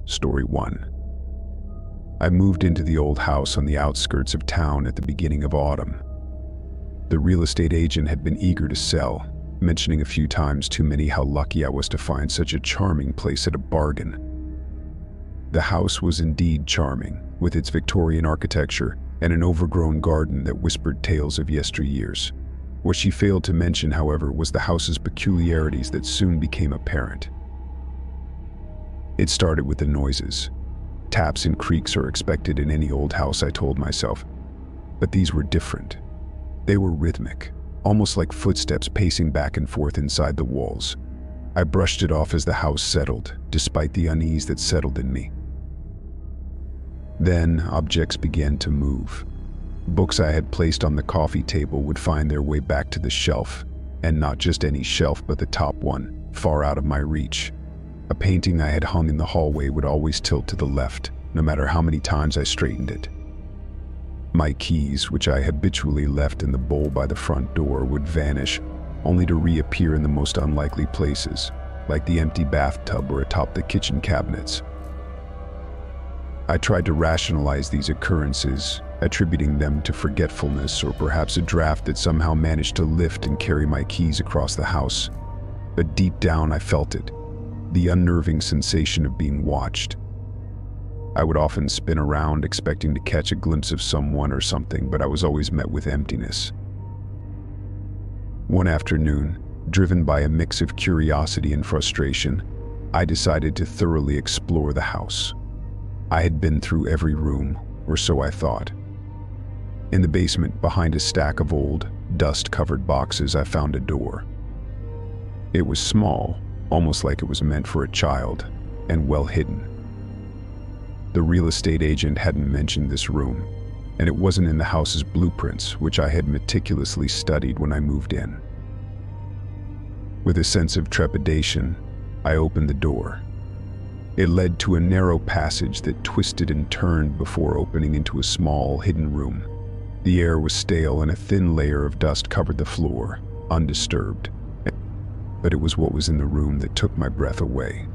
Story 1. I moved into the old house on the outskirts of town at the beginning of autumn. The real estate agent had been eager to sell, mentioning a few times too many how lucky I was to find such a charming place at a bargain. The house was indeed charming, with its Victorian architecture and an overgrown garden that whispered tales of yesteryears. What she failed to mention, however, was the house's peculiarities that soon became apparent. It started with the noises. Taps and creaks are expected in any old house, I told myself. But these were different. They were rhythmic, almost like footsteps pacing back and forth inside the walls. I brushed it off as the house settled, despite the unease that settled in me. Then, objects began to move. Books I had placed on the coffee table would find their way back to the shelf, and not just any shelf, but the top one, far out of my reach. A painting I had hung in the hallway would always tilt to the left, no matter how many times I straightened it. My keys, which I habitually left in the bowl by the front door, would vanish, only to reappear in the most unlikely places, like the empty bathtub or atop the kitchen cabinets. I tried to rationalize these occurrences, attributing them to forgetfulness or perhaps a draft that somehow managed to lift and carry my keys across the house. But deep down I felt it, the unnerving sensation of being watched. I would often spin around expecting to catch a glimpse of someone or something, but I was always met with emptiness. One afternoon, driven by a mix of curiosity and frustration, I decided to thoroughly explore the house. I had been through every room, or so I thought. In the basement, behind a stack of old, dust-covered boxes, I found a door. It was small, almost like it was meant for a child, and well hidden. The real estate agent hadn't mentioned this room, and it wasn't in the house's blueprints, which I had meticulously studied when I moved in. With a sense of trepidation, I opened the door. It led to a narrow passage that twisted and turned before opening into a small, hidden room. The air was stale and a thin layer of dust covered the floor, undisturbed. But it was what was in the room that took my breath away.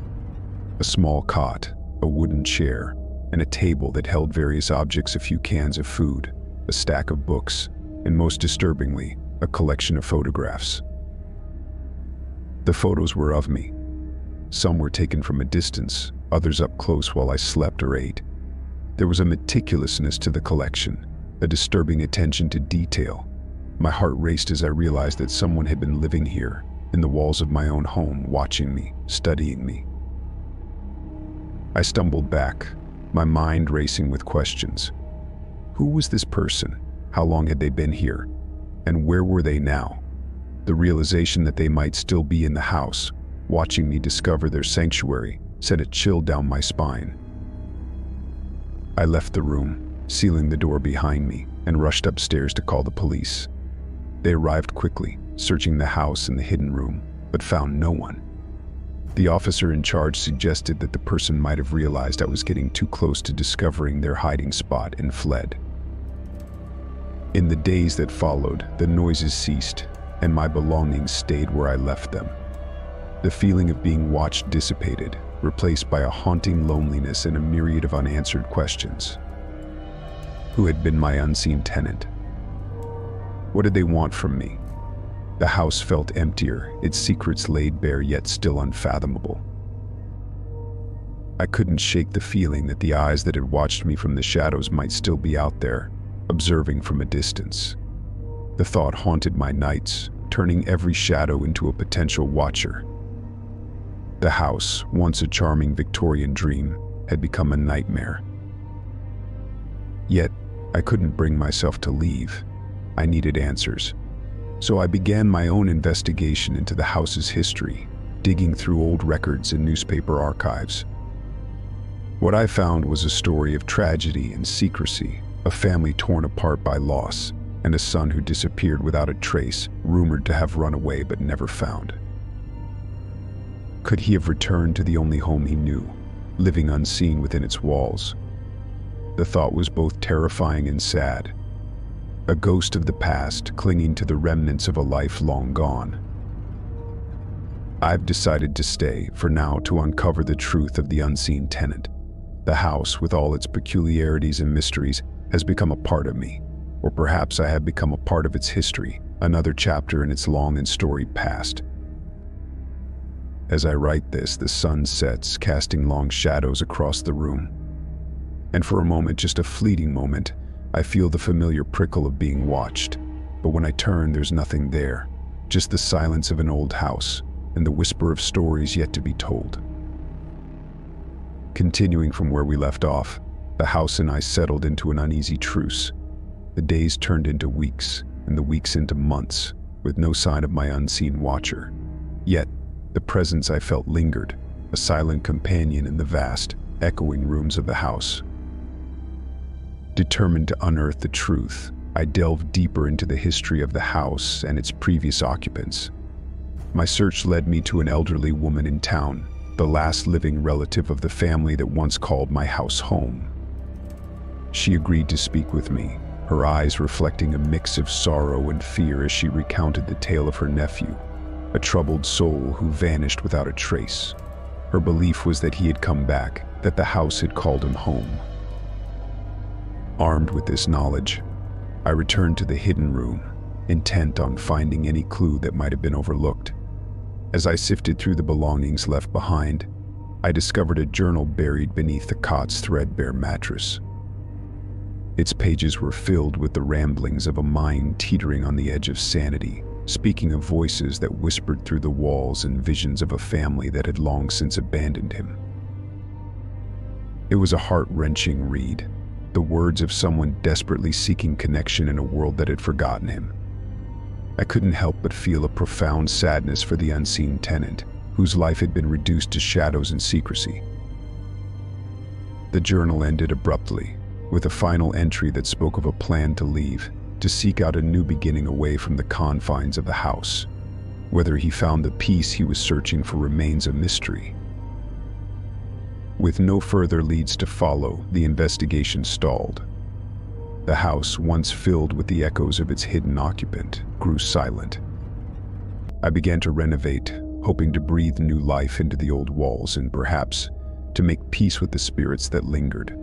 A small cot, a wooden chair, and a table that held various objects, a few cans of food, a stack of books, and most disturbingly, a collection of photographs. The photos were of me. Some were taken from a distance, others up close while I slept or ate. There was a meticulousness to the collection, a disturbing attention to detail. My heart raced as I realized that someone had been living here, in the walls of my own home, watching me, studying me. I stumbled back, my mind racing with questions. Who was this person? How long had they been here? And where were they now? The realization that they might still be in the house, watching me discover their sanctuary, sent a chill down my spine. I left the room, sealing the door behind me, and rushed upstairs to call the police. They arrived quickly, searching the house and the hidden room, but found no one. The officer in charge suggested that the person might have realized I was getting too close to discovering their hiding spot and fled. In the days that followed, the noises ceased, and my belongings stayed where I left them. The feeling of being watched dissipated, replaced by a haunting loneliness and a myriad of unanswered questions. Who had been my unseen tenant? What did they want from me? The house felt emptier, its secrets laid bare yet still unfathomable. I couldn't shake the feeling that the eyes that had watched me from the shadows might still be out there, observing from a distance. The thought haunted my nights, turning every shadow into a potential watcher. The house, once a charming Victorian dream, had become a nightmare. Yet, I couldn't bring myself to leave. I needed answers. So I began my own investigation into the house's history, digging through old records and newspaper archives. What I found was a story of tragedy and secrecy, a family torn apart by loss, and a son who disappeared without a trace, rumored to have run away but never found. Could he have returned to the only home he knew, living unseen within its walls? The thought was both terrifying and sad. A ghost of the past clinging to the remnants of a life long gone. I've decided to stay, for now, to uncover the truth of the unseen tenant, The house, with all its peculiarities and mysteries, has become a part of me, or perhaps I have become a part of its history, another chapter in its long and storied past. As I write this, the sun sets, casting long shadows across the room. And for a moment, just a fleeting moment, I feel the familiar prickle of being watched. But when I turn, there's nothing there, just the silence of an old house and the whisper of stories yet to be told. Continuing from where we left off, the house and I settled into an uneasy truce. The days turned into weeks, and the weeks into months, with no sign of my unseen watcher. Yet, the presence I felt lingered, a silent companion in the vast, echoing rooms of the house. Determined to unearth the truth, I delved deeper into the history of the house and its previous occupants. My search led me to an elderly woman in town, the last living relative of the family that once called my house home. She agreed to speak with me, her eyes reflecting a mix of sorrow and fear as she recounted the tale of her nephew, a troubled soul who vanished without a trace. Her belief was that he had come back, that the house had called him home. Armed with this knowledge, I returned to the hidden room, intent on finding any clue that might have been overlooked. As I sifted through the belongings left behind, I discovered a journal buried beneath the cot's threadbare mattress. Its pages were filled with the ramblings of a mind teetering on the edge of sanity, speaking of voices that whispered through the walls and visions of a family that had long since abandoned him. It was a heart-wrenching read, the words of someone desperately seeking connection in a world that had forgotten him. I couldn't help but feel a profound sadness for the unseen tenant, whose life had been reduced to shadows and secrecy. The journal ended abruptly, with a final entry that spoke of a plan to leave, to seek out a new beginning away from the confines of the house. Whether he found the peace he was searching for remains a mystery. With no further leads to follow, the investigation stalled. The house, once filled with the echoes of its hidden occupant, grew silent. I began to renovate, hoping to breathe new life into the old walls and perhaps to make peace with the spirits that lingered.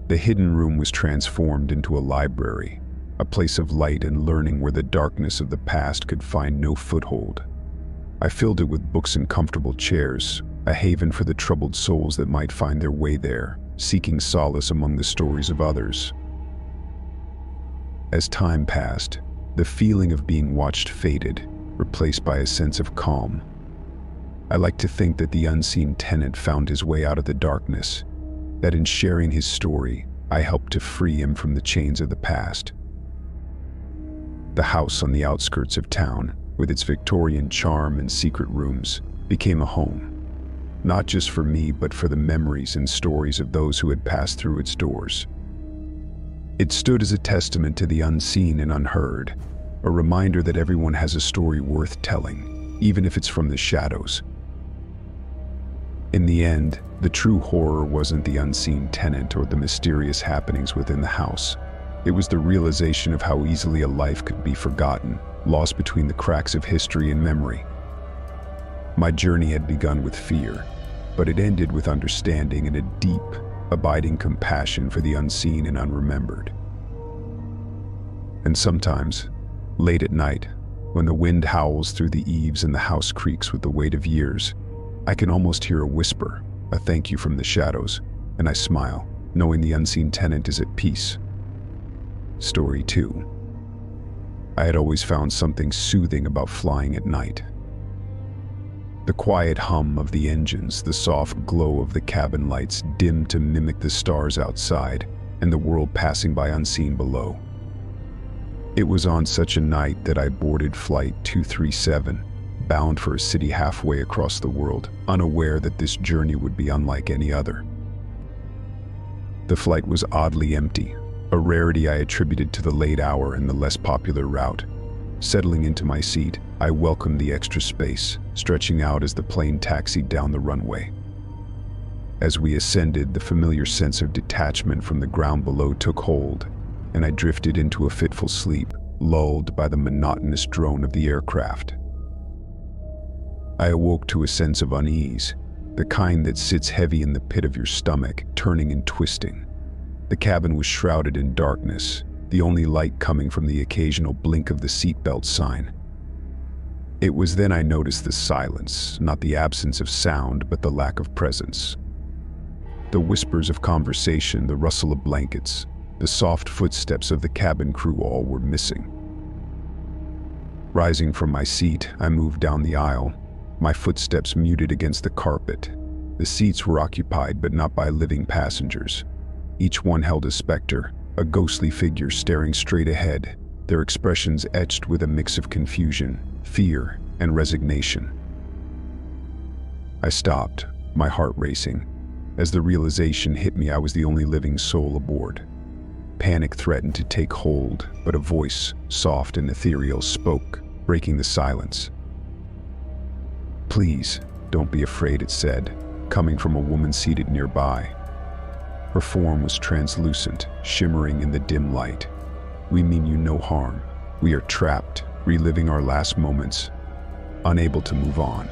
The hidden room was transformed into a library, a place of light and learning where the darkness of the past could find no foothold. I filled it with books and comfortable chairs, a haven for the troubled souls that might find their way there, seeking solace among the stories of others. As time passed, the feeling of being watched faded, replaced by a sense of calm. I like to think that the unseen tenant found his way out of the darkness, that in sharing his story, I helped to free him from the chains of the past. The house on the outskirts of town, with its Victorian charm and secret rooms, became a home. Not just for me, but for the memories and stories of those who had passed through its doors. It stood as a testament to the unseen and unheard, a reminder that everyone has a story worth telling, even if it's from the shadows. In the end, the true horror wasn't the unseen tenant or the mysterious happenings within the house. It was the realization of how easily a life could be forgotten, lost between the cracks of history and memory. My journey had begun with fear, but it ended with understanding and a deep, abiding compassion for the unseen and unremembered. And sometimes, late at night, when the wind howls through the eaves and the house creaks with the weight of years, I can almost hear a whisper, a thank you from the shadows, and I smile, knowing the unseen tenant is at peace. Story 2. I had always found something soothing about flying at night. The quiet hum of the engines, the soft glow of the cabin lights dimmed to mimic the stars outside and the world passing by unseen below. It was on such a night that I boarded Flight 237, bound for a city halfway across the world, unaware that this journey would be unlike any other. The flight was oddly empty, a rarity I attributed to the late hour and the less popular route. Settling into my seat, I welcomed the extra space, stretching out as the plane taxied down the runway. As we ascended, the familiar sense of detachment from the ground below took hold, and I drifted into a fitful sleep, lulled by the monotonous drone of the aircraft. I awoke to a sense of unease, the kind that sits heavy in the pit of your stomach, turning and twisting. The cabin was shrouded in darkness, the only light coming from the occasional blink of the seatbelt sign. It was then I noticed the silence, not the absence of sound, but the lack of presence. The whispers of conversation, the rustle of blankets, the soft footsteps of the cabin crew, all were missing. Rising from my seat, I moved down the aisle, my footsteps muted against the carpet. The seats were occupied, but not by living passengers. Each one held a specter, a ghostly figure staring straight ahead, their expressions etched with a mix of confusion, fear, and resignation. I stopped, my heart racing. As the realization hit me, I was the only living soul aboard. Panic threatened to take hold, but a voice, soft and ethereal, spoke, breaking the silence. "Please, don't be afraid," it said, coming from a woman seated nearby. Her form was translucent, shimmering in the dim light. "We mean you no harm. We are trapped, reliving our last moments, unable to move on."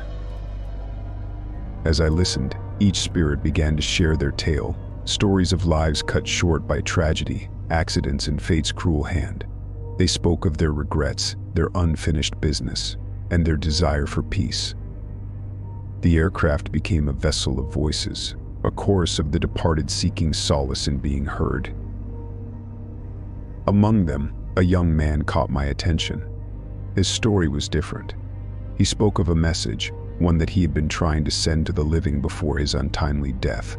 As I listened, each spirit began to share their tale, stories of lives cut short by tragedy, accidents, and fate's cruel hand. They spoke of their regrets, their unfinished business, and their desire for peace. The aircraft became a vessel of voices, a chorus of the departed seeking solace in being heard. Among them, a young man caught my attention. His story was different. He spoke of a message, one that he had been trying to send to the living before his untimely death.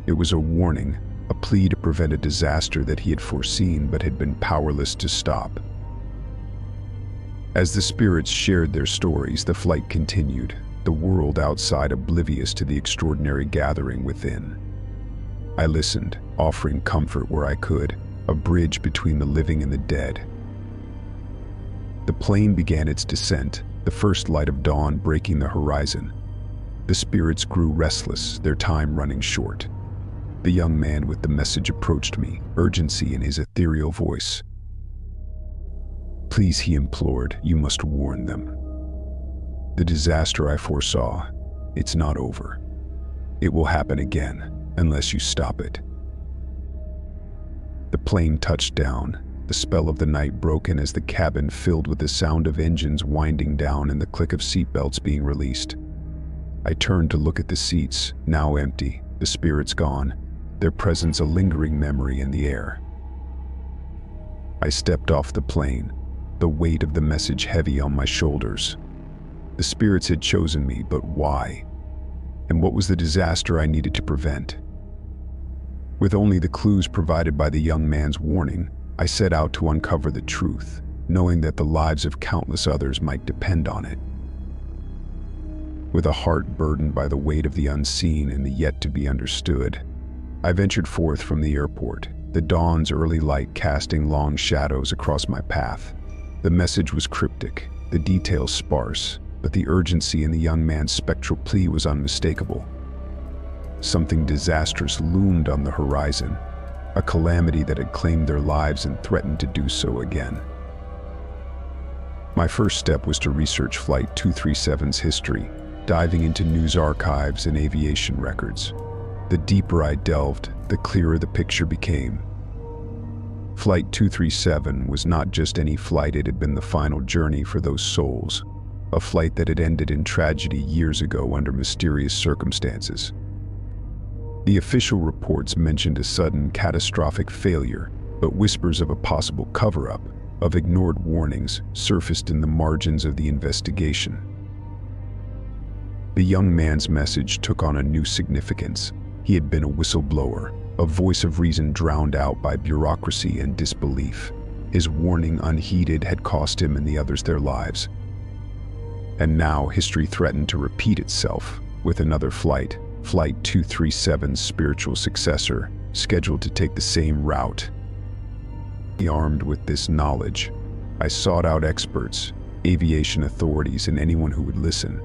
It was a warning, a plea to prevent a disaster that he had foreseen but had been powerless to stop. As the spirits shared their stories, the flight continued, the world outside oblivious to the extraordinary gathering within. I listened, offering comfort where I could, a bridge between the living and the dead. The plane began its descent, the first light of dawn breaking the horizon. The spirits grew restless, their time running short. The young man with the message approached me, urgency in his ethereal voice. "Please," he implored, "you must warn them. The disaster I foresaw, it's not over. It will happen again, unless you stop it." The plane touched down, the spell of the night broken as the cabin filled with the sound of engines winding down and the click of seatbelts being released. I turned to look at the seats, now empty, the spirits gone, their presence a lingering memory in the air. I stepped off the plane, the weight of the message heavy on my shoulders. The spirits had chosen me, but why? And what was the disaster I needed to prevent? With only the clues provided by the young man's warning, I set out to uncover the truth, knowing that the lives of countless others might depend on it. With a heart burdened by the weight of the unseen and the yet to be understood, I ventured forth from the airport, the dawn's early light casting long shadows across my path. The message was cryptic, the details sparse, but the urgency in the young man's spectral plea was unmistakable. Something disastrous loomed on the horizon, a calamity that had claimed their lives and threatened to do so again. My first step was to research Flight 237's history, diving into news archives and aviation records. The deeper I delved, the clearer the picture became. Flight 237 was not just any flight, it had been the final journey for those souls, a flight that had ended in tragedy years ago under mysterious circumstances. The official reports mentioned a sudden catastrophic failure, but whispers of a possible cover-up, of ignored warnings, surfaced in the margins of the investigation. The young man's message took on a new significance. He had been a whistleblower, a voice of reason drowned out by bureaucracy and disbelief. His warning, unheeded, had cost him and the others their lives. And now history threatened to repeat itself, with another flight, Flight 237's spiritual successor, scheduled to take the same route. Armed with this knowledge, I sought out experts, aviation authorities, and anyone who would listen.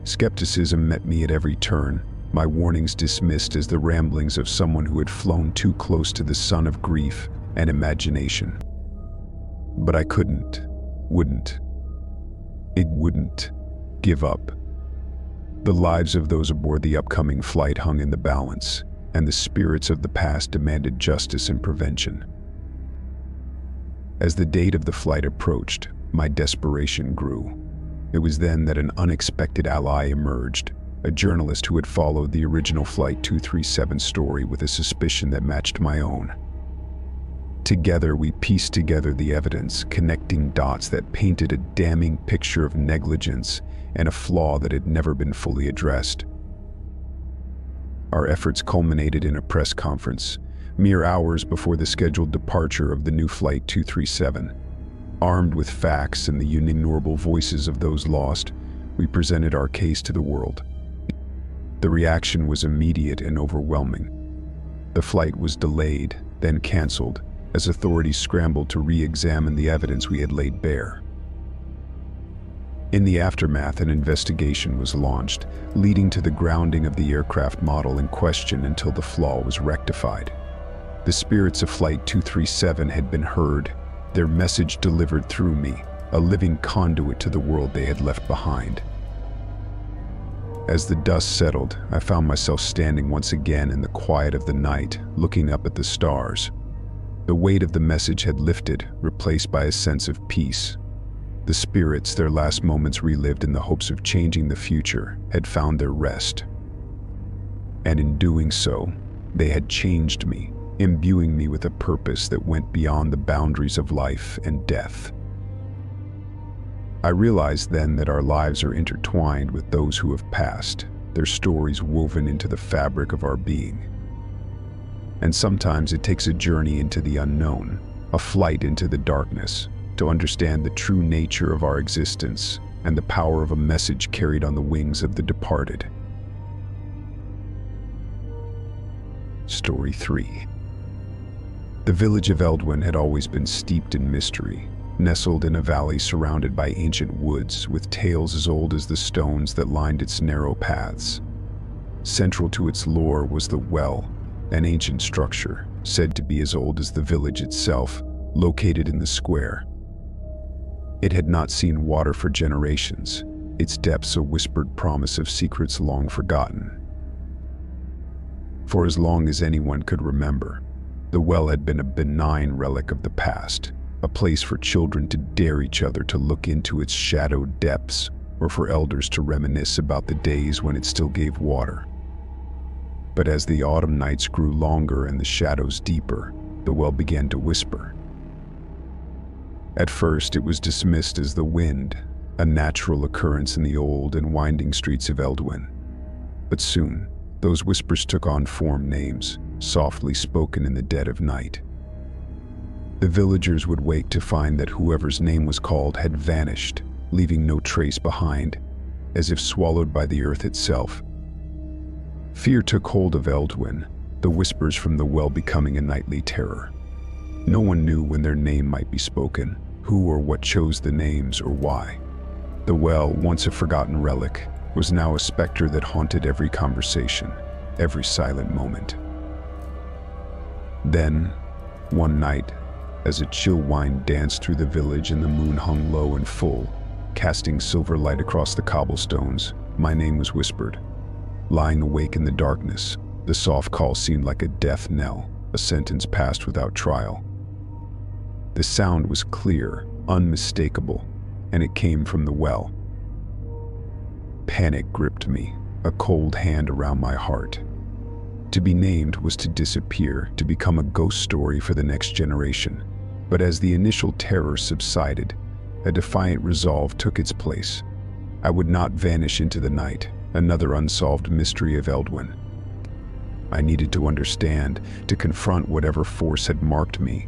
Skepticism met me at every turn, my warnings dismissed as the ramblings of someone who had flown too close to the sun of grief and imagination. But I wouldn't give up. The lives of those aboard the upcoming flight hung in the balance, and the spirits of the past demanded justice and prevention. As the date of the flight approached, my desperation grew. It was then that an unexpected ally emerged, a journalist who had followed the original Flight 237 story with a suspicion that matched my own. Together, we pieced together the evidence, connecting dots that painted a damning picture of negligence and a flaw that had never been fully addressed. Our efforts culminated in a press conference, mere hours before the scheduled departure of the new Flight 237. Armed with facts and the innumerable voices of those lost, we presented our case to the world. The reaction was immediate and overwhelming. The flight was delayed, then canceled, as authorities scrambled to re-examine the evidence we had laid bare. In the aftermath, an investigation was launched, leading to the grounding of the aircraft model in question until the flaw was rectified. The spirits of Flight 237 had been heard, their message delivered through me, a living conduit to the world they had left behind. As the dust settled, I found myself standing once again in the quiet of the night, looking up at the stars. The weight of the message had lifted, replaced by a sense of peace. The spirits, their last moments relived in the hopes of changing the future, had found their rest. And in doing so, they had changed me, imbuing me with a purpose that went beyond the boundaries of life and death. I realized then that our lives are intertwined with those who have passed, their stories woven into the fabric of our being. And sometimes it takes a journey into the unknown, a flight into the darkness, to understand the true nature of our existence and the power of a message carried on the wings of the departed. Story 3. The village of Eldwin had always been steeped in mystery, nestled in a valley surrounded by ancient woods with tales as old as the stones that lined its narrow paths. Central to its lore was the well, an ancient structure, said to be as old as the village itself, located in the square. It had not seen water for generations, its depths a whispered promise of secrets long forgotten. For as long as anyone could remember, the well had been a benign relic of the past, a place for children to dare each other to look into its shadowed depths, or for elders to reminisce about the days when it still gave water. But as the autumn nights grew longer and the shadows deeper, the well began to whisper. At first, it was dismissed as the wind, a natural occurrence in the old and winding streets of Eldwin. But soon, those whispers took on form names, softly spoken in the dead of night. The villagers would wake to find that whoever's name was called had vanished, leaving no trace behind, as if swallowed by the earth itself. Fear took hold of Eldwin, the whispers from the well becoming a nightly terror. No one knew when their name might be spoken, who or what chose the names or why. The well, once a forgotten relic, was now a specter that haunted every conversation, every silent moment. Then, one night, as a chill wind danced through the village and the moon hung low and full, casting silver light across the cobblestones, my name was whispered. Lying awake in the darkness, the soft call seemed like a death knell, a sentence passed without trial. The sound was clear, unmistakable, and it came from the well. Panic gripped me, a cold hand around my heart. To be named was to disappear, to become a ghost story for the next generation. But as the initial terror subsided, a defiant resolve took its place. I would not vanish into the night, another unsolved mystery of Eldwin. I needed to understand, to confront whatever force had marked me.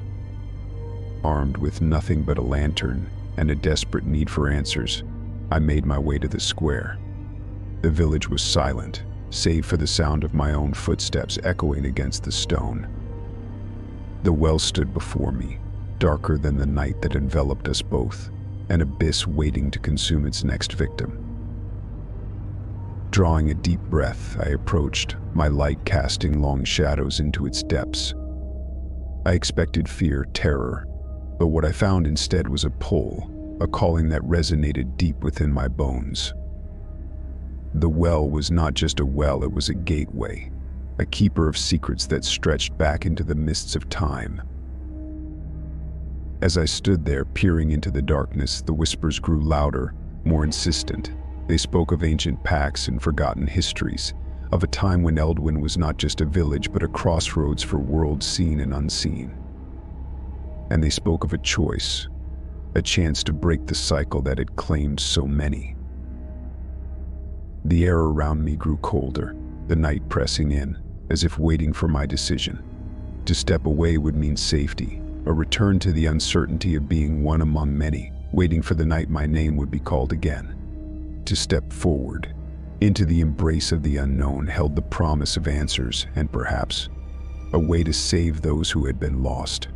Armed with nothing but a lantern and a desperate need for answers, I made my way to the square. The village was silent, save for the sound of my own footsteps echoing against the stone. The well stood before me, darker than the night that enveloped us both, an abyss waiting to consume its next victim. Drawing a deep breath, I approached, my light casting long shadows into its depths. I expected fear, terror, but what I found instead was a pull, a calling that resonated deep within my bones. The well was not just a well, it was a gateway, a keeper of secrets that stretched back into the mists of time. As I stood there, peering into the darkness, the whispers grew louder, more insistent. They spoke of ancient pacts and forgotten histories, of a time when Eldwyn was not just a village but a crossroads for worlds seen and unseen. And they spoke of a choice, a chance to break the cycle that had claimed so many. The air around me grew colder, the night pressing in, as if waiting for my decision. To step away would mean safety, a return to the uncertainty of being one among many, waiting for the night my name would be called again. To step forward, into the embrace of the unknown, held the promise of answers and perhaps a way to save those who had been lost.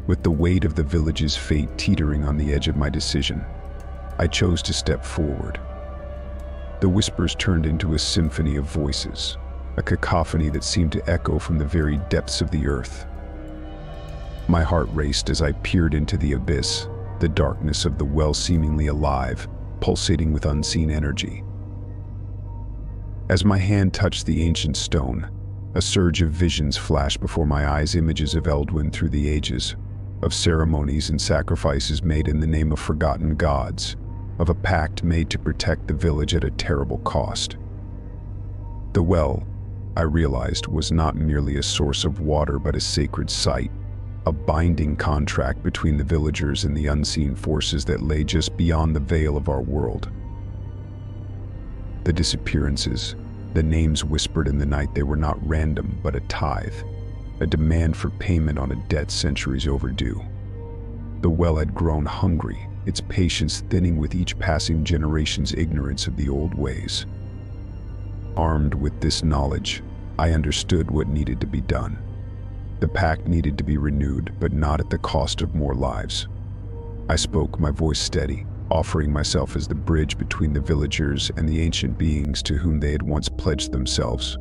With the weight of the village's fate teetering on the edge of my decision, I chose to step forward. The whispers turned into a symphony of voices, a cacophony that seemed to echo from the very depths of the earth. My heart raced as I peered into the abyss, the darkness of the well seemingly alive, pulsating with unseen energy. As my hand touched the ancient stone, a surge of visions flashed before my eyes, images of Eldwyn through the ages, of ceremonies and sacrifices made in the name of forgotten gods, of a pact made to protect the village at a terrible cost. The well, I realized, was not merely a source of water but a sacred site, a binding contract between the villagers and the unseen forces that lay just beyond the veil of our world. The disappearances, the names whispered in the night, they were not random but a tithe, a demand for payment on a debt centuries overdue. The well had grown hungry, its patience thinning with each passing generation's ignorance of the old ways. Armed with this knowledge, I understood what needed to be done. The pact needed to be renewed, but not at the cost of more lives. I spoke, my voice steady, offering myself as the bridge between the villagers and the ancient beings to whom they had once pledged themselves.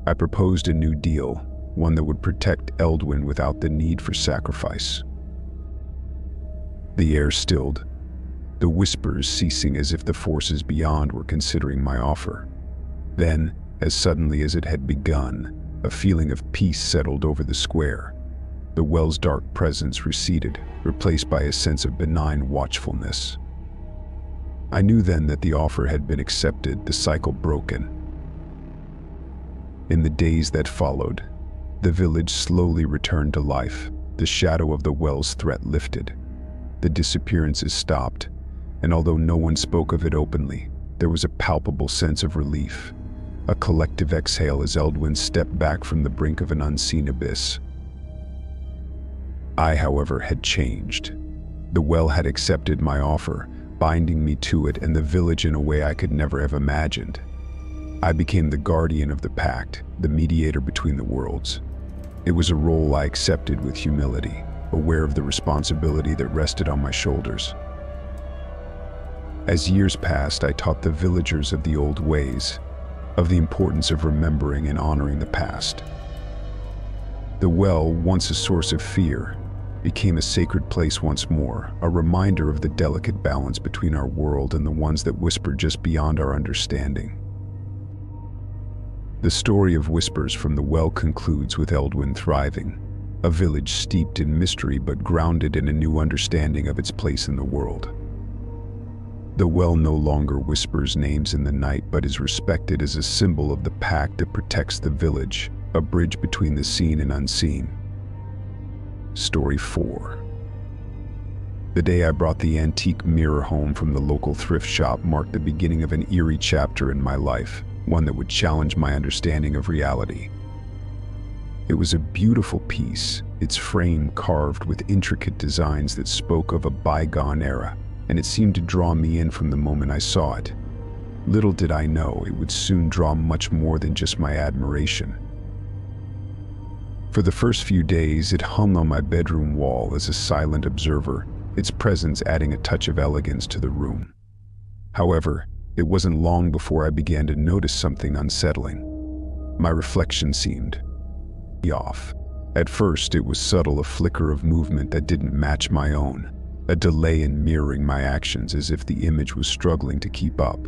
I proposed a new deal, one that would protect Eldwyn without the need for sacrifice. The air stilled, the whispers ceasing as if the forces beyond were considering my offer. Then, as suddenly as it had begun, a feeling of peace settled over the square. The well's dark presence receded, replaced by a sense of benign watchfulness. I knew then that the offer had been accepted, the cycle broken. In the days that followed, the village slowly returned to life. The shadow of the well's threat lifted. The disappearances stopped, and although no one spoke of it openly, there was a palpable sense of relief, a collective exhale as Eldwyn stepped back from the brink of an unseen abyss. I, however, had changed. The well had accepted my offer, binding me to it and the village in a way I could never have imagined. I became the guardian of the pact, the mediator between the worlds. It was a role I accepted with humility, aware of the responsibility that rested on my shoulders. As years passed, I taught the villagers of the old ways, of the importance of remembering and honoring the past. The well, once a source of fear, became a sacred place once more, a reminder of the delicate balance between our world and the ones that whispered just beyond our understanding. The story of Whispers from the Well concludes with Eldwyn thriving, a village steeped in mystery but grounded in a new understanding of its place in the world. The well no longer whispers names in the night but is respected as a symbol of the pact that protects the village, a bridge between the seen and unseen. Story 4. The day I brought the antique mirror home from the local thrift shop marked the beginning of an eerie chapter in my life, one that would challenge my understanding of reality. It was a beautiful piece, its frame carved with intricate designs that spoke of a bygone era, and it seemed to draw me in from the moment I saw it. Little did I know it would soon draw much more than just my admiration. For the first few days, it hung on my bedroom wall as a silent observer, its presence adding a touch of elegance to the room. However, it wasn't long before I began to notice something unsettling. My reflection seemed off. At first, it was subtle, a flicker of movement that didn't match my own. a delay in mirroring my actions as if the image was struggling to keep up.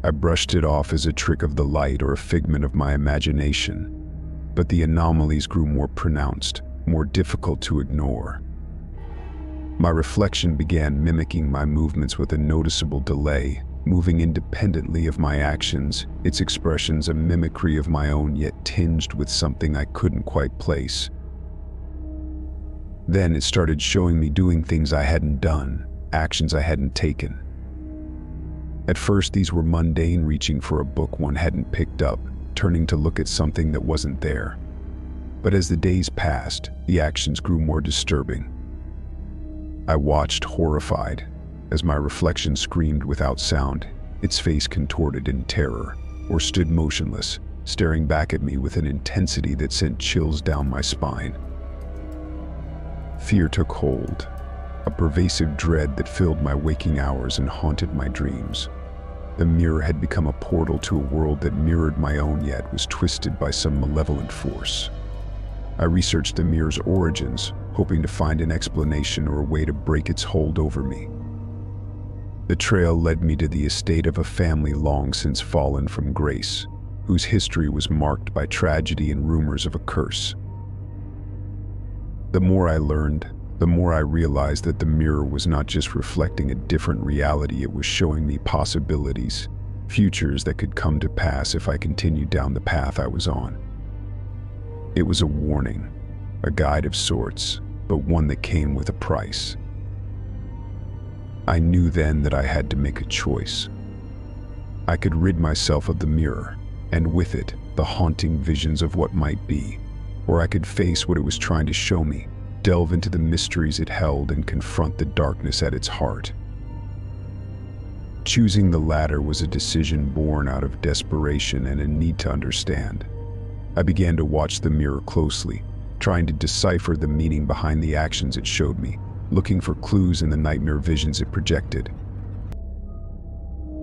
I brushed it off as a trick of the light or a figment of my imagination, but the anomalies grew more pronounced, more difficult to ignore. My reflection began mimicking my movements with a noticeable delay, moving independently of my actions, its expressions a mimicry of my own yet tinged with something I couldn't quite place. Then it started showing me doing things I hadn't done, actions I hadn't taken. At first these were mundane, reaching for a book one hadn't picked up, turning to look at something that wasn't there. But as the days passed, the actions grew more disturbing. I watched horrified as my reflection screamed without sound, its face contorted in terror, or stood motionless, staring back at me with an intensity that sent chills down my spine. Fear took hold, a pervasive dread that filled my waking hours and haunted my dreams. The mirror had become a portal to a world that mirrored my own yet was twisted by some malevolent force. I researched the mirror's origins, hoping to find an explanation or a way to break its hold over me. The trail led me to the estate of a family long since fallen from grace, whose history was marked by tragedy and rumors of a curse. The more I learned, the more I realized that the mirror was not just reflecting a different reality, it was showing me possibilities, futures that could come to pass if I continued down the path I was on. It was a warning, a guide of sorts, but one that came with a price. I knew then that I had to make a choice. I could rid myself of the mirror, and with it, the haunting visions of what might be, or I could face what it was trying to show me, delve into the mysteries it held, and confront the darkness at its heart. Choosing the latter was a decision born out of desperation and a need to understand. I began to watch the mirror closely, trying to decipher the meaning behind the actions it showed me, looking for clues in the nightmare visions it projected.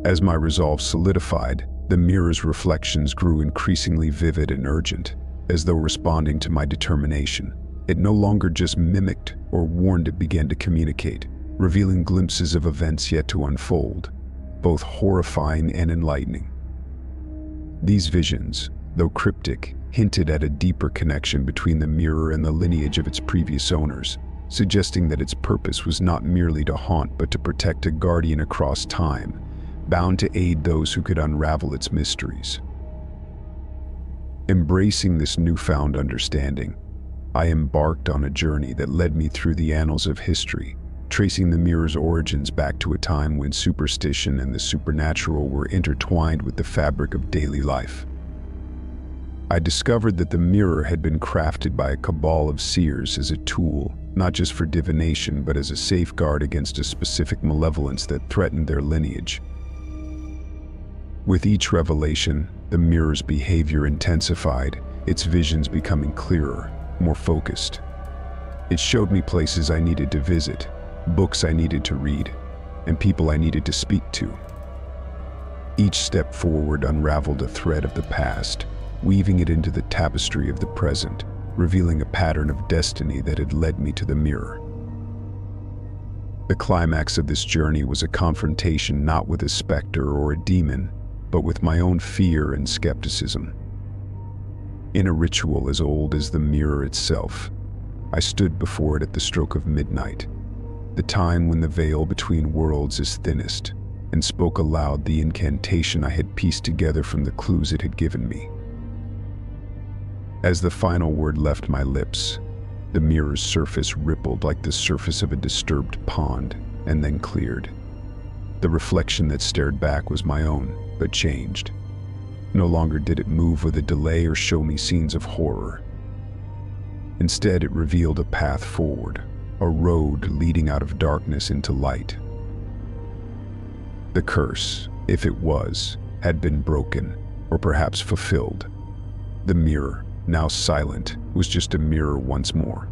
As my resolve solidified, the mirror's reflections grew increasingly vivid and urgent, as though responding to my determination. It no longer just mimicked or warned, it began to communicate, revealing glimpses of events yet to unfold, both horrifying and enlightening. These visions, though cryptic, hinted at a deeper connection between the mirror and the lineage of its previous owners, suggesting that its purpose was not merely to haunt but to protect a guardian across time, bound to aid those who could unravel its mysteries. Embracing this newfound understanding, I embarked on a journey that led me through the annals of history, tracing the mirror's origins back to a time when superstition and the supernatural were intertwined with the fabric of daily life. I discovered that the mirror had been crafted by a cabal of seers as a tool, not just for divination but as a safeguard against a specific malevolence that threatened their lineage. With each revelation, the mirror's behavior intensified, its visions becoming clearer, more focused. It showed me places I needed to visit, books I needed to read, and people I needed to speak to. Each step forward unraveled a thread of the past, weaving it into the tapestry of the present, revealing a pattern of destiny that had led me to the mirror. The climax of this journey was a confrontation not with a specter or a demon, but with my own fear and skepticism. In a ritual as old as the mirror itself, I stood before it at the stroke of midnight, the time when the veil between worlds is thinnest, and spoke aloud the incantation I had pieced together from the clues it had given me. As the final word left my lips, the mirror's surface rippled like the surface of a disturbed pond, and then cleared. The reflection that stared back was my own, but changed. No longer did it move with a delay or show me scenes of horror. Instead, it revealed a path forward, a road leading out of darkness into light. The curse, if it was, had been broken, or perhaps fulfilled. The mirror, now silent, was just a mirror once more.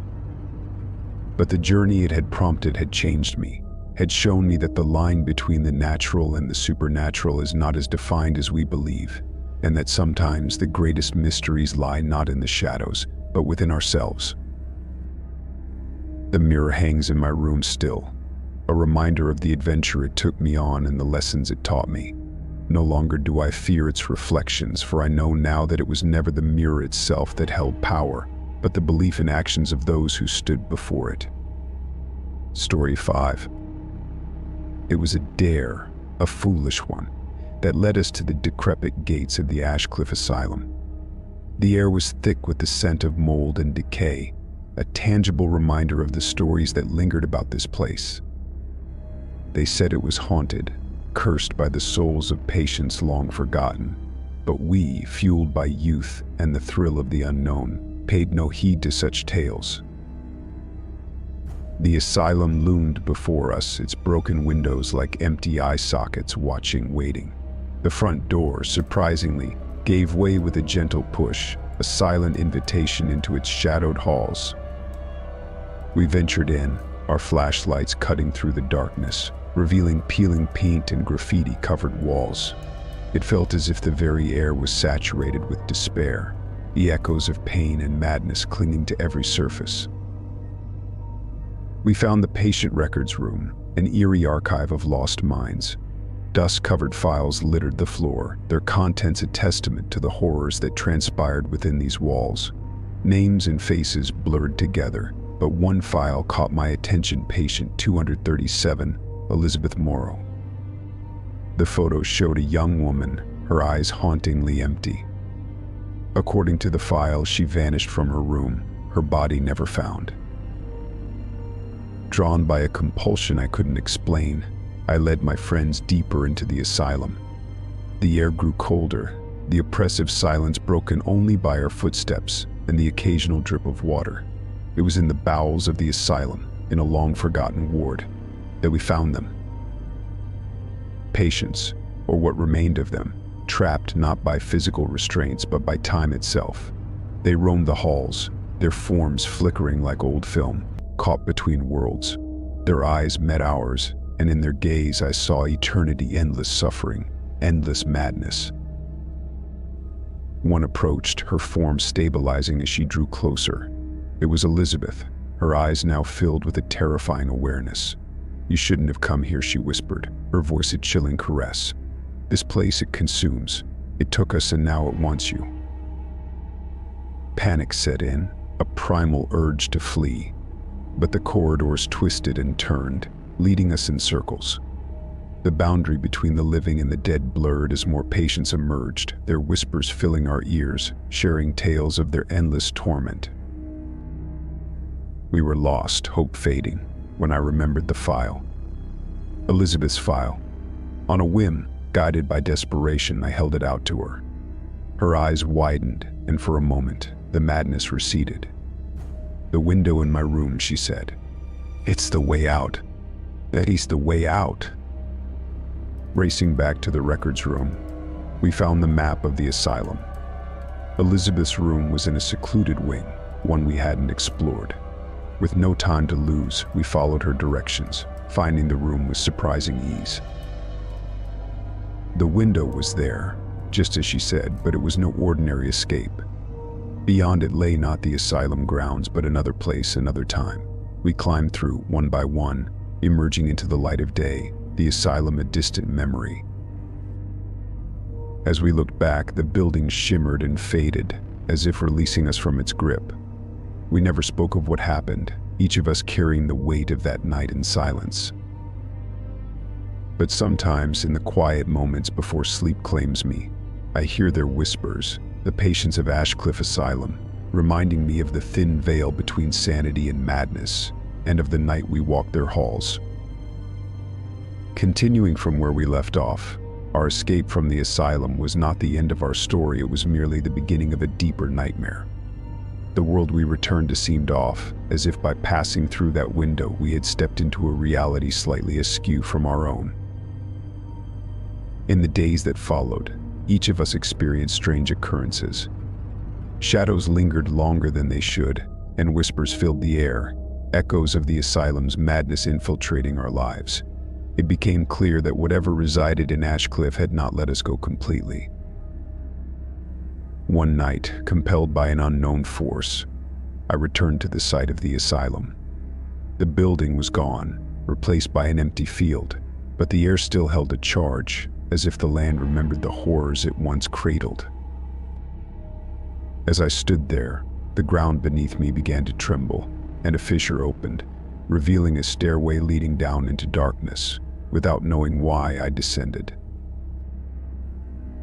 But the journey it had prompted had changed me, had shown me that the line between the natural and the supernatural is not as defined as we believe, and that sometimes the greatest mysteries lie not in the shadows, but within ourselves. The mirror hangs in my room still, a reminder of the adventure it took me on and the lessons it taught me. No longer do I fear its reflections, for I know now that it was never the mirror itself that held power, but the belief and actions of those who stood before it. Story 5. It was a dare, a foolish one, that led us to the decrepit gates of the Ashcliffe Asylum. The air was thick with the scent of mold and decay, a tangible reminder of the stories that lingered about this place. They said it was haunted, cursed by the souls of patients long forgotten, but we, fueled by youth and the thrill of the unknown, paid no heed to such tales. The asylum loomed before us, its broken windows like empty eye sockets watching, waiting. The front door, surprisingly, gave way with a gentle push, a silent invitation into its shadowed halls. We ventured in, our flashlights cutting through the darkness, revealing peeling paint and graffiti-covered walls. It felt as if the very air was saturated with despair, the echoes of pain and madness clinging to every surface. We found the patient records room, an eerie archive of lost minds. Dust-covered files littered the floor, their contents a testament to the horrors that transpired within these walls. Names and faces blurred together, but one file caught my attention: patient 237, Elizabeth Morrow. The photo showed a young woman, her eyes hauntingly empty. According to the file, she vanished from her room, her body never found. Drawn by a compulsion I couldn't explain, I led my friends deeper into the asylum. The air grew colder, the oppressive silence broken only by our footsteps and the occasional drip of water. It was in the bowels of the asylum, in a long-forgotten ward, that we found them. Patients, or what remained of them, trapped not by physical restraints but by time itself. They roamed the halls, their forms flickering like old film, caught between worlds. Their eyes met ours, and in their gaze I saw eternity, endless suffering, endless madness. One approached, her form stabilizing as she drew closer. It was Elizabeth, her eyes now filled with a terrifying awareness. "You shouldn't have come here," she whispered, her voice a chilling caress. "This place, it consumes. It took us and now it wants you." Panic set in, a primal urge to flee. But the corridors twisted and turned, leading us in circles. The boundary between the living and the dead blurred as more patients emerged, their whispers filling our ears, sharing tales of their endless torment. We were lost, hope fading, when I remembered the file. Elizabeth's file. On a whim, guided by desperation, I held it out to her. Her eyes widened, and for a moment, the madness receded. "The window in my room," she said. "It's the way out. That is the way out." Racing back to the records room, we found the map of the asylum. Elizabeth's room was in a secluded wing, one we hadn't explored. With no time to lose, we followed her directions, finding the room with surprising ease. The window was there, just as she said, but it was no ordinary escape. Beyond it lay not the asylum grounds, but another place, another time. We climbed through, one by one, emerging into the light of day, the asylum a distant memory. As we looked back, the building shimmered and faded, as if releasing us from its grip. We never spoke of what happened, each of us carrying the weight of that night in silence. But sometimes, in the quiet moments before sleep claims me, I hear their whispers, the patients of Ashcliffe Asylum, reminding me of the thin veil between sanity and madness, and of the night we walked their halls. Continuing from where we left off, our escape from the asylum was not the end of our story, it was merely the beginning of a deeper nightmare. The world we returned to seemed off, as if by passing through that window we had stepped into a reality slightly askew from our own. In the days that followed, each of us experienced strange occurrences. Shadows lingered longer than they should, and whispers filled the air, echoes of the asylum's madness infiltrating our lives. It became clear that whatever resided in Ashcliffe had not let us go completely. One night, compelled by an unknown force, I returned to the site of the asylum. The building was gone, replaced by an empty field, but the air still held a charge, as if the land remembered the horrors it once cradled. As I stood there, the ground beneath me began to tremble, and a fissure opened, revealing a stairway leading down into darkness. Without knowing why, I descended.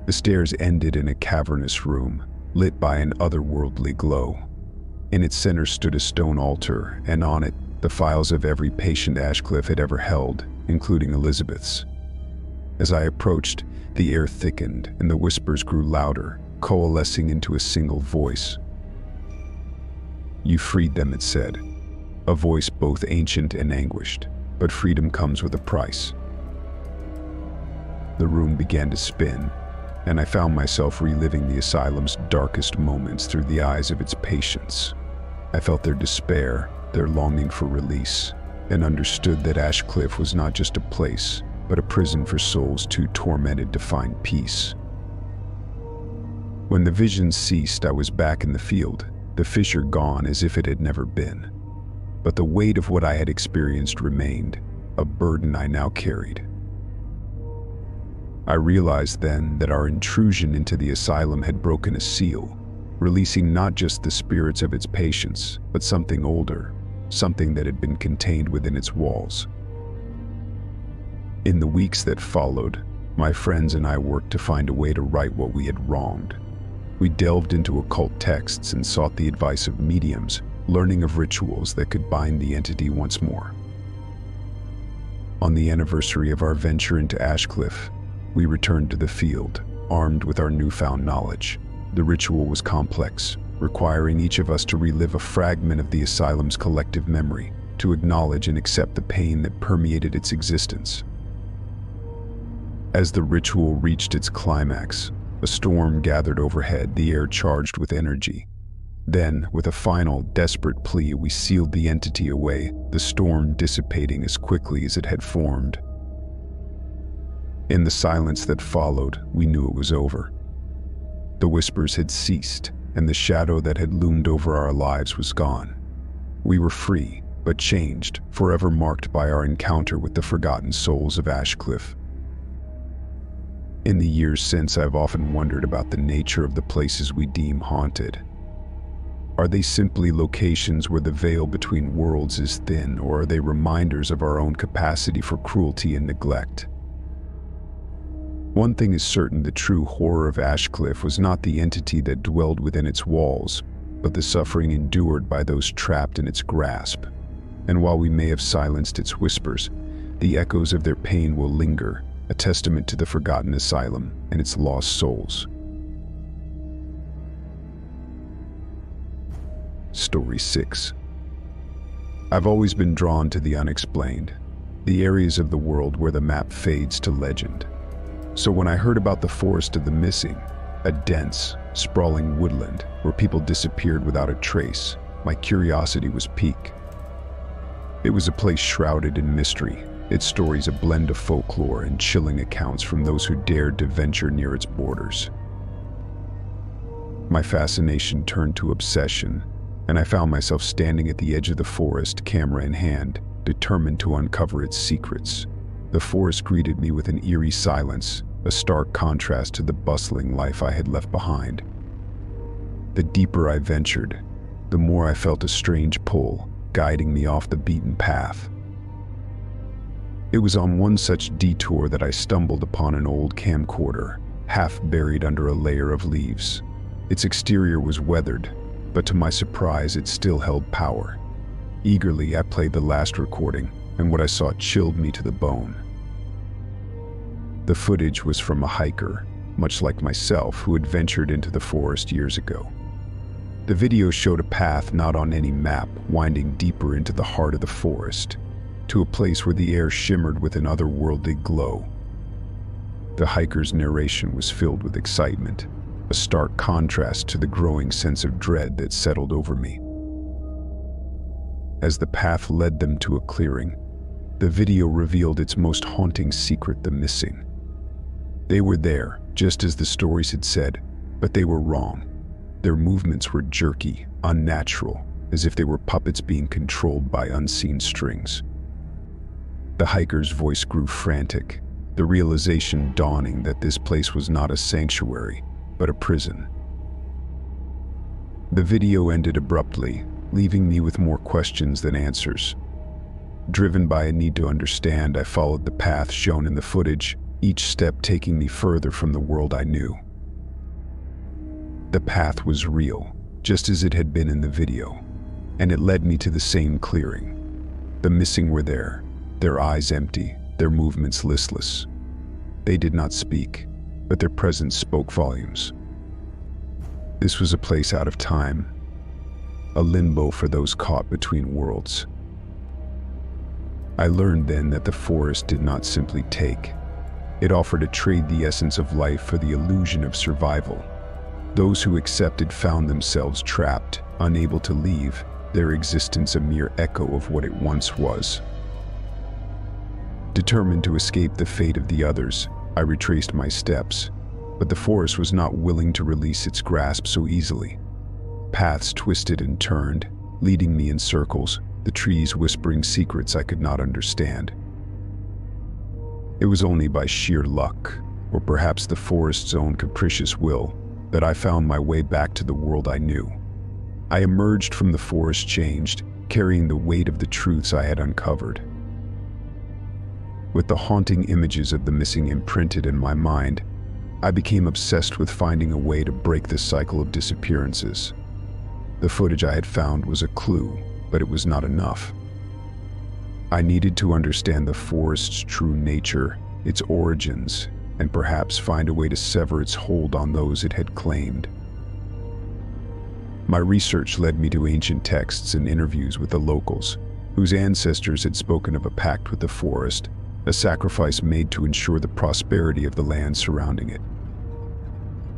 The stairs ended in a cavernous room, lit by an otherworldly glow. In its center stood a stone altar, and on it, the files of every patient Ashcliffe had ever held, including Elizabeth's. As I approached, the air thickened, and the whispers grew louder, coalescing into a single voice. "You freed them," it said, a voice both ancient and anguished, but freedom comes with a price. The room began to spin, and I found myself reliving the asylum's darkest moments through the eyes of its patients. I felt their despair, their longing for release, and understood that Ashcliffe was not just a place, but a prison for souls too tormented to find peace. When the vision ceased, I was back in the field, the fissure gone as if it had never been. But the weight of what I had experienced remained, a burden I now carried. I realized then that our intrusion into the asylum had broken a seal, releasing not just the spirits of its patients, but something older, something that had been contained within its walls. In the weeks that followed, my friends and I worked to find a way to right what we had wronged. We delved into occult texts and sought the advice of mediums, learning of rituals that could bind the entity once more. On the anniversary of our venture into Ashcliffe, we returned to the field, armed with our newfound knowledge. The ritual was complex, requiring each of us to relive a fragment of the asylum's collective memory, to acknowledge and accept the pain that permeated its existence. As the ritual reached its climax, a storm gathered overhead, the air charged with energy. Then, with a final, desperate plea, we sealed the entity away, the storm dissipating as quickly as it had formed. In the silence that followed, we knew it was over. The whispers had ceased, and the shadow that had loomed over our lives was gone. We were free, but changed, forever marked by our encounter with the forgotten souls of Ashcliffe. In the years since, I've often wondered about the nature of the places we deem haunted. Are they simply locations where the veil between worlds is thin, or are they reminders of our own capacity for cruelty and neglect? One thing is certain: the true horror of Ashcliffe was not the entity that dwelled within its walls, but the suffering endured by those trapped in its grasp. And while we may have silenced its whispers, the echoes of their pain will linger, a testament to the forgotten asylum and its lost souls. Story 6. I've always been drawn to the unexplained, the areas of the world where the map fades to legend. So when I heard about the Forest of the Missing, a dense, sprawling woodland where people disappeared without a trace, my curiosity was piqued. It was a place shrouded in mystery, its stories a blend of folklore and chilling accounts from those who dared to venture near its borders. My fascination turned to obsession, and I found myself standing at the edge of the forest, camera in hand, determined to uncover its secrets. The forest greeted me with an eerie silence, a stark contrast to the bustling life I had left behind. The deeper I ventured, the more I felt a strange pull, guiding me off the beaten path. It was on one such detour that I stumbled upon an old camcorder, half buried under a layer of leaves. Its exterior was weathered, but to my surprise it still held power. Eagerly, I played the last recording, and what I saw chilled me to the bone. The footage was from a hiker, much like myself, who had ventured into the forest years ago. The video showed a path not on any map, winding deeper into the heart of the forest, to a place where the air shimmered with an otherworldly glow. The hiker's narration was filled with excitement, a stark contrast to the growing sense of dread that settled over me. As the path led them to a clearing, the video revealed its most haunting secret: the missing. They were there, just as the stories had said, but they were wrong. Their movements were jerky, unnatural, as if they were puppets being controlled by unseen strings. The hiker's voice grew frantic, the realization dawning that this place was not a sanctuary, but a prison. The video ended abruptly, leaving me with more questions than answers. Driven by a need to understand, I followed the path shown in the footage, each step taking me further from the world I knew. The path was real, just as it had been in the video, and it led me to the same clearing. The missing were there, their eyes empty, their movements listless. They did not speak, but their presence spoke volumes. This was a place out of time, a limbo for those caught between worlds. I learned then that the forest did not simply take. It offered to trade the essence of life for the illusion of survival. Those who accepted found themselves trapped, unable to leave, their existence a mere echo of what it once was. Determined to escape the fate of the others, I retraced my steps, but the forest was not willing to release its grasp so easily. Paths twisted and turned, leading me in circles, the trees whispering secrets I could not understand. It was only by sheer luck, or perhaps the forest's own capricious will, that I found my way back to the world I knew. I emerged from the forest changed, carrying the weight of the truths I had uncovered. With the haunting images of the missing imprinted in my mind, I became obsessed with finding a way to break the cycle of disappearances. The footage I had found was a clue, but it was not enough. I needed to understand the forest's true nature, its origins, and perhaps find a way to sever its hold on those it had claimed. My research led me to ancient texts and interviews with the locals, whose ancestors had spoken of a pact with the forest, a sacrifice made to ensure the prosperity of the land surrounding it.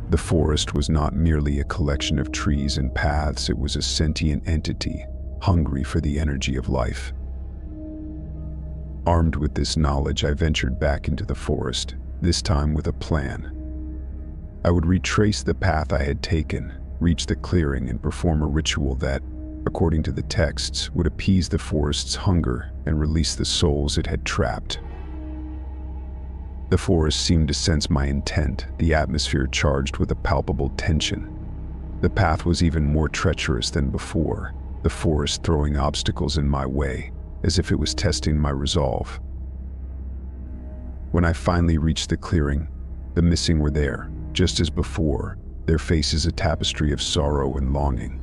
The forest was not merely a collection of trees and paths, it was a sentient entity, hungry for the energy of life. Armed with this knowledge, I ventured back into the forest, this time with a plan. I would retrace the path I had taken, reach the clearing, and perform a ritual that, according to the texts, would appease the forest's hunger and release the souls it had trapped. The forest seemed to sense my intent, the atmosphere charged with a palpable tension. The path was even more treacherous than before, the forest throwing obstacles in my way, as if it was testing my resolve. When I finally reached the clearing, the missing were there, just as before, their faces a tapestry of sorrow and longing.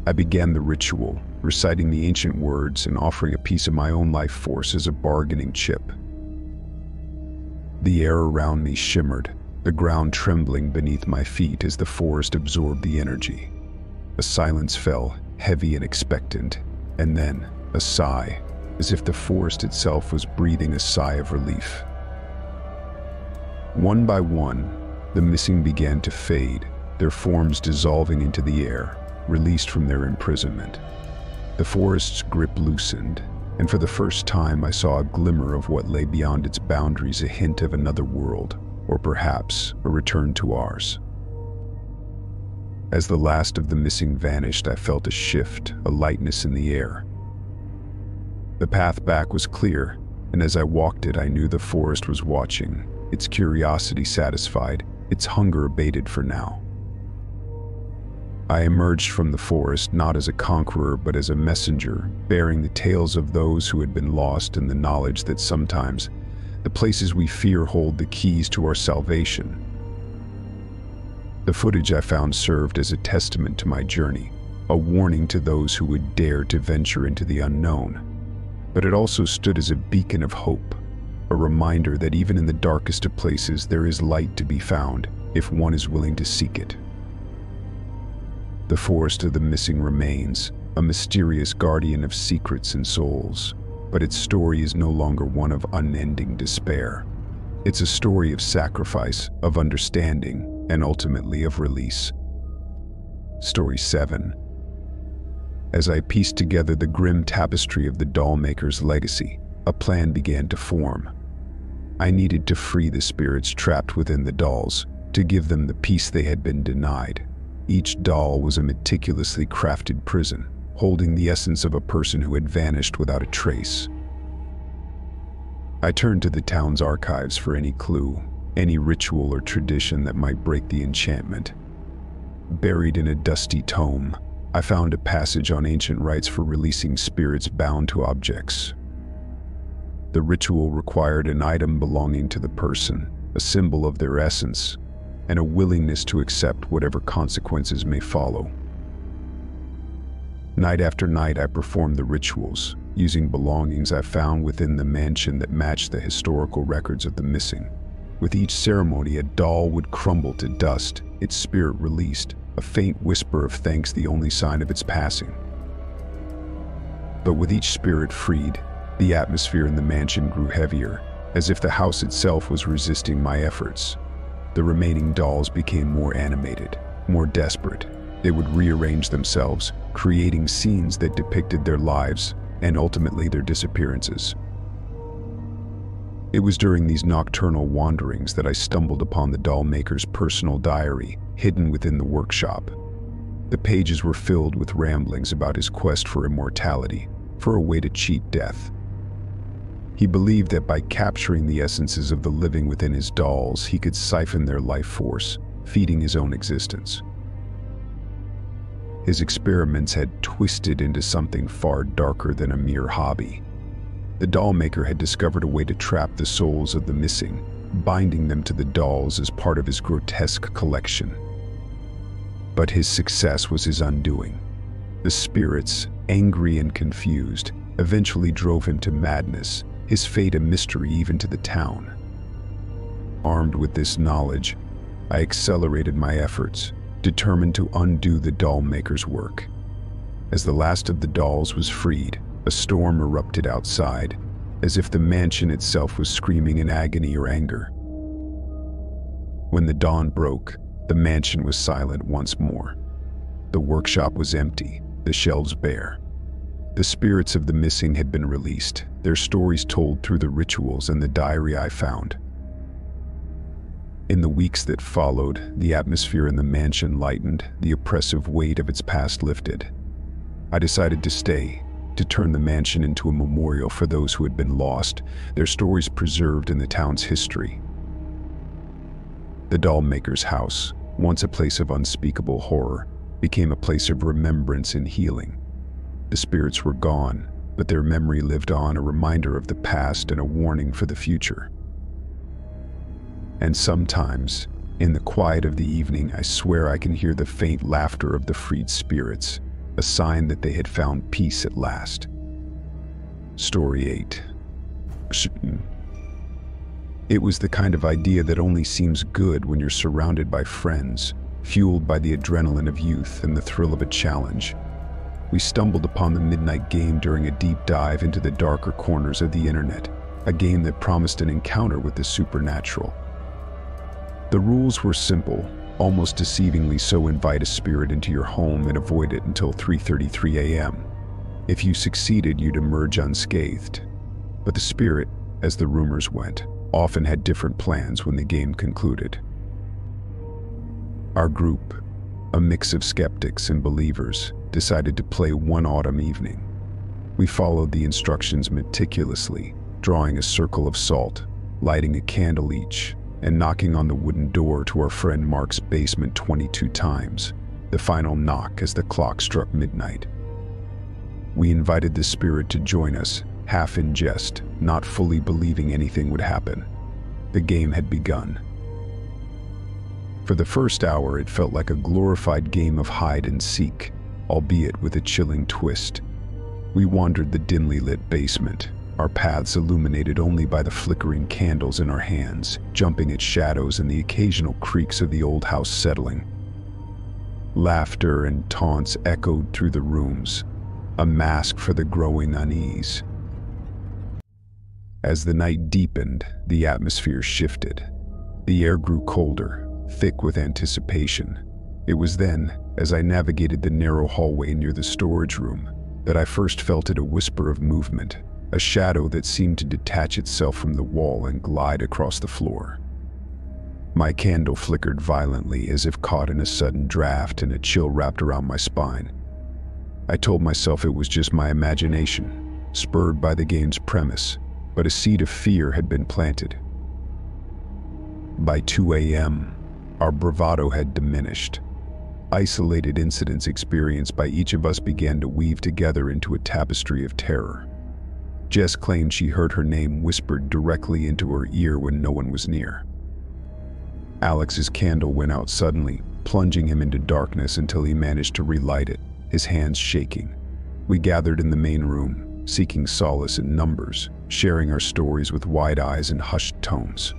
I began the ritual, reciting the ancient words and offering a piece of my own life force as a bargaining chip. The air around me shimmered, the ground trembling beneath my feet as the forest absorbed the energy. A silence fell, heavy and expectant, and then a sigh, as if the forest itself was breathing a sigh of relief. One by one, the missing began to fade, their forms dissolving into the air, released from their imprisonment. The forest's grip loosened, and for the first time I saw a glimmer of what lay beyond its boundaries, a hint of another world, or perhaps a return to ours. As the last of the missing vanished, I felt a shift, a lightness in the air. The path back was clear, and as I walked it, I knew the forest was watching, its curiosity satisfied, its hunger abated for now. I emerged from the forest not as a conqueror but as a messenger, bearing the tales of those who had been lost and the knowledge that sometimes the places we fear hold the keys to our salvation. The footage I found served as a testament to my journey, a warning to those who would dare to venture into the unknown. But it also stood as a beacon of hope, a reminder that even in the darkest of places there is light to be found if one is willing to seek it. The forest of the missing remains, a mysterious guardian of secrets and souls, but its story is no longer one of unending despair. It's a story of sacrifice, of understanding, and ultimately of release. Story 7. As I pieced together the grim tapestry of the doll-maker's legacy, a plan began to form. I needed to free the spirits trapped within the dolls, to give them the peace they had been denied. Each doll was a meticulously crafted prison, holding the essence of a person who had vanished without a trace. I turned to the town's archives for any clue, any ritual or tradition that might break the enchantment. Buried in a dusty tome, I found a passage on ancient rites for releasing spirits bound to objects. The ritual required an item belonging to the person, a symbol of their essence, and a willingness to accept whatever consequences may follow. Night after night, I performed the rituals, using belongings I found within the mansion that matched the historical records of the missing. With each ceremony, a doll would crumble to dust, its spirit released, a faint whisper of thanks the only sign of its passing. But with each spirit freed, the atmosphere in the mansion grew heavier, as if the house itself was resisting my efforts. The remaining dolls became more animated, more desperate. They would rearrange themselves, creating scenes that depicted their lives and ultimately their disappearances. It was during these nocturnal wanderings that I stumbled upon the doll maker's personal diary, hidden within the workshop. The pages were filled with ramblings about his quest for immortality, for a way to cheat death. He believed that by capturing the essences of the living within his dolls, he could siphon their life force, feeding his own existence. His experiments had twisted into something far darker than a mere hobby. The doll maker had discovered a way to trap the souls of the missing, binding them to the dolls as part of his grotesque collection. But his success was his undoing. The spirits, angry and confused, eventually drove him to madness, his fate a mystery even to the town. Armed with this knowledge, I accelerated my efforts, determined to undo the doll maker's work. As the last of the dolls was freed, a storm erupted outside, as if the mansion itself was screaming in agony or anger. When the dawn broke, the mansion was silent once more. The workshop was empty, the shelves bare. The spirits of the missing had been released, their stories told through the rituals and the diary I found. In the weeks that followed, the atmosphere in the mansion lightened, the oppressive weight of its past lifted. I decided to stay, to turn the mansion into a memorial for those who had been lost, their stories preserved in the town's history. The doll maker's house, once a place of unspeakable horror, became a place of remembrance and healing. The spirits were gone, but their memory lived on, a reminder of the past and a warning for the future. And sometimes, in the quiet of the evening, I swear I can hear the faint laughter of the freed spirits, a sign that they had found peace at last. Story 8. It was the kind of idea that only seems good when you're surrounded by friends, fueled by the adrenaline of youth and the thrill of a challenge. We stumbled upon the midnight game during a deep dive into the darker corners of the internet, a game that promised an encounter with the supernatural. The rules were simple, almost deceivingly so: invite a spirit into your home and avoid it until 3:33 a.m. If you succeeded, you'd emerge unscathed. But the spirit, as the rumors went, often had different plans when the game concluded. Our group, a mix of skeptics and believers, decided to play one autumn evening. We followed the instructions meticulously, drawing a circle of salt, lighting a candle each, and knocking on the wooden door to our friend Mark's basement 22 times, the final knock as the clock struck midnight. We invited the spirit to join us, half in jest, not fully believing anything would happen. The game had begun. For the first hour, it felt like a glorified game of hide and seek, albeit with a chilling twist. We wandered the dimly lit basement, our paths illuminated only by the flickering candles in our hands, jumping at shadows and the occasional creaks of the old house settling. Laughter and taunts echoed through the rooms, a mask for the growing unease. As the night deepened, the atmosphere shifted. The air grew colder, thick with anticipation. It was then, as I navigated the narrow hallway near the storage room, that I first felt a whisper of movement, a shadow that seemed to detach itself from the wall and glide across the floor. My candle flickered violently as if caught in a sudden draft, and a chill wrapped around my spine. I told myself it was just my imagination, spurred by the game's premise, but a seed of fear had been planted. By 2 a.m., our bravado had diminished. Isolated incidents experienced by each of us began to weave together into a tapestry of terror. Jess claimed she heard her name whispered directly into her ear when no one was near. Alex's candle went out suddenly, plunging him into darkness until he managed to relight it, his hands shaking. We gathered in the main room, seeking solace in numbers, sharing our stories with wide eyes and hushed tones.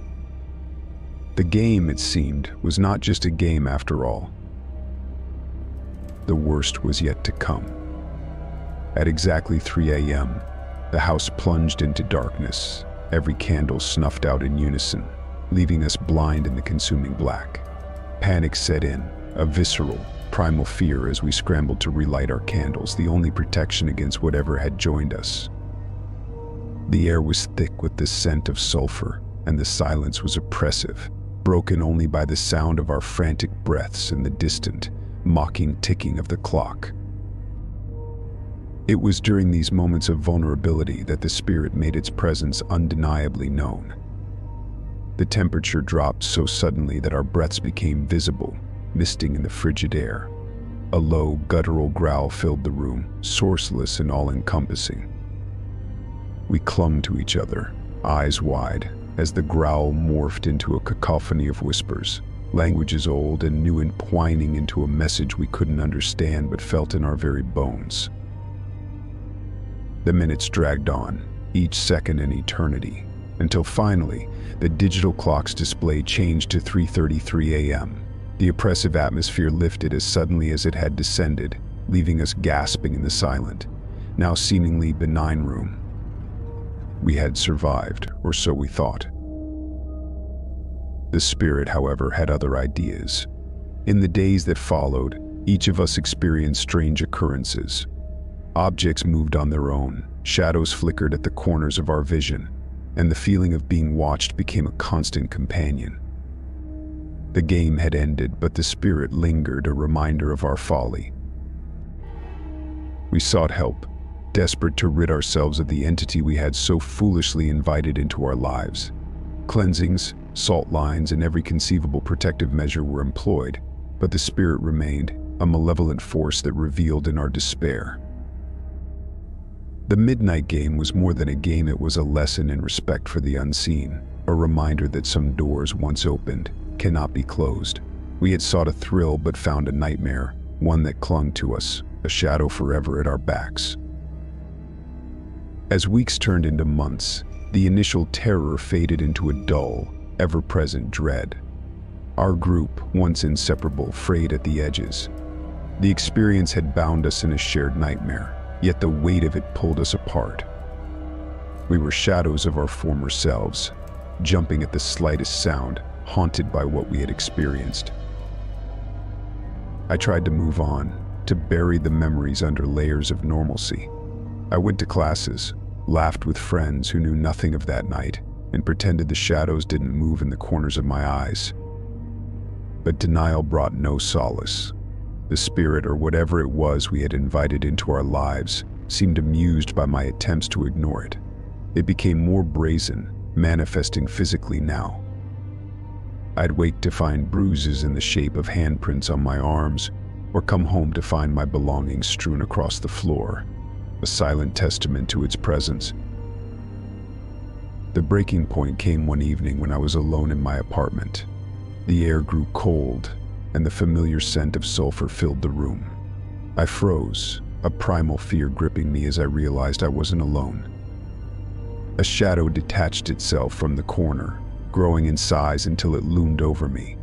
The game, it seemed, was not just a game after all. The worst was yet to come. At exactly 3 a.m., the house plunged into darkness, every candle snuffed out in unison, leaving us blind in the consuming black. Panic set in, a visceral, primal fear as we scrambled to relight our candles, the only protection against whatever had joined us. The air was thick with the scent of sulfur, and the silence was oppressive, broken only by the sound of our frantic breaths and the distant, mocking ticking of the clock. It was during these moments of vulnerability that the spirit made its presence undeniably known. The temperature dropped so suddenly that our breaths became visible, misting in the frigid air. A low, guttural growl filled the room, sourceless and all-encompassing. We clung to each other, eyes wide, as the growl morphed into a cacophony of whispers, languages old and new entwining into a message we couldn't understand but felt in our very bones. The minutes dragged on, each second an eternity, until finally, the digital clock's display changed to 3:33 a.m. The oppressive atmosphere lifted as suddenly as it had descended, leaving us gasping in the silent, now seemingly benign room. We had survived, or so we thought. The spirit, however, had other ideas. In the days that followed, each of us experienced strange occurrences. Objects moved on their own, shadows flickered at the corners of our vision, and the feeling of being watched became a constant companion. The game had ended, but the spirit lingered, a reminder of our folly. We sought help, desperate to rid ourselves of the entity we had so foolishly invited into our lives. Cleansings, salt lines, and every conceivable protective measure were employed, but the spirit remained, a malevolent force that revealed in our despair. The midnight game was more than a game, it was a lesson in respect for the unseen, a reminder that some doors once opened cannot be closed. We had sought a thrill but found a nightmare, one that clung to us, a shadow forever at our backs. As weeks turned into months, the initial terror faded into a dull, ever-present dread. Our group, once inseparable, frayed at the edges. The experience had bound us in a shared nightmare, yet the weight of it pulled us apart. We were shadows of our former selves, jumping at the slightest sound, haunted by what we had experienced. I tried to move on, to bury the memories under layers of normalcy. I went to classes, laughed with friends who knew nothing of that night, and pretended the shadows didn't move in the corners of my eyes. But denial brought no solace. The spirit, or whatever it was we had invited into our lives, seemed amused by my attempts to ignore it. It became more brazen, manifesting physically now. I'd wake to find bruises in the shape of handprints on my arms, or come home to find my belongings strewn across the floor, a silent testament to its presence. The breaking point came one evening when I was alone in my apartment. The air grew cold, and the familiar scent of sulfur filled the room. I froze, a primal fear gripping me as I realized I wasn't alone. A shadow detached itself from the corner, growing in size until it loomed over me.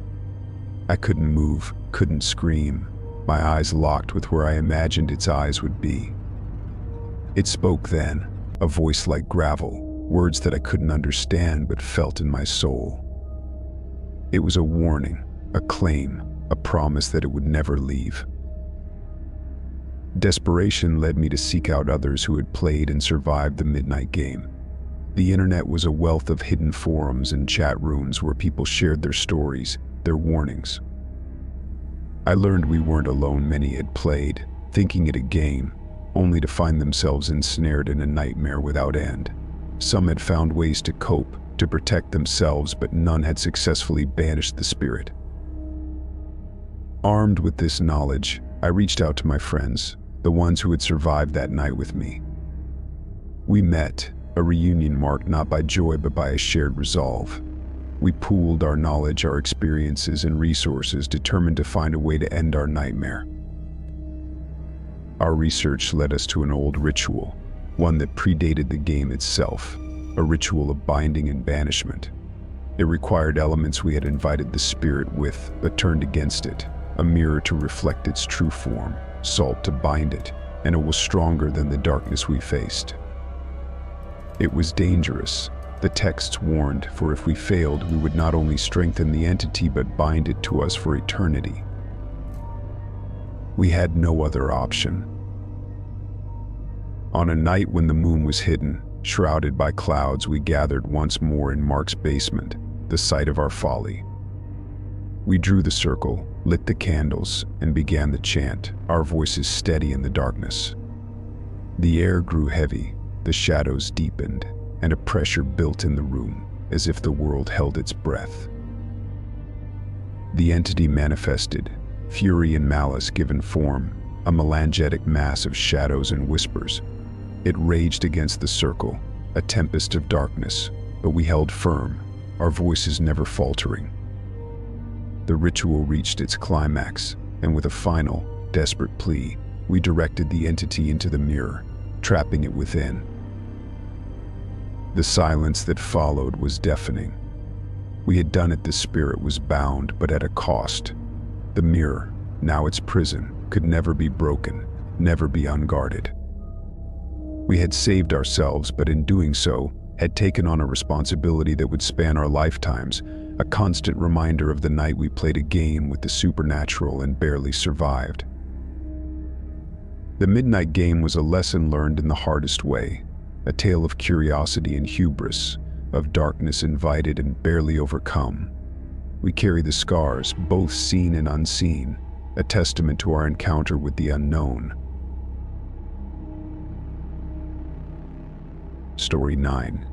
I couldn't move, couldn't scream, my eyes locked with where I imagined its eyes would be. It spoke then, a voice like gravel, words that I couldn't understand but felt in my soul. It was a warning, a claim, a promise that it would never leave. Desperation led me to seek out others who had played and survived the midnight game. The internet was a wealth of hidden forums and chat rooms where people shared their stories, their warnings. I learned we weren't alone, many had played, thinking it a game, only to find themselves ensnared in a nightmare without end. Some had found ways to cope, to protect themselves, but none had successfully banished the spirit. Armed with this knowledge, I reached out to my friends, the ones who had survived that night with me. We met, a reunion marked not by joy but by a shared resolve. We pooled our knowledge, our experiences, and resources, determined to find a way to end our nightmare. Our research led us to an old ritual, one that predated the game itself, a ritual of binding and banishment. It required elements we had invited the spirit with, but turned against it, a mirror to reflect its true form, salt to bind it, and it was stronger than the darkness we faced. It was dangerous. The texts warned, for if we failed, we would not only strengthen the entity but bind it to us for eternity. We had no other option. On a night when the moon was hidden, shrouded by clouds, we gathered once more in Mark's basement, the site of our folly. We drew the circle, lit the candles, and began the chant, our voices steady in the darkness. The air grew heavy, the shadows deepened, and a pressure built in the room, as if the world held its breath. The entity manifested, fury and malice given form, a melangetic mass of shadows and whispers. It raged against the circle, a tempest of darkness, but we held firm, our voices never faltering. The ritual reached its climax, and with a final, desperate plea, we directed the entity into the mirror, trapping it within. The silence that followed was deafening. We had done it, the spirit was bound, but at a cost. The mirror, now its prison, could never be broken, never be unguarded. We had saved ourselves, but in doing so, had taken on a responsibility that would span our lifetimes, a constant reminder of the night we played a game with the supernatural and barely survived. The midnight game was a lesson learned in the hardest way, a tale of curiosity and hubris, of darkness invited and barely overcome. We carry the scars, both seen and unseen, a testament to our encounter with the unknown. Story 9.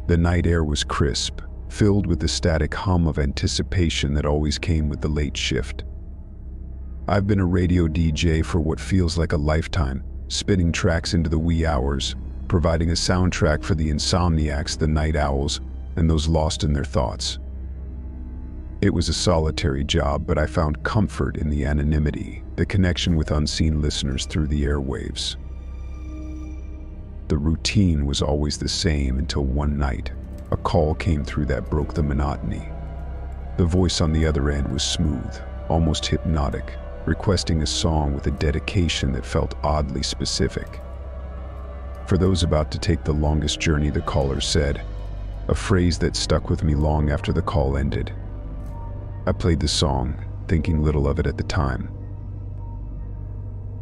The night air was crisp, filled with the static hum of anticipation that always came with the late shift. I've been a radio DJ for what feels like a lifetime, spinning tracks into the wee hours, providing a soundtrack for the insomniacs, the night owls, and those lost in their thoughts. It was a solitary job, but I found comfort in the anonymity, the connection with unseen listeners through the airwaves. The routine was always the same until one night, a call came through that broke the monotony. The voice on the other end was smooth, almost hypnotic, requesting a song with a dedication that felt oddly specific. For those about to take the longest journey, the caller said, a phrase that stuck with me long after the call ended. I played the song, thinking little of it at the time.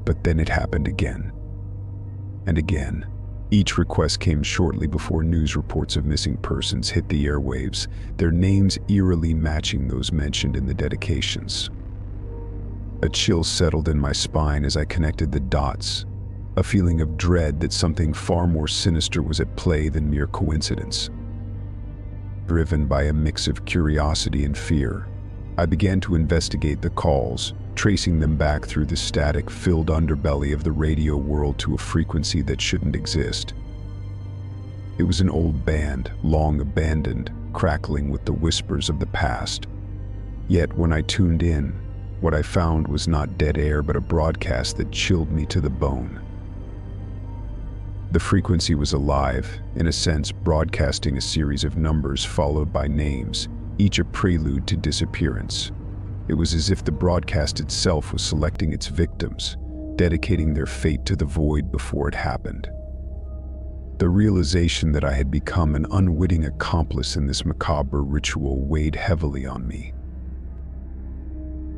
But then it happened again. And again. Each request came shortly before news reports of missing persons hit the airwaves, their names eerily matching those mentioned in the dedications. A chill settled in my spine as I connected the dots, a feeling of dread that something far more sinister was at play than mere coincidence. Driven by a mix of curiosity and fear, I began to investigate the calls, tracing them back through the static-filled underbelly of the radio world to a frequency that shouldn't exist. It was an old band, long abandoned, crackling with the whispers of the past. Yet when I tuned in, what I found was not dead air but a broadcast that chilled me to the bone. The frequency was alive, in a sense broadcasting a series of numbers followed by names, each a prelude to disappearance. It was as if the broadcast itself was selecting its victims, dedicating their fate to the void before it happened. The realization that I had become an unwitting accomplice in this macabre ritual weighed heavily on me.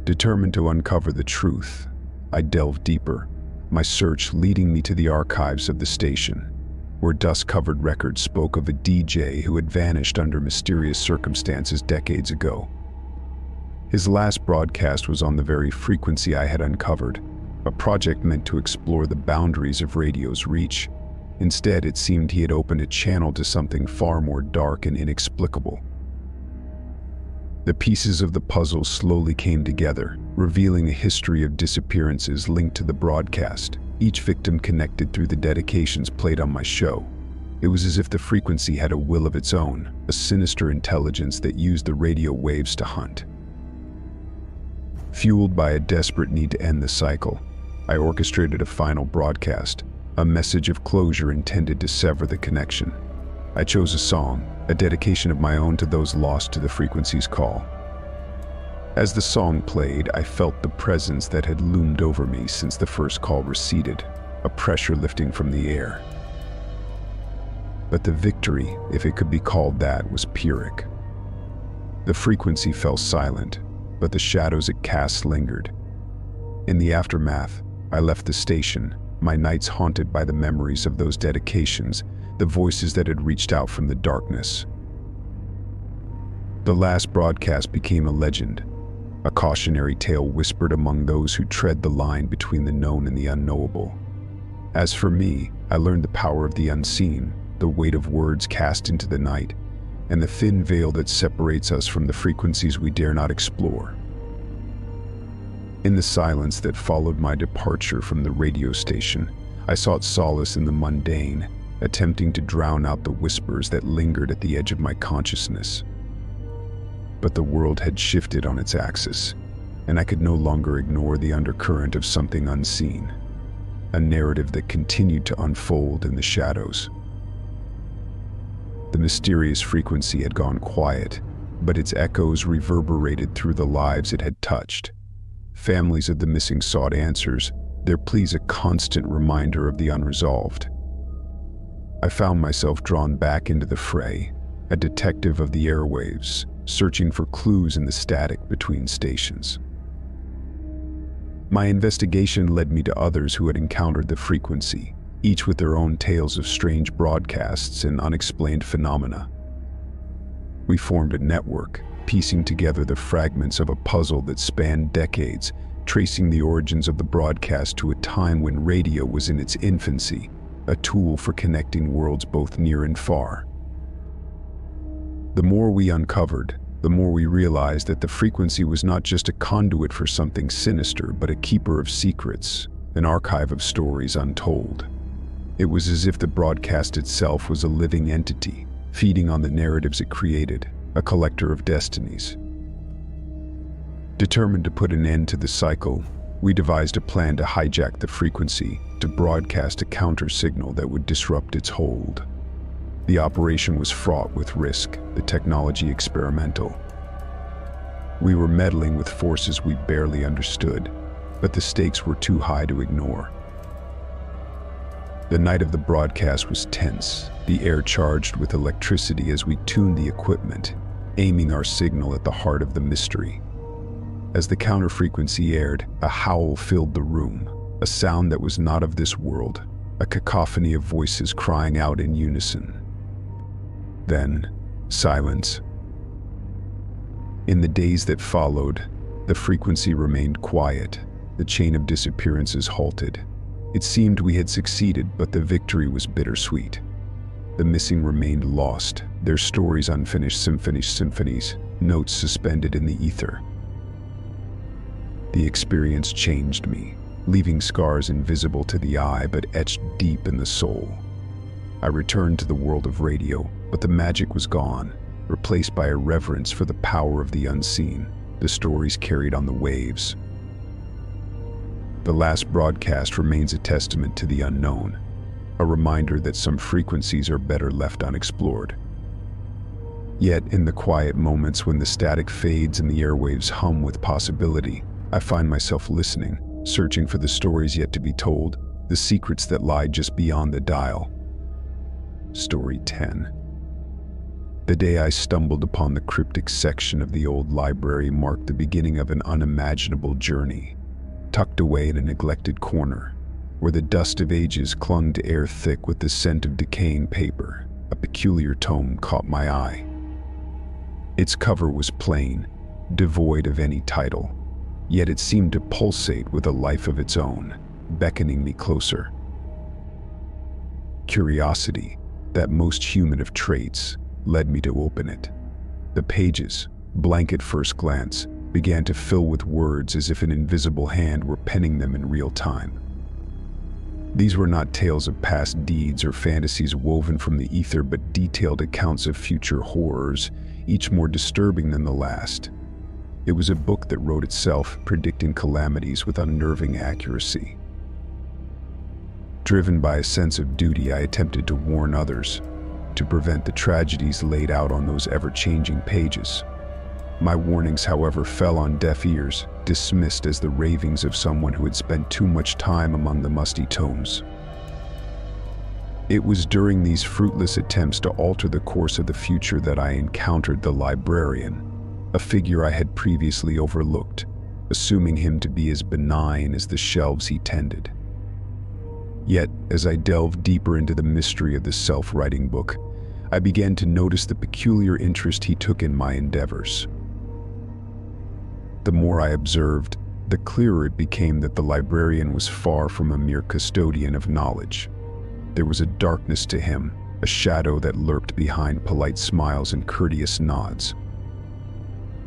Determined to uncover the truth, I delved deeper, my search leading me to the archives of the station, where dust-covered records spoke of a DJ who had vanished under mysterious circumstances decades ago. His last broadcast was on the very frequency I had uncovered, a project meant to explore the boundaries of radio's reach. Instead, it seemed he had opened a channel to something far more dark and inexplicable. The pieces of the puzzle slowly came together, revealing a history of disappearances linked to the broadcast, each victim connected through the dedications played on my show. It was as if the frequency had a will of its own, a sinister intelligence that used the radio waves to hunt. Fueled by a desperate need to end the cycle, I orchestrated a final broadcast, a message of closure intended to sever the connection. I chose a song, a dedication of my own to those lost to the frequency's call. As the song played, I felt the presence that had loomed over me since the first call receded, a pressure lifting from the air. But the victory, if it could be called that, was Pyrrhic. The frequency fell silent, but the shadows it cast lingered. In the aftermath, I left the station, my nights haunted by the memories of those dedications, the voices that had reached out from the darkness. The last broadcast became a legend, a cautionary tale whispered among those who tread the line between the known and the unknowable. As for me, I learned the power of the unseen, the weight of words cast into the night, and the thin veil that separates us from the frequencies we dare not explore. In the silence that followed my departure from the radio station, I sought solace in the mundane, attempting to drown out the whispers that lingered at the edge of my consciousness. But the world had shifted on its axis, and I could no longer ignore the undercurrent of something unseen, a narrative that continued to unfold in the shadows. The mysterious frequency had gone quiet, but its echoes reverberated through the lives it had touched. Families of the missing sought answers, their pleas a constant reminder of the unresolved. I found myself drawn back into the fray, a detective of the airwaves, searching for clues in the static between stations. My investigation led me to others who had encountered the frequency, each with their own tales of strange broadcasts and unexplained phenomena. We formed a network, piecing together the fragments of a puzzle that spanned decades, tracing the origins of the broadcast to a time when radio was in its infancy, a tool for connecting worlds both near and far. The more we uncovered, the more we realized that the frequency was not just a conduit for something sinister, but a keeper of secrets, an archive of stories untold. It was as if the broadcast itself was a living entity, feeding on the narratives it created, a collector of destinies. Determined to put an end to the cycle, we devised a plan to hijack the frequency, to broadcast a counter-signal that would disrupt its hold. The operation was fraught with risk, the technology experimental. We were meddling with forces we barely understood, but the stakes were too high to ignore. The night of the broadcast was tense, the air charged with electricity as we tuned the equipment, aiming our signal at the heart of the mystery. As the counter-frequency aired, a howl filled the room, a sound that was not of this world, a cacophony of voices crying out in unison. Then, silence. In the days that followed, the frequency remained quiet, the chain of disappearances halted. It seemed we had succeeded, but the victory was bittersweet. The missing remained lost, their stories unfinished symphonies, notes suspended in the ether. The experience changed me, leaving scars invisible to the eye but etched deep in the soul. I returned to the world of radio, but the magic was gone, replaced by a reverence for the power of the unseen, the stories carried on the waves. The last broadcast remains a testament to the unknown, a reminder that some frequencies are better left unexplored. Yet, in the quiet moments when the static fades and the airwaves hum with possibility, I find myself listening, searching for the stories yet to be told, the secrets that lie just beyond the dial. Story 10. The day I stumbled upon the cryptic section of the old library marked the beginning of an unimaginable journey. Tucked away in a neglected corner, where the dust of ages clung to air thick with the scent of decaying paper, a peculiar tome caught my eye. Its cover was plain, devoid of any title, yet it seemed to pulsate with a life of its own, beckoning me closer. Curiosity, that most human of traits, led me to open it. The pages, blank at first glance, began to fill with words as if an invisible hand were penning them in real time. These were not tales of past deeds or fantasies woven from the ether, but detailed accounts of future horrors, each more disturbing than the last. It was a book that wrote itself, predicting calamities with unnerving accuracy. Driven by a sense of duty, I attempted to warn others, to prevent the tragedies laid out on those ever-changing pages. My warnings, however, fell on deaf ears, dismissed as the ravings of someone who had spent too much time among the musty tomes. It was during these fruitless attempts to alter the course of the future that I encountered the librarian, a figure I had previously overlooked, assuming him to be as benign as the shelves he tended. Yet, as I delved deeper into the mystery of the self-writing book, I began to notice the peculiar interest he took in my endeavors. The more I observed, the clearer it became that the librarian was far from a mere custodian of knowledge. There was a darkness to him, a shadow that lurked behind polite smiles and courteous nods.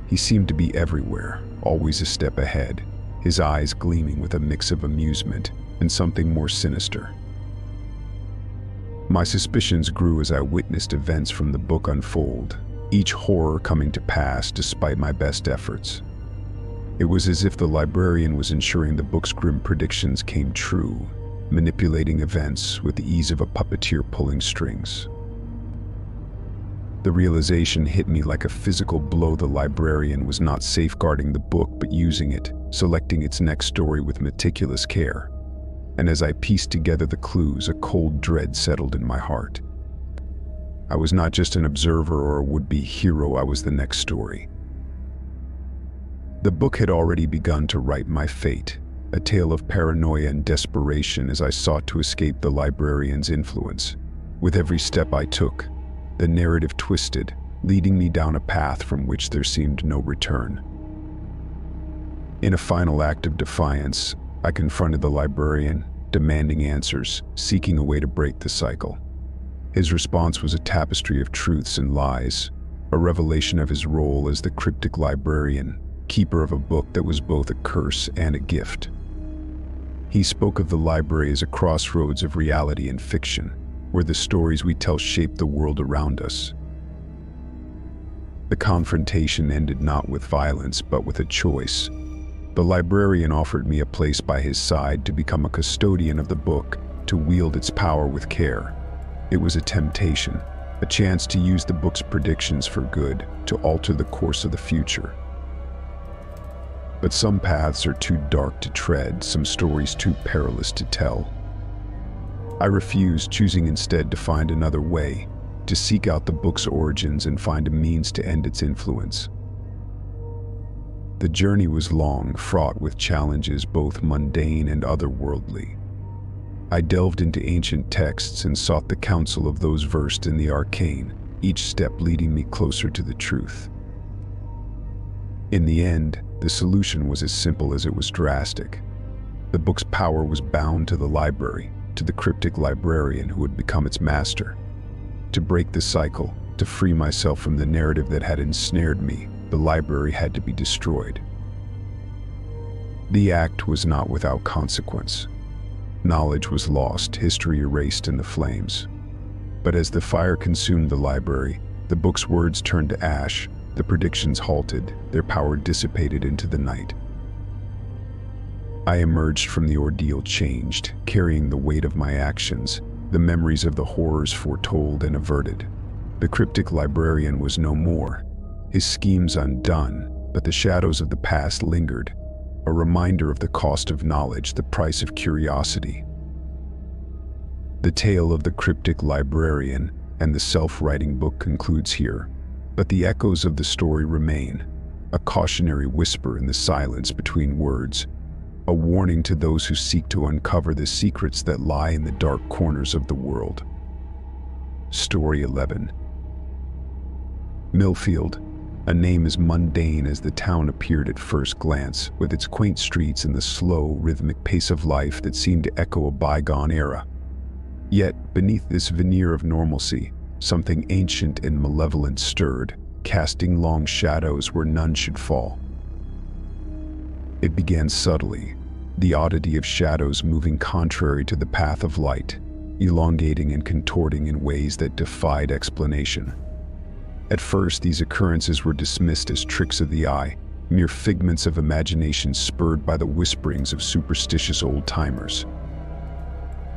He seemed to be everywhere, always a step ahead, his eyes gleaming with a mix of amusement and something more sinister. My suspicions grew as I witnessed events from the book unfold, each horror coming to pass despite my best efforts. It was as if the librarian was ensuring the book's grim predictions came true, manipulating events with the ease of a puppeteer pulling strings. The realization hit me like a physical blow. The librarian was not safeguarding the book, but using it, selecting its next story with meticulous care. And as I pieced together the clues, a cold dread settled in my heart. I was not just an observer or a would-be hero, I was the next story. The book had already begun to write my fate, a tale of paranoia and desperation as I sought to escape the librarian's influence. With every step I took, the narrative twisted, leading me down a path from which there seemed no return. In a final act of defiance, I confronted the librarian, demanding answers, seeking a way to break the cycle. His response was a tapestry of truths and lies, a revelation of his role as the cryptic librarian, keeper of a book that was both a curse and a gift. He spoke of the library as a crossroads of reality and fiction, where the stories we tell shape the world around us. The confrontation ended not with violence, but with a choice. The librarian offered me a place by his side to become a custodian of the book, to wield its power with care. It was a temptation, a chance to use the book's predictions for good, to alter the course of the future. But some paths are too dark to tread, some stories too perilous to tell. I refused, choosing instead to find another way, to seek out the book's origins and find a means to end its influence. The journey was long, fraught with challenges both mundane and otherworldly. I delved into ancient texts and sought the counsel of those versed in the arcane, each step leading me closer to the truth. In the end, the solution was as simple as it was drastic. The book's power was bound to the library, to the cryptic librarian who had become its master. To break the cycle, to free myself from the narrative that had ensnared me, the library had to be destroyed. The act was not without consequence. Knowledge was lost, history erased in the flames. But as the fire consumed the library, the book's words turned to ash, the predictions halted, their power dissipated into the night. I emerged from the ordeal changed, carrying the weight of my actions, the memories of the horrors foretold and averted. The cryptic librarian was no more, his schemes undone, but the shadows of the past lingered, a reminder of the cost of knowledge, the price of curiosity. The tale of the cryptic librarian and the self-writing book concludes here, but the echoes of the story remain, a cautionary whisper in the silence between words, a warning to those who seek to uncover the secrets that lie in the dark corners of the world. Story 11. Millfield, a name as mundane as the town appeared at first glance, with its quaint streets and the slow, rhythmic pace of life that seemed to echo a bygone era. Yet, beneath this veneer of normalcy, something ancient and malevolent stirred, casting long shadows where none should fall. It began subtly, the oddity of shadows moving contrary to the path of light, elongating and contorting in ways that defied explanation. At first, these occurrences were dismissed as tricks of the eye, mere figments of imagination spurred by the whisperings of superstitious old-timers.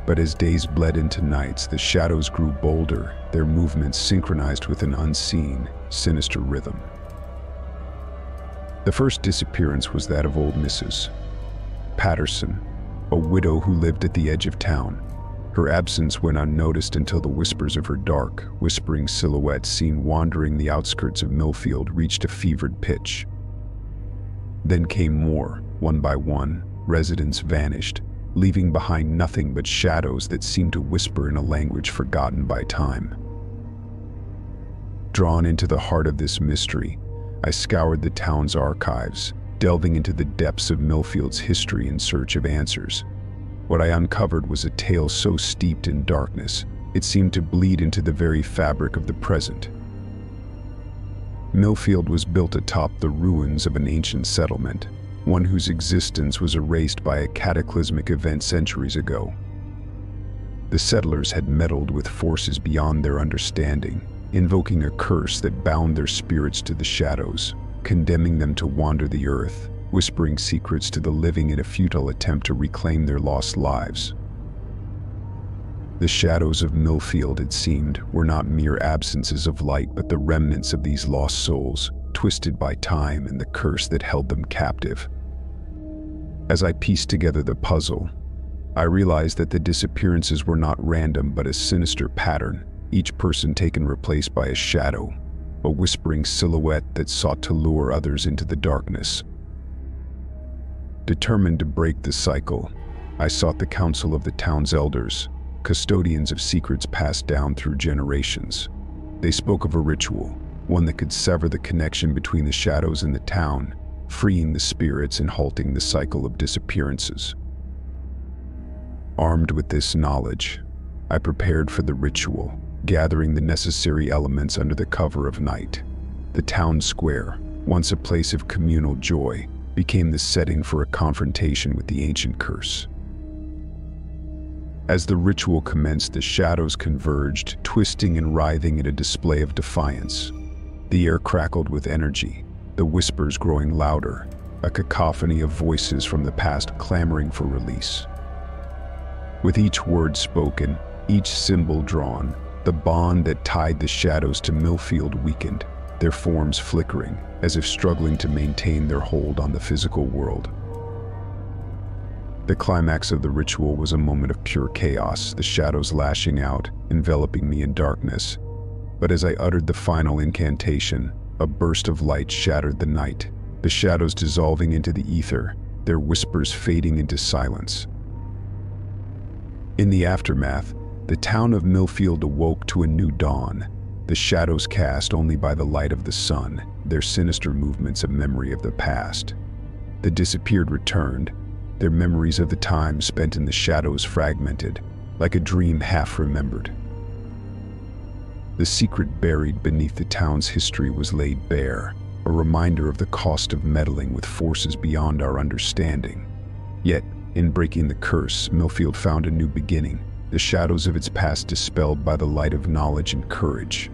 But as days bled into nights, the shadows grew bolder, their movements synchronized with an unseen, sinister rhythm. The first disappearance was that of old Mrs. Patterson, a widow who lived at the edge of town. Her absence went unnoticed until the whispers of her dark, whispering silhouette seen wandering the outskirts of Millfield reached a fevered pitch. Then came more. One by one, residents vanished, leaving behind nothing but shadows that seemed to whisper in a language forgotten by time. Drawn into the heart of this mystery, I scoured the town's archives, delving into the depths of Millfield's history in search of answers. What I uncovered was a tale so steeped in darkness, it seemed to bleed into the very fabric of the present. Millfield was built atop the ruins of an ancient settlement, one whose existence was erased by a cataclysmic event centuries ago. The settlers had meddled with forces beyond their understanding, invoking a curse that bound their spirits to the shadows, condemning them to wander the earth, whispering secrets to the living in a futile attempt to reclaim their lost lives. The shadows of Millfield, it seemed, were not mere absences of light but the remnants of these lost souls, twisted by time and the curse that held them captive. As I pieced together the puzzle, I realized that the disappearances were not random but a sinister pattern, each person taken replaced by a shadow, a whispering silhouette that sought to lure others into the darkness. Determined to break the cycle, I sought the counsel of the town's elders, custodians of secrets passed down through generations. They spoke of a ritual, one that could sever the connection between the shadows and the town, freeing the spirits and halting the cycle of disappearances. Armed with this knowledge, I prepared for the ritual, gathering the necessary elements under the cover of night. The town square, once a place of communal joy, became the setting for a confrontation with the ancient curse. As the ritual commenced, the shadows converged, twisting and writhing in a display of defiance. The air crackled with energy, the whispers growing louder, a cacophony of voices from the past clamoring for release. With each word spoken, each symbol drawn, the bond that tied the shadows to Millfield weakened, their forms flickering, as if struggling to maintain their hold on the physical world. The climax of the ritual was a moment of pure chaos, the shadows lashing out, enveloping me in darkness. But as I uttered the final incantation, a burst of light shattered the night, the shadows dissolving into the ether, their whispers fading into silence. In the aftermath, the town of Millfield awoke to a new dawn, the shadows cast only by the light of the sun, their sinister movements a memory of the past. The disappeared returned, their memories of the time spent in the shadows fragmented, like a dream half remembered. The secret buried beneath the town's history was laid bare, a reminder of the cost of meddling with forces beyond our understanding. Yet, in breaking the curse, Millfield found a new beginning, the shadows of its past dispelled by the light of knowledge and courage.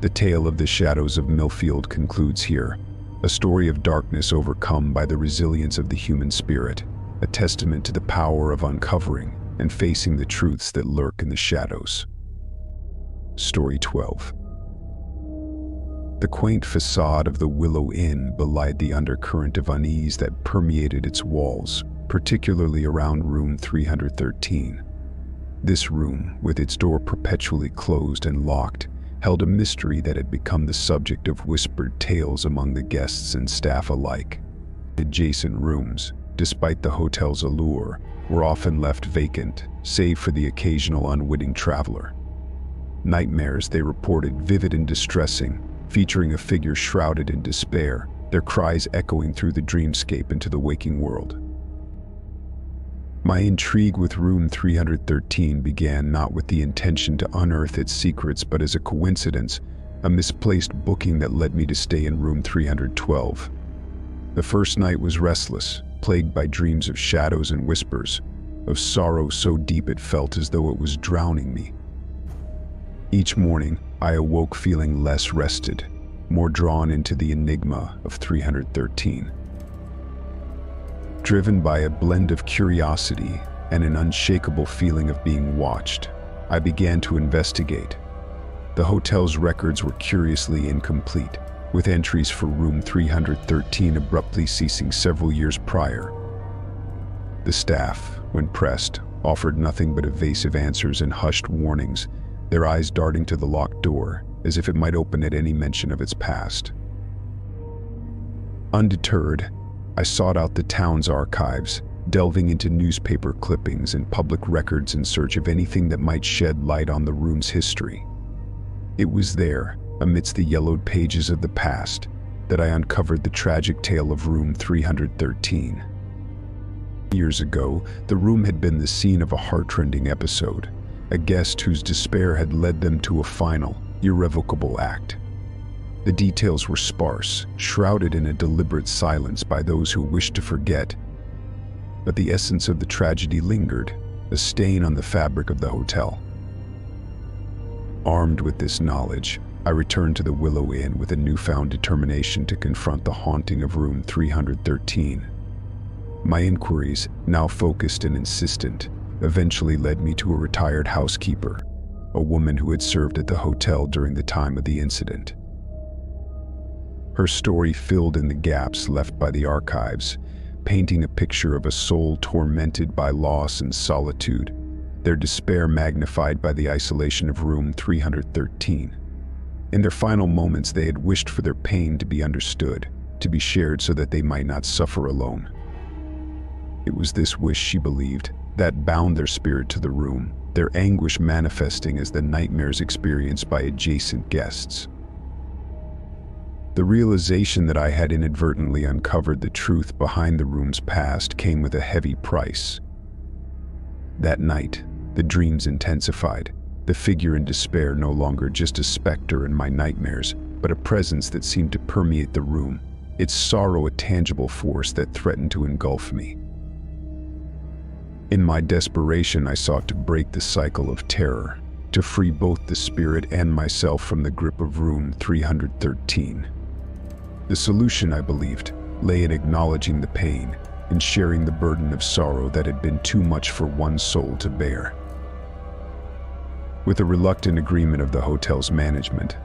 The tale of the shadows of Millfield concludes here, a story of darkness overcome by the resilience of the human spirit, a testament to the power of uncovering and facing the truths that lurk in the shadows. Story 12. The quaint facade of the Willow Inn belied the undercurrent of unease that permeated its walls, particularly around room 313. This room, with its door perpetually closed and locked, held a mystery that had become the subject of whispered tales among the guests and staff alike. Adjacent rooms, despite the hotel's allure, were often left vacant, save for the occasional unwitting traveler. Nightmares, they reported, vivid and distressing, featuring a figure shrouded in despair, their cries echoing through the dreamscape into the waking world. My intrigue with room 313 began not with the intention to unearth its secrets, but as a coincidence, a misplaced booking that led me to stay in room 312. The first night was restless, plagued by dreams of shadows and whispers, of sorrow so deep it felt as though it was drowning me. Each morning, I awoke feeling less rested, more drawn into the enigma of 313. Driven by a blend of curiosity and an unshakable feeling of being watched, I began to investigate. The hotel's records were curiously incomplete, with entries for room 313 abruptly ceasing several years prior. The staff, when pressed, offered nothing but evasive answers and hushed warnings, their eyes darting to the locked door, as if it might open at any mention of its past. Undeterred, I sought out the town's archives, delving into newspaper clippings and public records in search of anything that might shed light on the room's history. It was there, amidst the yellowed pages of the past, that I uncovered the tragic tale of room 313. Years ago, the room had been the scene of a heart-rending episode, a guest whose despair had led them to a final, irrevocable act. The details were sparse, shrouded in a deliberate silence by those who wished to forget, but the essence of the tragedy lingered, a stain on the fabric of the hotel. Armed with this knowledge, I returned to the Willow Inn with a newfound determination to confront the haunting of room 313. My inquiries, now focused and insistent, eventually led me to a retired housekeeper, a woman who had served at the hotel during the time of the incident. Her story filled in the gaps left by the archives, painting a picture of a soul tormented by loss and solitude, their despair magnified by the isolation of room 313. In their final moments, they had wished for their pain to be understood, to be shared so that they might not suffer alone. It was this wish, she believed, that bound their spirit to the room, their anguish manifesting as the nightmares experienced by adjacent guests. The realization that I had inadvertently uncovered the truth behind the room's past came with a heavy price. That night, the dreams intensified, the figure in despair no longer just a specter in my nightmares, but a presence that seemed to permeate the room, its sorrow a tangible force that threatened to engulf me. In my desperation, I sought to break the cycle of terror, to free both the spirit and myself from the grip of room 313. The solution, I believed, lay in acknowledging the pain, in sharing the burden of sorrow that had been too much for one soul to bear. With the reluctant agreement of the hotel's management,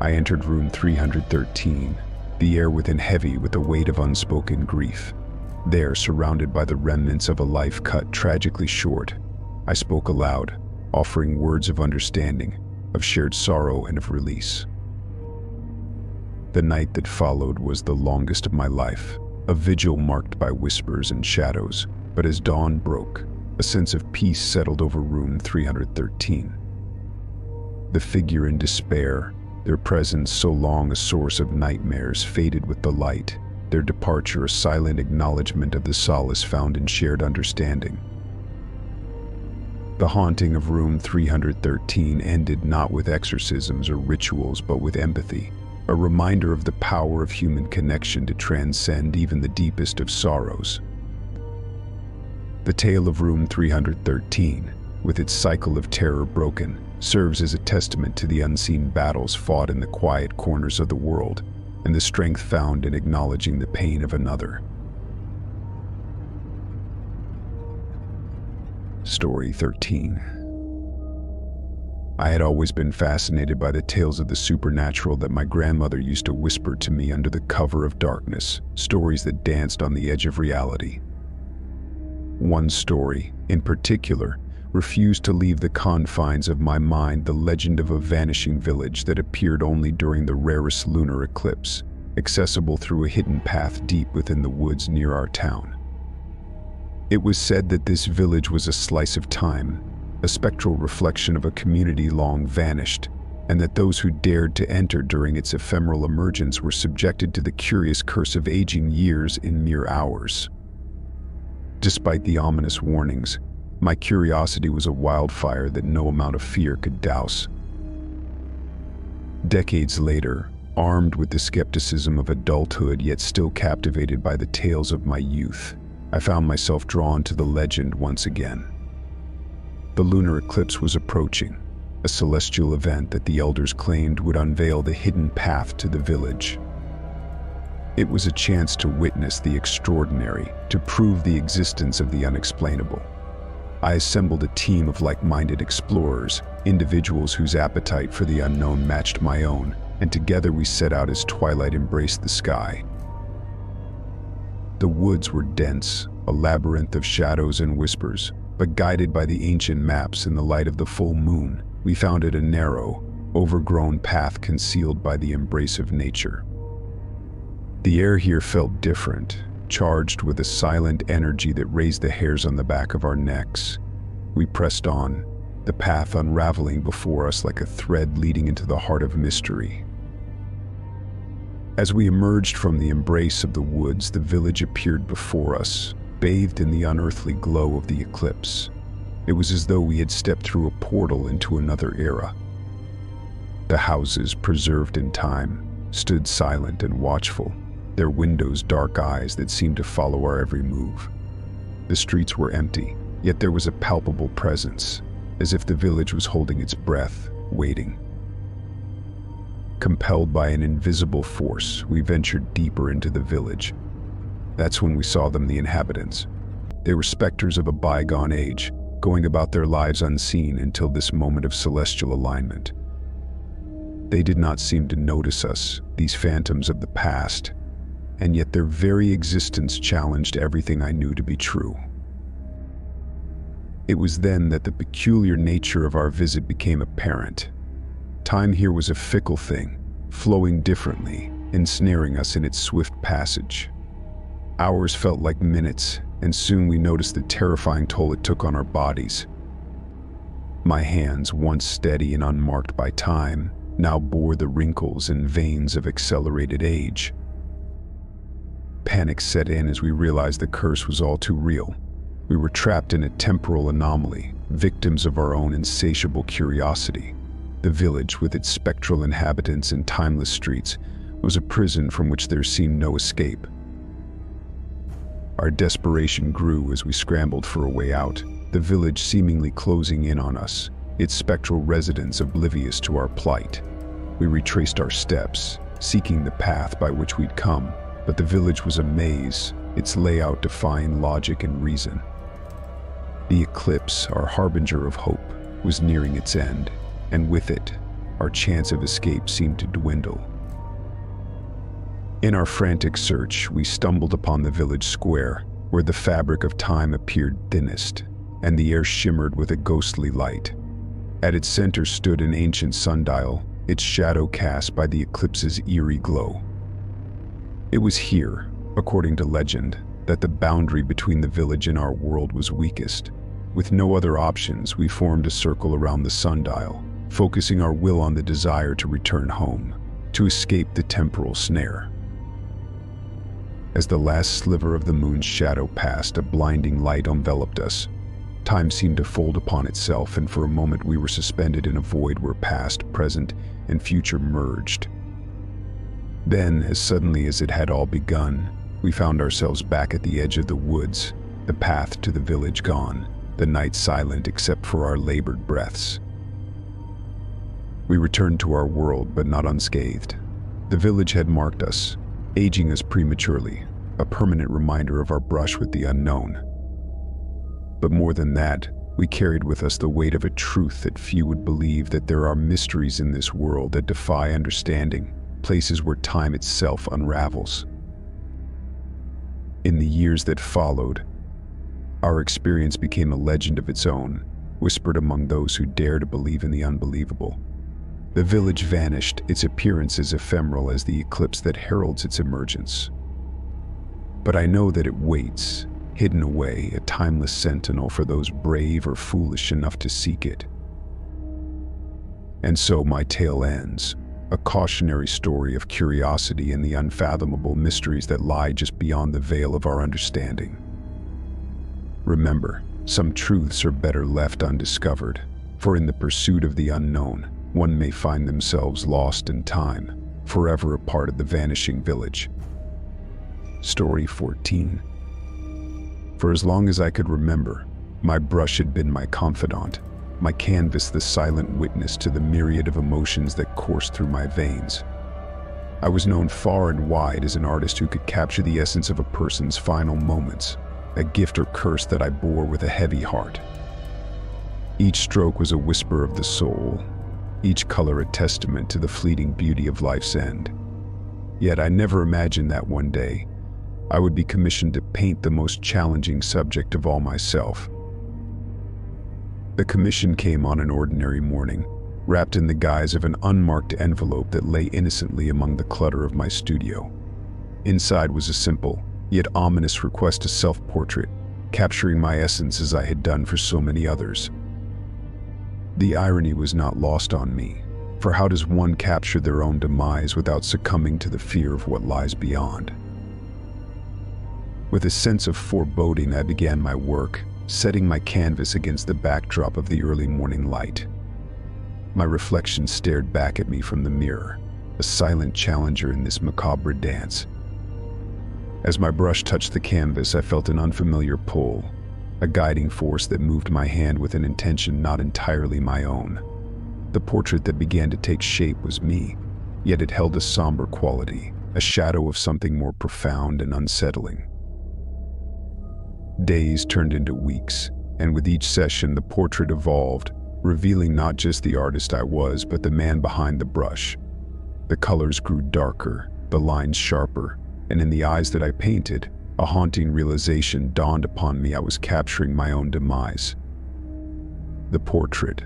I entered room 313, the air within heavy with the weight of unspoken grief. There, surrounded by the remnants of a life cut tragically short, I spoke aloud, offering words of understanding, of shared sorrow and of release. The night that followed was the longest of my life, a vigil marked by whispers and shadows, but as dawn broke, a sense of peace settled over room 313. The figure in despair, their presence so long a source of nightmares, faded with the light, their departure a silent acknowledgement of the solace found in shared understanding. The haunting of room 313 ended not with exorcisms or rituals, but with empathy, a reminder of the power of human connection to transcend even the deepest of sorrows. The tale of room 313, with its cycle of terror broken, serves as a testament to the unseen battles fought in the quiet corners of the world, and the strength found in acknowledging the pain of another. Story 13. I had always been fascinated by the tales of the supernatural that my grandmother used to whisper to me under the cover of darkness, stories that danced on the edge of reality. One story, in particular, refused to leave the confines of my mind, the legend of a vanishing village that appeared only during the rarest lunar eclipse, accessible through a hidden path deep within the woods near our town. It was said that this village was a slice of time, a spectral reflection of a community long vanished, and that those who dared to enter during its ephemeral emergence were subjected to the curious curse of aging years in mere hours. Despite the ominous warnings, my curiosity was a wildfire that no amount of fear could douse. Decades later, armed with the skepticism of adulthood yet still captivated by the tales of my youth, I found myself drawn to the legend once again. The lunar eclipse was approaching, a celestial event that the elders claimed would unveil the hidden path to the village. It was a chance to witness the extraordinary, to prove the existence of the unexplainable. I assembled a team of like-minded explorers, individuals whose appetite for the unknown matched my own, and together we set out as twilight embraced the sky. The woods were dense, a labyrinth of shadows and whispers, but guided by the ancient maps in the light of the full moon, we found it a narrow, overgrown path concealed by the embrace of nature. The air here felt different, charged with a silent energy that raised the hairs on the back of our necks. We pressed on, the path unraveling before us like a thread leading into the heart of mystery. As we emerged from the embrace of the woods, the village appeared before us, bathed in the unearthly glow of the eclipse. It was as though we had stepped through a portal into another era. The houses, preserved in time, stood silent and watchful, their windows dark eyes that seemed to follow our every move. The streets were empty, yet there was a palpable presence, as if the village was holding its breath, waiting. Compelled by an invisible force, we ventured deeper into the village. That's when we saw them, the inhabitants. They were specters of a bygone age, going about their lives unseen until this moment of celestial alignment. They did not seem to notice us, these phantoms of the past, and yet their very existence challenged everything I knew to be true. It was then that the peculiar nature of our visit became apparent. Time here was a fickle thing, flowing differently, ensnaring us in its swift passage. Hours felt like minutes, and soon we noticed the terrifying toll it took on our bodies. My hands, once steady and unmarked by time, now bore the wrinkles and veins of accelerated age. Panic set in as we realized the curse was all too real. We were trapped in a temporal anomaly, victims of our own insatiable curiosity. The village, with its spectral inhabitants and timeless streets, was a prison from which there seemed no escape. Our desperation grew as we scrambled for a way out, the village seemingly closing in on us, its spectral residents oblivious to our plight. We retraced our steps, seeking the path by which we'd come, but the village was a maze, its layout defying logic and reason. The eclipse, our harbinger of hope, was nearing its end, and with it, our chance of escape seemed to dwindle. In our frantic search, we stumbled upon the village square, where the fabric of time appeared thinnest, and the air shimmered with a ghostly light. At its center stood an ancient sundial, its shadow cast by the eclipse's eerie glow. It was here, according to legend, that the boundary between the village and our world was weakest. With no other options, we formed a circle around the sundial, focusing our will on the desire to return home, to escape the temporal snare. As the last sliver of the moon's shadow passed, a blinding light enveloped us. Time seemed to fold upon itself, and for a moment we were suspended in a void where past, present, and future merged. Then, as suddenly as it had all begun, we found ourselves back at the edge of the woods, the path to the village gone, the night silent except for our labored breaths. We returned to our world, but not unscathed. The village had marked us, aging us prematurely, a permanent reminder of our brush with the unknown. But more than that, we carried with us the weight of a truth that few would believe, that there are mysteries in this world that defy understanding, places where time itself unravels. In the years that followed, our experience became a legend of its own, whispered among those who dare to believe in the unbelievable. The village vanished, its appearance as ephemeral as the eclipse that heralds its emergence. But I know that it waits, hidden away, a timeless sentinel for those brave or foolish enough to seek it. And so my tale ends, a cautionary story of curiosity and the unfathomable mysteries that lie just beyond the veil of our understanding. Remember, some truths are better left undiscovered, for in the pursuit of the unknown, one may find themselves lost in time, forever a part of the vanishing village. Story 14. For as long as I could remember, my brush had been my confidant, my canvas the silent witness to the myriad of emotions that coursed through my veins. I was known far and wide as an artist who could capture the essence of a person's final moments, a gift or curse that I bore with a heavy heart. Each stroke was a whisper of the soul, each color a testament to the fleeting beauty of life's end. Yet I never imagined that one day I would be commissioned to paint the most challenging subject of all myself. The commission came on an ordinary morning, wrapped in the guise of an unmarked envelope that lay innocently among the clutter of my studio. Inside was a simple, yet ominous request to self-portrait, capturing my essence as I had done for so many others. The irony was not lost on me, for how does one capture their own demise without succumbing to the fear of what lies beyond? With a sense of foreboding, I began my work, setting my canvas against the backdrop of the early morning light. My reflection stared back at me from the mirror, a silent challenger in this macabre dance. As my brush touched the canvas, I felt an unfamiliar pull, a guiding force that moved my hand with an intention not entirely my own. The portrait that began to take shape was me, yet it held a somber quality, a shadow of something more profound and unsettling. Days turned into weeks, and with each session the portrait evolved, revealing not just the artist I was, but the man behind the brush. The colors grew darker, the lines sharper, and in the eyes that I painted, a haunting realization dawned upon me. I was capturing my own demise. The portrait,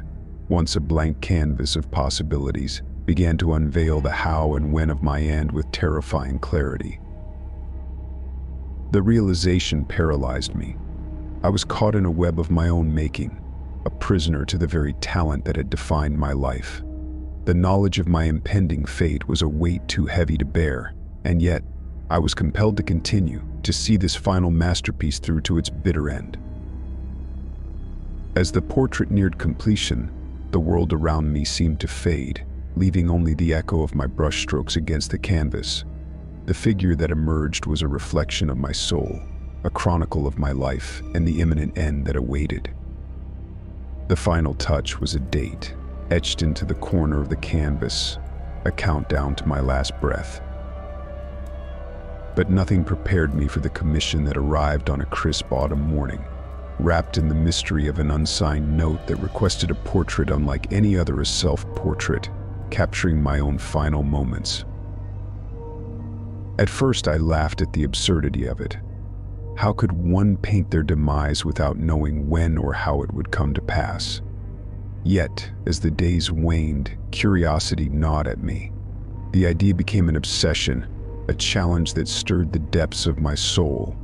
once a blank canvas of possibilities, began to unveil the how and when of my end with terrifying clarity. The realization paralyzed me. I was caught in a web of my own making, a prisoner to the very talent that had defined my life. The knowledge of my impending fate was a weight too heavy to bear, and yet I was compelled to continue, to see this final masterpiece through to its bitter end. As the portrait neared completion, the world around me seemed to fade, leaving only the echo of my brushstrokes against the canvas. The figure that emerged was a reflection of my soul, a chronicle of my life and the imminent end that awaited. The final touch was a date, etched into the corner of the canvas, a countdown to my last breath. But nothing prepared me for the commission that arrived on a crisp autumn morning, wrapped in the mystery of an unsigned note that requested a portrait unlike any other, a self-portrait, capturing my own final moments. At first I laughed at the absurdity of it. How could one paint their demise without knowing when or how it would come to pass? Yet, as the days waned, curiosity gnawed at me. The idea became an obsession, a challenge that stirred the depths of my soul.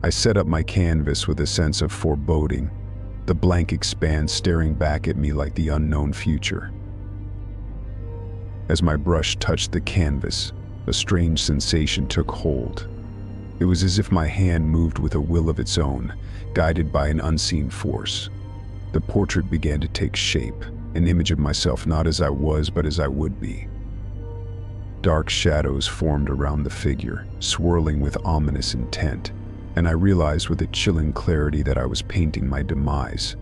I set up my canvas with a sense of foreboding, the blank expanse staring back at me like the unknown future. As my brush touched the canvas, a strange sensation took hold. It was as if my hand moved with a will of its own, guided by an unseen force. The portrait began to take shape, an image of myself not as I was, but as I would be. Dark shadows formed around the figure, swirling with ominous intent, and I realized with a chilling clarity that I was painting my demise.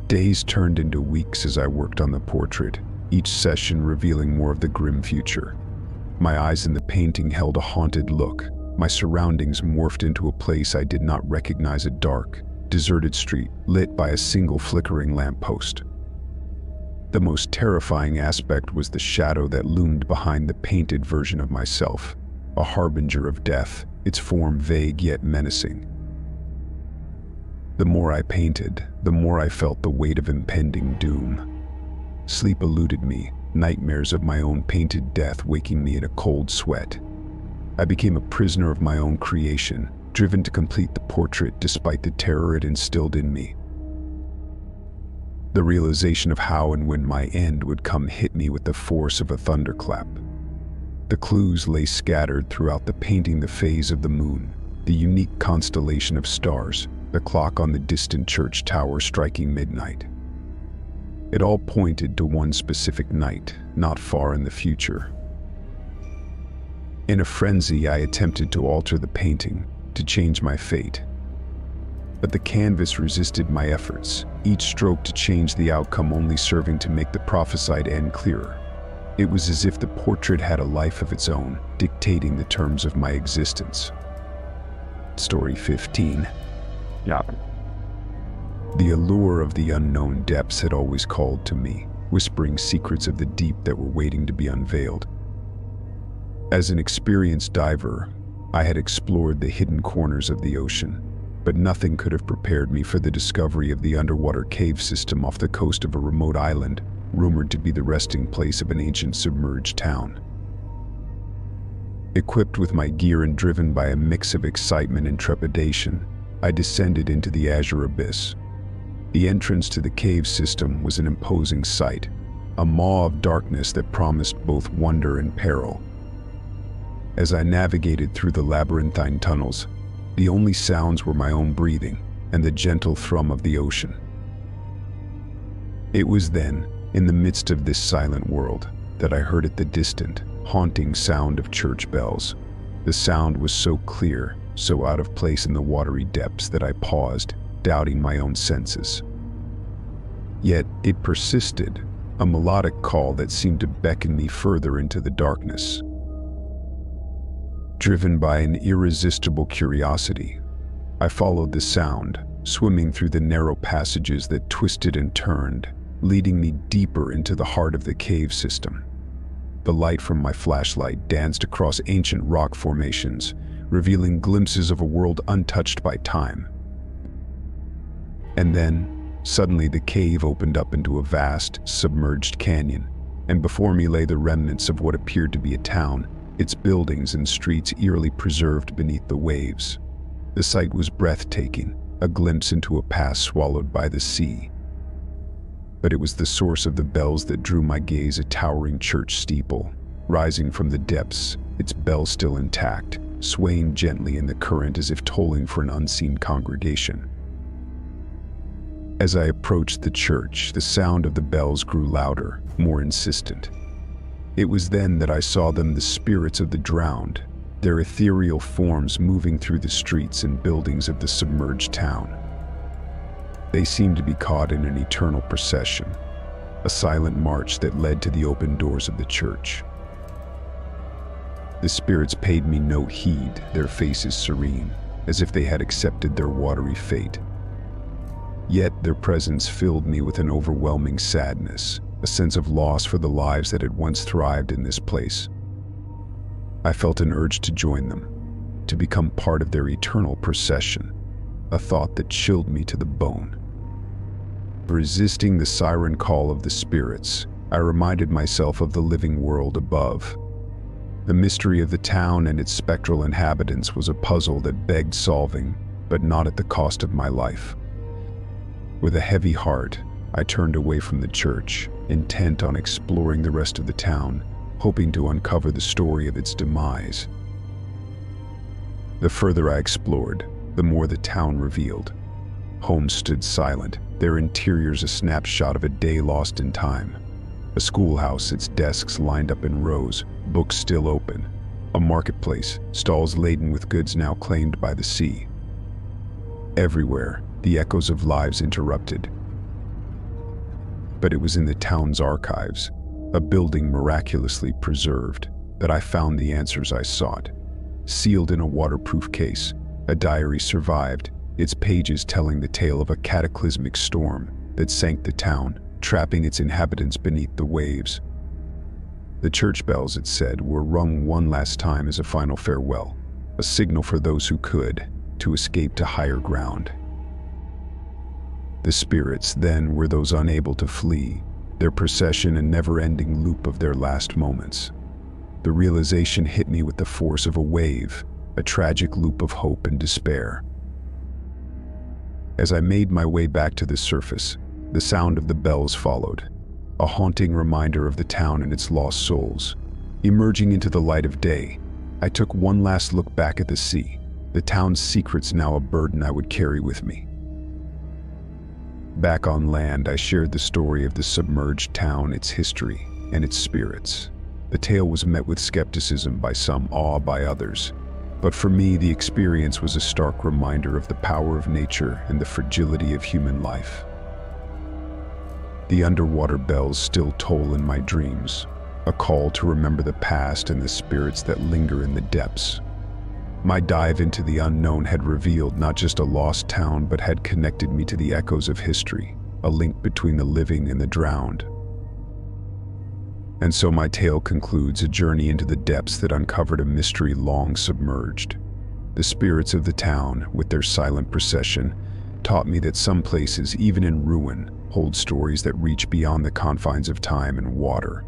Days turned into weeks as I worked on the portrait, each session revealing more of the grim future. My eyes in the painting held a haunted look. My surroundings morphed into a place I did not recognize, a dark, deserted street lit by a single flickering lamppost. The most terrifying aspect was the shadow that loomed behind the painted version of myself, a harbinger of death, its form vague yet menacing. The more I painted, the more I felt the weight of impending doom. Sleep eluded me, nightmares of my own painted death waking me in a cold sweat. I became a prisoner of my own creation, driven to complete the portrait despite the terror it instilled in me. The realization of how and when my end would come hit me with the force of a thunderclap. The clues lay scattered throughout the painting: the phase of the moon, the unique constellation of stars, the clock on the distant church tower striking midnight. It all pointed to one specific night, not far in the future. In a frenzy, I attempted to alter the painting, to change my fate. But the canvas resisted my efforts, each stroke to change the outcome only serving to make the prophesied end clearer. It was as if the portrait had a life of its own, dictating the terms of my existence. Story 15. Yeah. The allure of the unknown depths had always called to me, whispering secrets of the deep that were waiting to be unveiled. As an experienced diver, I had explored the hidden corners of the ocean, but nothing could have prepared me for the discovery of the underwater cave system off the coast of a remote island, rumored to be the resting place of an ancient submerged town. Equipped with my gear and driven by a mix of excitement and trepidation, I descended into the azure abyss. The entrance to the cave system was an imposing sight, a maw of darkness that promised both wonder and peril. As I navigated through the labyrinthine tunnels, the only sounds were my own breathing and the gentle thrum of the ocean. It was then, in the midst of this silent world, that I heard the distant, haunting sound of church bells. The sound was so clear, so out of place in the watery depths that I paused, doubting my own senses. Yet it persisted, a melodic call that seemed to beckon me further into the darkness. Driven by an irresistible curiosity, I followed the sound, swimming through the narrow passages that twisted and turned, leading me deeper into the heart of the cave system. The light from my flashlight danced across ancient rock formations, revealing glimpses of a world untouched by time. And then, suddenly the cave opened up into a vast, submerged canyon, and before me lay the remnants of what appeared to be a town, its buildings and streets eerily preserved beneath the waves. The sight was breathtaking, a glimpse into a past swallowed by the sea. But it was the source of the bells that drew my gaze: a towering church steeple, rising from the depths, its bell still intact, swaying gently in the current as if tolling for an unseen congregation. As I approached the church, the sound of the bells grew louder, more insistent. It was then that I saw them, the spirits of the drowned, their ethereal forms moving through the streets and buildings of the submerged town. They seemed to be caught in an eternal procession, a silent march that led to the open doors of the church. The spirits paid me no heed, their faces serene, as if they had accepted their watery fate. Yet their presence filled me with an overwhelming sadness, a sense of loss for the lives that had once thrived in this place. I felt an urge to join them, to become part of their eternal procession, a thought that chilled me to the bone. Resisting the siren call of the spirits, I reminded myself of the living world above. The mystery of the town and its spectral inhabitants was a puzzle that begged solving, but not at the cost of my life. With a heavy heart, I turned away from the church, intent on exploring the rest of the town, hoping to uncover the story of its demise. The further I explored, the more the town revealed. Homes stood silent, their interiors a snapshot of a day lost in time. A schoolhouse, its desks lined up in rows, books still open. A marketplace, stalls laden with goods now claimed by the sea. Everywhere, the echoes of lives interrupted. But it was in the town's archives, a building miraculously preserved, that I found the answers I sought. Sealed in a waterproof case, a diary survived, its pages telling the tale of a cataclysmic storm that sank the town, trapping its inhabitants beneath the waves. The church bells, it said, were rung one last time as a final farewell, a signal for those who could, to escape to higher ground. The spirits, then, were those unable to flee, their procession a never-ending loop of their last moments. The realization hit me with the force of a wave, a tragic loop of hope and despair. As I made my way back to the surface, The sound of the bells followed, a haunting reminder of the town and its lost souls. Emerging into the light of day, I took one last look back at the sea, the town's secrets now a burden I would carry with me. Back on land, I shared the story of the submerged town, its history, and its spirits. The tale was met with skepticism by some, awe by others. But for me, the experience was a stark reminder of the power of nature and the fragility of human life. The underwater bells still toll in my dreams, a call to remember the past and the spirits that linger in the depths. My dive into the unknown had revealed not just a lost town, but had connected me to the echoes of history, a link between the living and the drowned. And so my tale concludes, a journey into the depths that uncovered a mystery long submerged. The spirits of the town, with their silent procession, taught me that some places, even in ruin, hold stories that reach beyond the confines of time and water.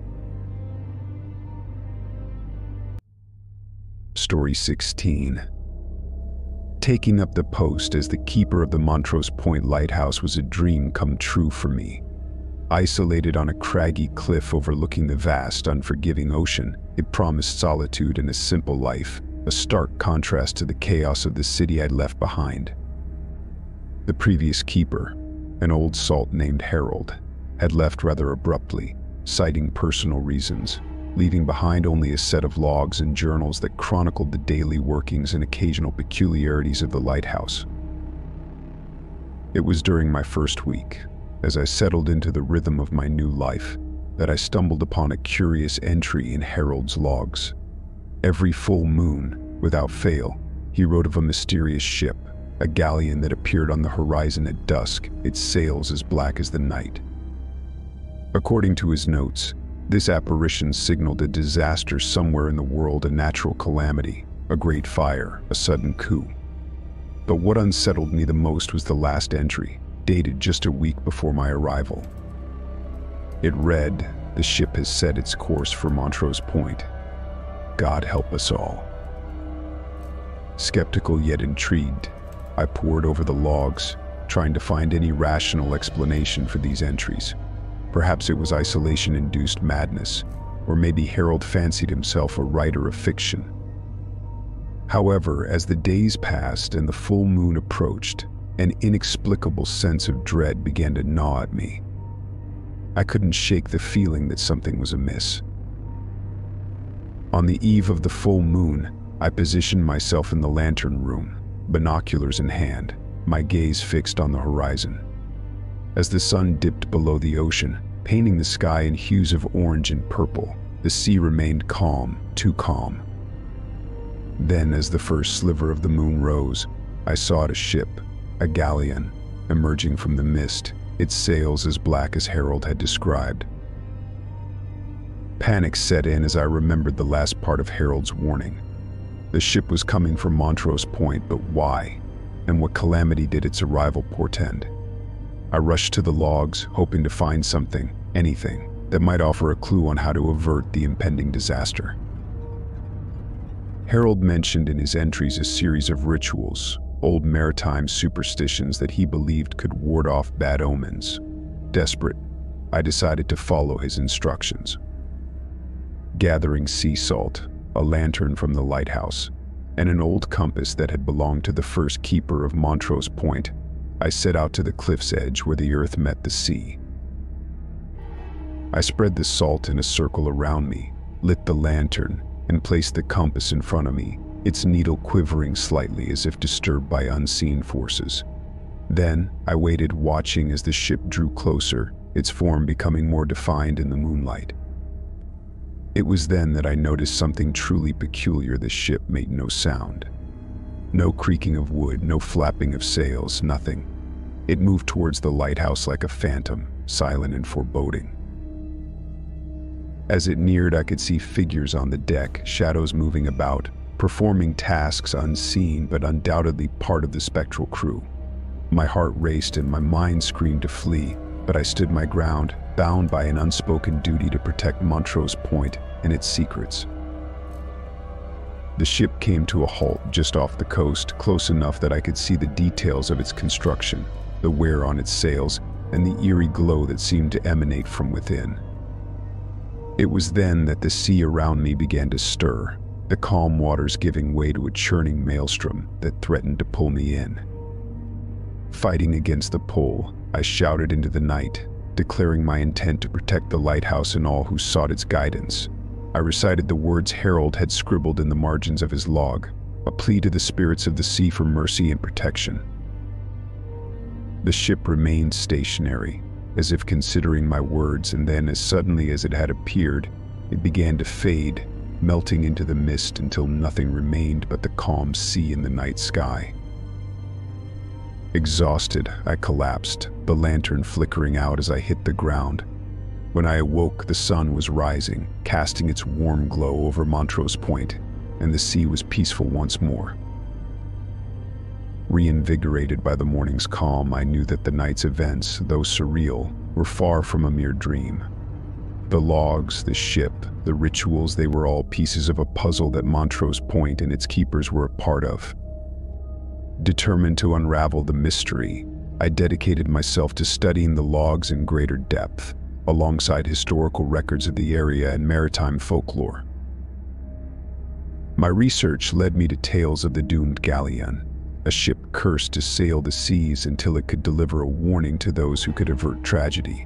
Story 16. Taking up the post as the keeper of the Montrose Point Lighthouse was a dream come true for me. Isolated on a craggy cliff overlooking the vast, unforgiving ocean, it promised solitude and a simple life, a stark contrast to the chaos of the city I'd left behind. The previous keeper, an old salt named Harold, had left rather abruptly, citing personal reasons, leaving behind only a set of logs and journals that chronicled the daily workings and occasional peculiarities of the lighthouse. It was during my first week, as I settled into the rhythm of my new life, that I stumbled upon a curious entry in Harold's logs. Every full moon, without fail, he wrote of a mysterious ship, a galleon that appeared on the horizon at dusk, its sails as black as the night. According to his notes, this apparition signaled a disaster somewhere in the world, a natural calamity, a great fire, a sudden coup. But what unsettled me the most was the last entry, dated just a week before my arrival. It read, "The ship has set its course for Montrose Point. God help us all." Skeptical yet intrigued, I pored over the logs, trying to find any rational explanation for these entries. Perhaps it was isolation-induced madness, or maybe Harold fancied himself a writer of fiction. However, as the days passed and the full moon approached, an inexplicable sense of dread began to gnaw at me. I couldn't shake the feeling that something was amiss. On the eve of the full moon, I positioned myself in the lantern room, binoculars in hand, my gaze fixed on the horizon. As the sun dipped below the ocean, painting the sky in hues of orange and purple, the sea remained calm, too calm. Then, as the first sliver of the moon rose, I saw a ship, a galleon, emerging from the mist, its sails as black as Harold had described. Panic set in as I remembered the last part of Harold's warning. The ship was coming from Montrose Point, but why? And what calamity did its arrival portend? I rushed to the logs, hoping to find something, anything, that might offer a clue on how to avert the impending disaster. Harold mentioned in his entries a series of rituals, old maritime superstitions that he believed could ward off bad omens. Desperate, I decided to follow his instructions. Gathering sea salt, a lantern from the lighthouse, and an old compass that had belonged to the first keeper of Montrose Point, I set out to the cliff's edge where the earth met the sea. I spread the salt in a circle around me, lit the lantern, and placed the compass in front of me, its needle quivering slightly as if disturbed by unseen forces. Then, I waited, watching as the ship drew closer, its form becoming more defined in the moonlight. It was then that I noticed something truly peculiar. The ship made no sound. No creaking of wood, no flapping of sails, nothing. It moved towards the lighthouse like a phantom, silent and foreboding. As it neared, I could see figures on the deck, shadows moving about, performing tasks unseen but undoubtedly part of the spectral crew. My heart raced and my mind screamed to flee, but I stood my ground, bound by an unspoken duty to protect Montrose Point and its secrets. The ship came to a halt just off the coast, close enough that I could see the details of its construction, the wear on its sails, and the eerie glow that seemed to emanate from within. It was then that the sea around me began to stir, the calm waters giving way to a churning maelstrom that threatened to pull me in. Fighting against the pull, I shouted into the night, declaring my intent to protect the lighthouse and all who sought its guidance. I recited the words Harold had scribbled in the margins of his log, a plea to the spirits of the sea for mercy and protection. The ship remained stationary, as if considering my words, and then, as suddenly as it had appeared, it began to fade, melting into the mist until nothing remained but the calm sea and the night sky. Exhausted, I collapsed, the lantern flickering out as I hit the ground. When I awoke, the sun was rising, casting its warm glow over Montrose Point, and the sea was peaceful once more. Reinvigorated by the morning's calm, I knew that the night's events, though surreal, were far from a mere dream. The logs, the ship, the rituals, they were all pieces of a puzzle that Montrose Point and its keepers were a part of. Determined to unravel the mystery, I dedicated myself to studying the logs in greater depth, alongside historical records of the area and maritime folklore. My research led me to tales of the doomed galleon, a ship cursed to sail the seas until it could deliver a warning to those who could avert tragedy.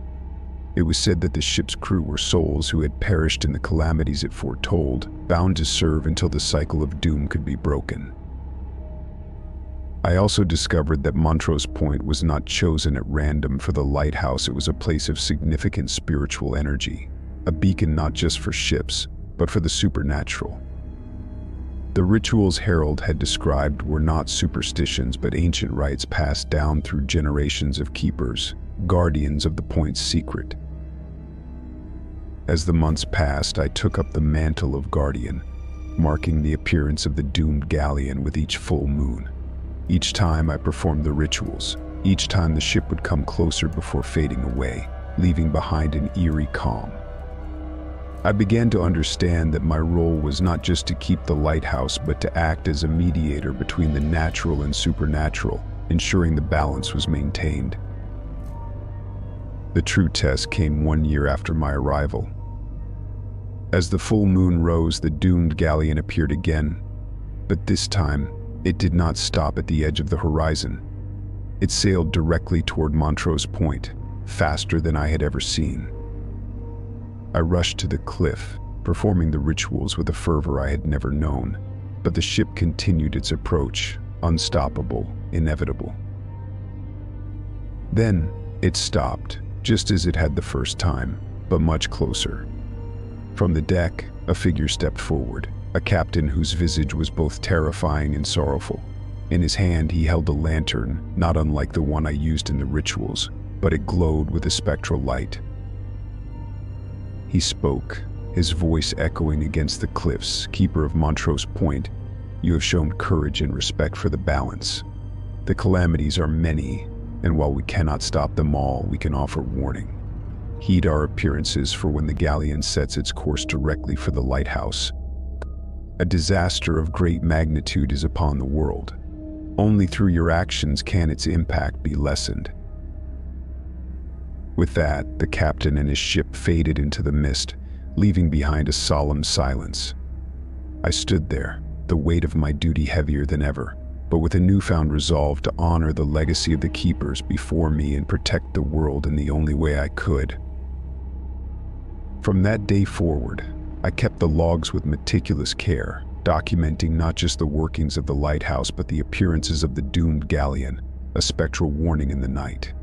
It was said that the ship's crew were souls who had perished in the calamities it foretold, bound to serve until the cycle of doom could be broken. I also discovered that Montrose Point was not chosen at random for the lighthouse. It was a place of significant spiritual energy, a beacon not just for ships, but for the supernatural. The rituals Harold had described were not superstitions but ancient rites passed down through generations of keepers, guardians of the point's secret. As the months passed, I took up the mantle of guardian, marking the appearance of the doomed galleon with each full moon. Each time I performed the rituals, each time the ship would come closer before fading away, leaving behind an eerie calm. I began to understand that my role was not just to keep the lighthouse, but to act as a mediator between the natural and supernatural, ensuring the balance was maintained. The true test came 1 year after my arrival. As the full moon rose, the doomed galleon appeared again, but this time, it did not stop at the edge of the horizon. It sailed directly toward Montrose Point, faster than I had ever seen. I rushed to the cliff, performing the rituals with a fervor I had never known, but the ship continued its approach, unstoppable, inevitable. Then, it stopped, just as it had the first time, but much closer. From the deck, a figure stepped forward, a captain whose visage was both terrifying and sorrowful. In his hand he held a lantern, not unlike the one I used in the rituals, but it glowed with a spectral light. He spoke, his voice echoing against the cliffs. "Keeper of Montrose Point, you have shown courage and respect for the balance. The calamities are many, and while we cannot stop them all, we can offer warning. Heed our appearances, for when the galleon sets its course directly for the lighthouse, a disaster of great magnitude is upon the world. Only through your actions can its impact be lessened." With that, the captain and his ship faded into the mist, leaving behind a solemn silence. I stood there, the weight of my duty heavier than ever, but with a newfound resolve to honor the legacy of the keepers before me and protect the world in the only way I could. From that day forward, I kept the logs with meticulous care, documenting not just the workings of the lighthouse but the appearances of the doomed galleon, a spectral warning in the night.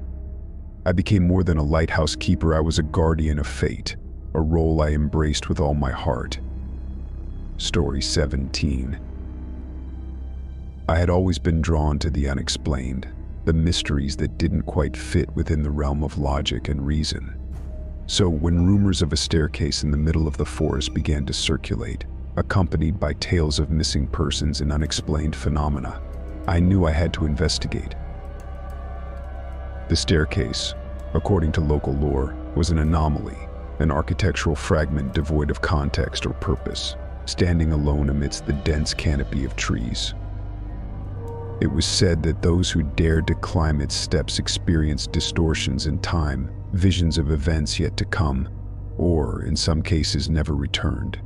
I became more than a lighthouse keeper. I was a guardian of fate, a role I embraced with all my heart. Story 17. I had always been drawn to the unexplained, the mysteries that didn't quite fit within the realm of logic and reason. So when rumors of a staircase in the middle of the forest began to circulate, accompanied by tales of missing persons and unexplained phenomena, I knew I had to investigate. The staircase, according to local lore, was an anomaly, an architectural fragment devoid of context or purpose, standing alone amidst the dense canopy of trees. It was said that those who dared to climb its steps experienced distortions in time, visions of events yet to come, or, in some cases, never returned.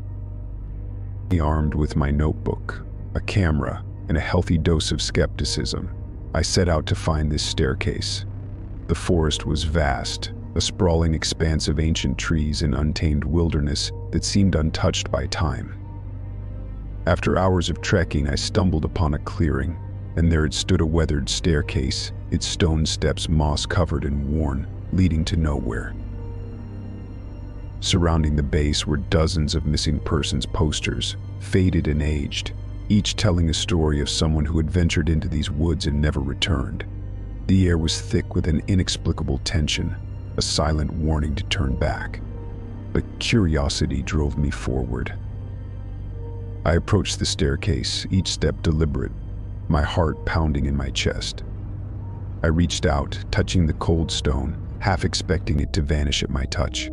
Armed with my notebook, a camera, and a healthy dose of skepticism, I set out to find this staircase. The forest was vast, a sprawling expanse of ancient trees and untamed wilderness that seemed untouched by time. After hours of trekking, I stumbled upon a clearing, and there it stood, a weathered staircase, its stone steps moss-covered and worn, leading to nowhere. Surrounding the base were dozens of missing persons posters, faded and aged, each telling a story of someone who had ventured into these woods and never returned. The air was thick with an inexplicable tension, a silent warning to turn back. But curiosity drove me forward. I approached the staircase, each step deliberate, my heart pounding in my chest. I reached out, touching the cold stone, half expecting it to vanish at my touch.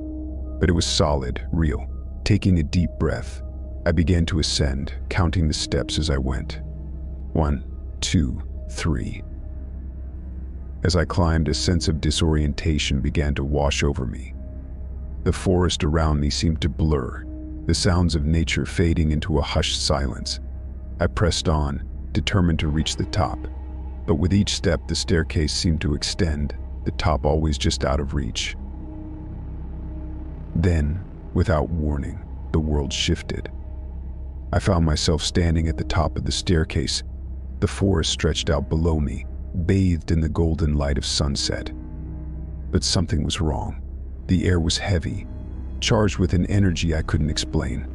But it was solid, real. Taking a deep breath, I began to ascend, counting the steps as I went. 1, 2, 3. As I climbed, a sense of disorientation began to wash over me. The forest around me seemed to blur, the sounds of nature fading into a hushed silence. I pressed on, determined to reach the top. But with each step, the staircase seemed to extend, the top always just out of reach. Then, without warning, the world shifted. I found myself standing at the top of the staircase. The forest stretched out below me, bathed in the golden light of sunset. But something was wrong. The air was heavy, charged with an energy I couldn't explain.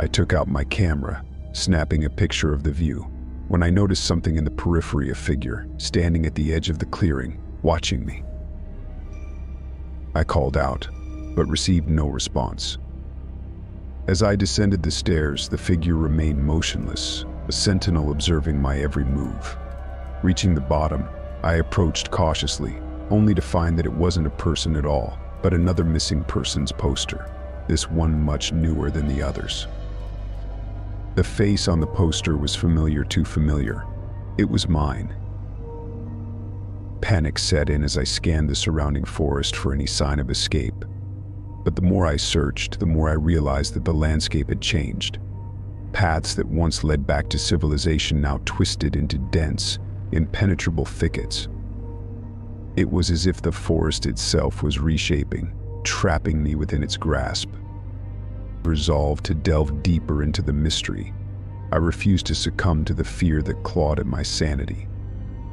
I took out my camera, snapping a picture of the view, when I noticed something in the periphery, a figure, standing at the edge of the clearing, watching me. I called out, but received no response. As I descended the stairs, the figure remained motionless, a sentinel observing my every move. Reaching the bottom, I approached cautiously, only to find that it wasn't a person at all, but another missing persons poster, this one much newer than the others. The face on the poster was familiar, too familiar. It was mine. Panic set in as I scanned the surrounding forest for any sign of escape. But the more I searched, the more I realized that the landscape had changed. Paths that once led back to civilization now twisted into dense, impenetrable thickets. It was as if the forest itself was reshaping, trapping me within its grasp. Resolved to delve deeper into the mystery, I refused to succumb to the fear that clawed at my sanity.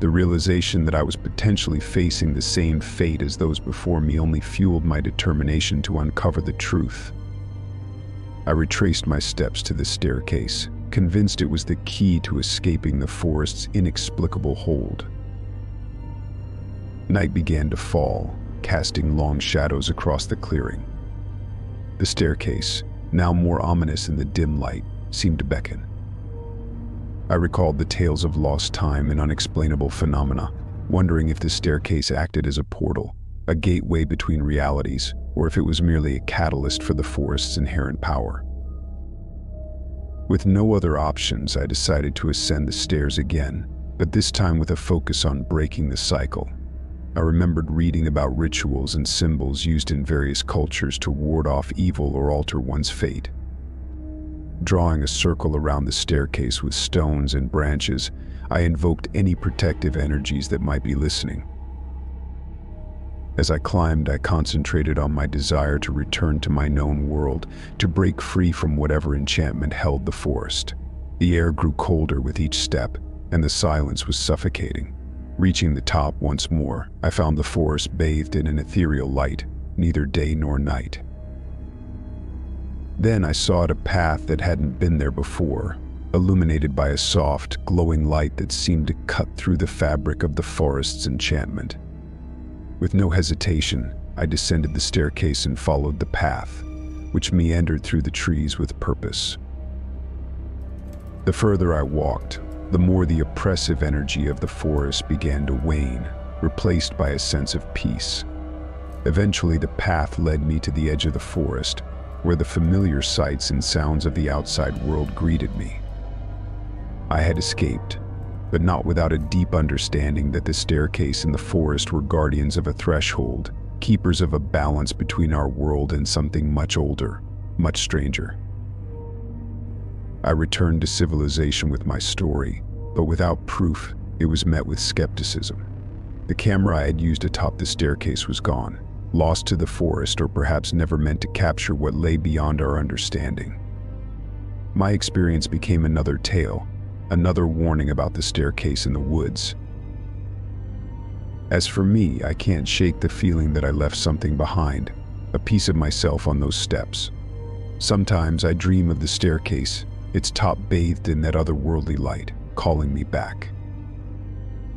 The realization that I was potentially facing the same fate as those before me only fueled my determination to uncover the truth. I retraced my steps to the staircase, convinced it was the key to escaping the forest's inexplicable hold. Night began to fall, casting long shadows across the clearing. The staircase, now more ominous in the dim light, seemed to beckon. I recalled the tales of lost time and unexplainable phenomena, wondering if the staircase acted as a portal, a gateway between realities, or if it was merely a catalyst for the forest's inherent power. With no other options, I decided to ascend the stairs again, but this time with a focus on breaking the cycle. I remembered reading about rituals and symbols used in various cultures to ward off evil or alter one's fate. Drawing a circle around the staircase with stones and branches, I invoked any protective energies that might be listening. As I climbed, I concentrated on my desire to return to my known world, to break free from whatever enchantment held the forest. The air grew colder with each step, and the silence was suffocating. Reaching the top once more, I found the forest bathed in an ethereal light, neither day nor night. Then I sought a path that hadn't been there before, illuminated by a soft, glowing light that seemed to cut through the fabric of the forest's enchantment. With no hesitation, I descended the staircase and followed the path, which meandered through the trees with purpose. The further I walked, the more the oppressive energy of the forest began to wane, replaced by a sense of peace. Eventually, the path led me to the edge of the forest, where the familiar sights and sounds of the outside world greeted me. I had escaped, but not without a deep understanding that the staircase and the forest were guardians of a threshold, keepers of a balance between our world and something much older, much stranger. I returned to civilization with my story, but without proof, it was met with skepticism. The camera I had used atop the staircase was gone, lost to the forest, or perhaps never meant to capture what lay beyond our understanding. My experience became another tale, another warning about the staircase in the woods. As for me, I can't shake the feeling that I left something behind, a piece of myself on those steps. Sometimes I dream of the staircase, its top bathed in that otherworldly light, calling me back.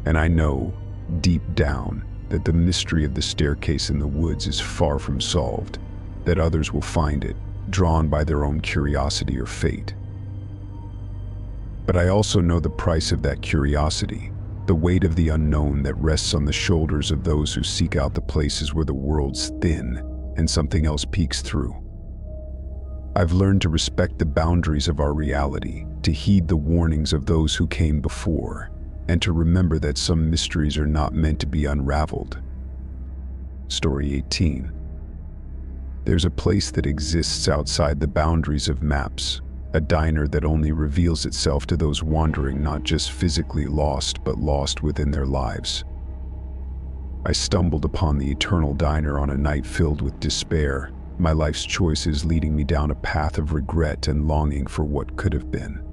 And I know, deep down, that the mystery of the staircase in the woods is far from solved, that others will find it, drawn by their own curiosity or fate. But I also know the price of that curiosity, the weight of the unknown that rests on the shoulders of those who seek out the places where the world's thin and something else peeks through. I've learned to respect the boundaries of our reality, to heed the warnings of those who came before, and to remember that some mysteries are not meant to be unraveled. Story 18. There's a place that exists outside the boundaries of maps, a diner that only reveals itself to those wandering, not just physically lost, but lost within their lives. I stumbled upon the Eternal Diner on a night filled with despair, my life's choices leading me down a path of regret and longing for what could have been.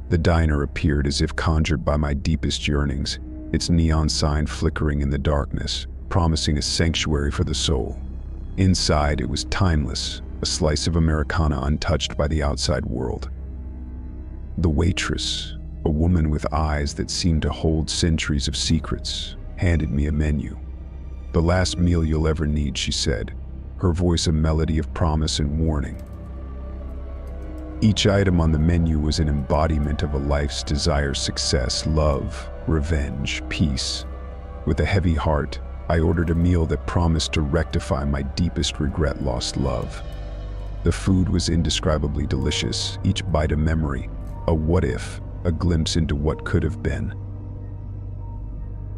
The diner appeared as if conjured by my deepest yearnings, its neon sign flickering in the darkness, promising a sanctuary for the soul. Inside, it was timeless, a slice of Americana untouched by the outside world. The waitress, a woman with eyes that seemed to hold centuries of secrets, handed me a menu. "The last meal you'll ever need," she said, her voice a melody of promise and warning. Each item on the menu was an embodiment of a life's desire: success, love, revenge, peace. With a heavy heart, I ordered a meal that promised to rectify my deepest regret: lost love. The food was indescribably delicious, each bite a memory, a what if, a glimpse into what could have been.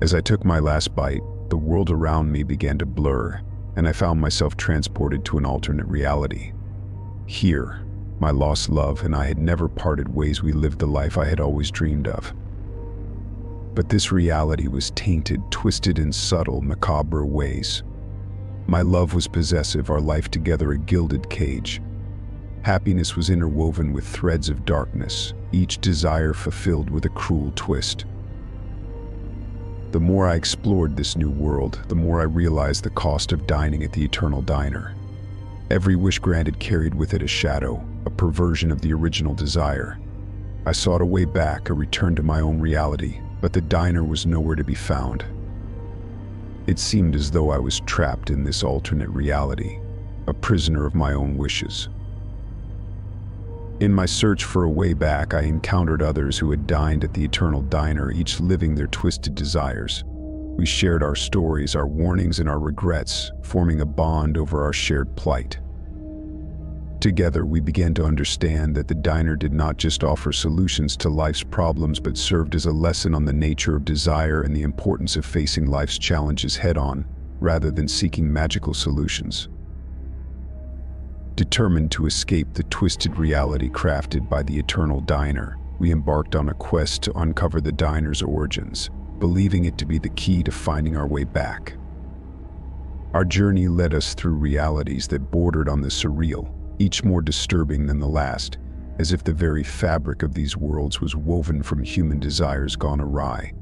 As I took my last bite, the world around me began to blur, and I found myself transported to an alternate reality. Here, my lost love and I had never parted ways. We lived the life I had always dreamed of. But this reality was tainted, twisted in subtle, macabre ways. My love was possessive, our life together a gilded cage. Happiness was interwoven with threads of darkness, each desire fulfilled with a cruel twist. The more I explored this new world, the more I realized the cost of dining at the Eternal Diner. Every wish granted carried with it a shadow, a perversion of the original desire. I sought a way back, a return to my own reality, but the diner was nowhere to be found. It seemed as though I was trapped in this alternate reality, a prisoner of my own wishes. In my search for a way back, I encountered others who had dined at the Eternal Diner, each living their twisted desires. We shared our stories, our warnings, and our regrets, forming a bond over our shared plight. Together, we began to understand that the diner did not just offer solutions to life's problems, but served as a lesson on the nature of desire and the importance of facing life's challenges head-on, rather than seeking magical solutions. Determined to escape the twisted reality crafted by the Eternal Diner, we embarked on a quest to uncover the diner's origins, believing it to be the key to finding our way back. Our journey led us through realities that bordered on the surreal, each more disturbing than the last, as if the very fabric of these worlds was woven from human desires gone awry.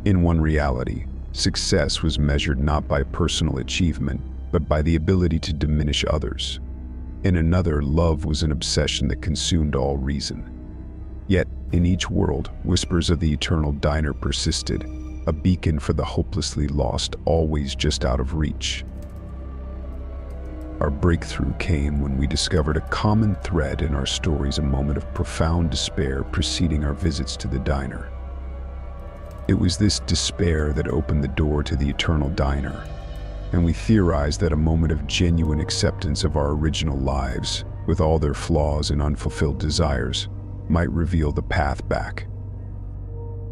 In one reality, success was measured not by personal achievement, but by the ability to diminish others. In another, love was an obsession that consumed all reason. Yet, in each world, whispers of the Eternal Diner persisted, a beacon for the hopelessly lost, always just out of reach. Our breakthrough came when we discovered a common thread in our stories, a moment of profound despair preceding our visits to the diner. It was this despair that opened the door to the Eternal Diner, and we theorized that a moment of genuine acceptance of our original lives, with all their flaws and unfulfilled desires, might reveal the path back.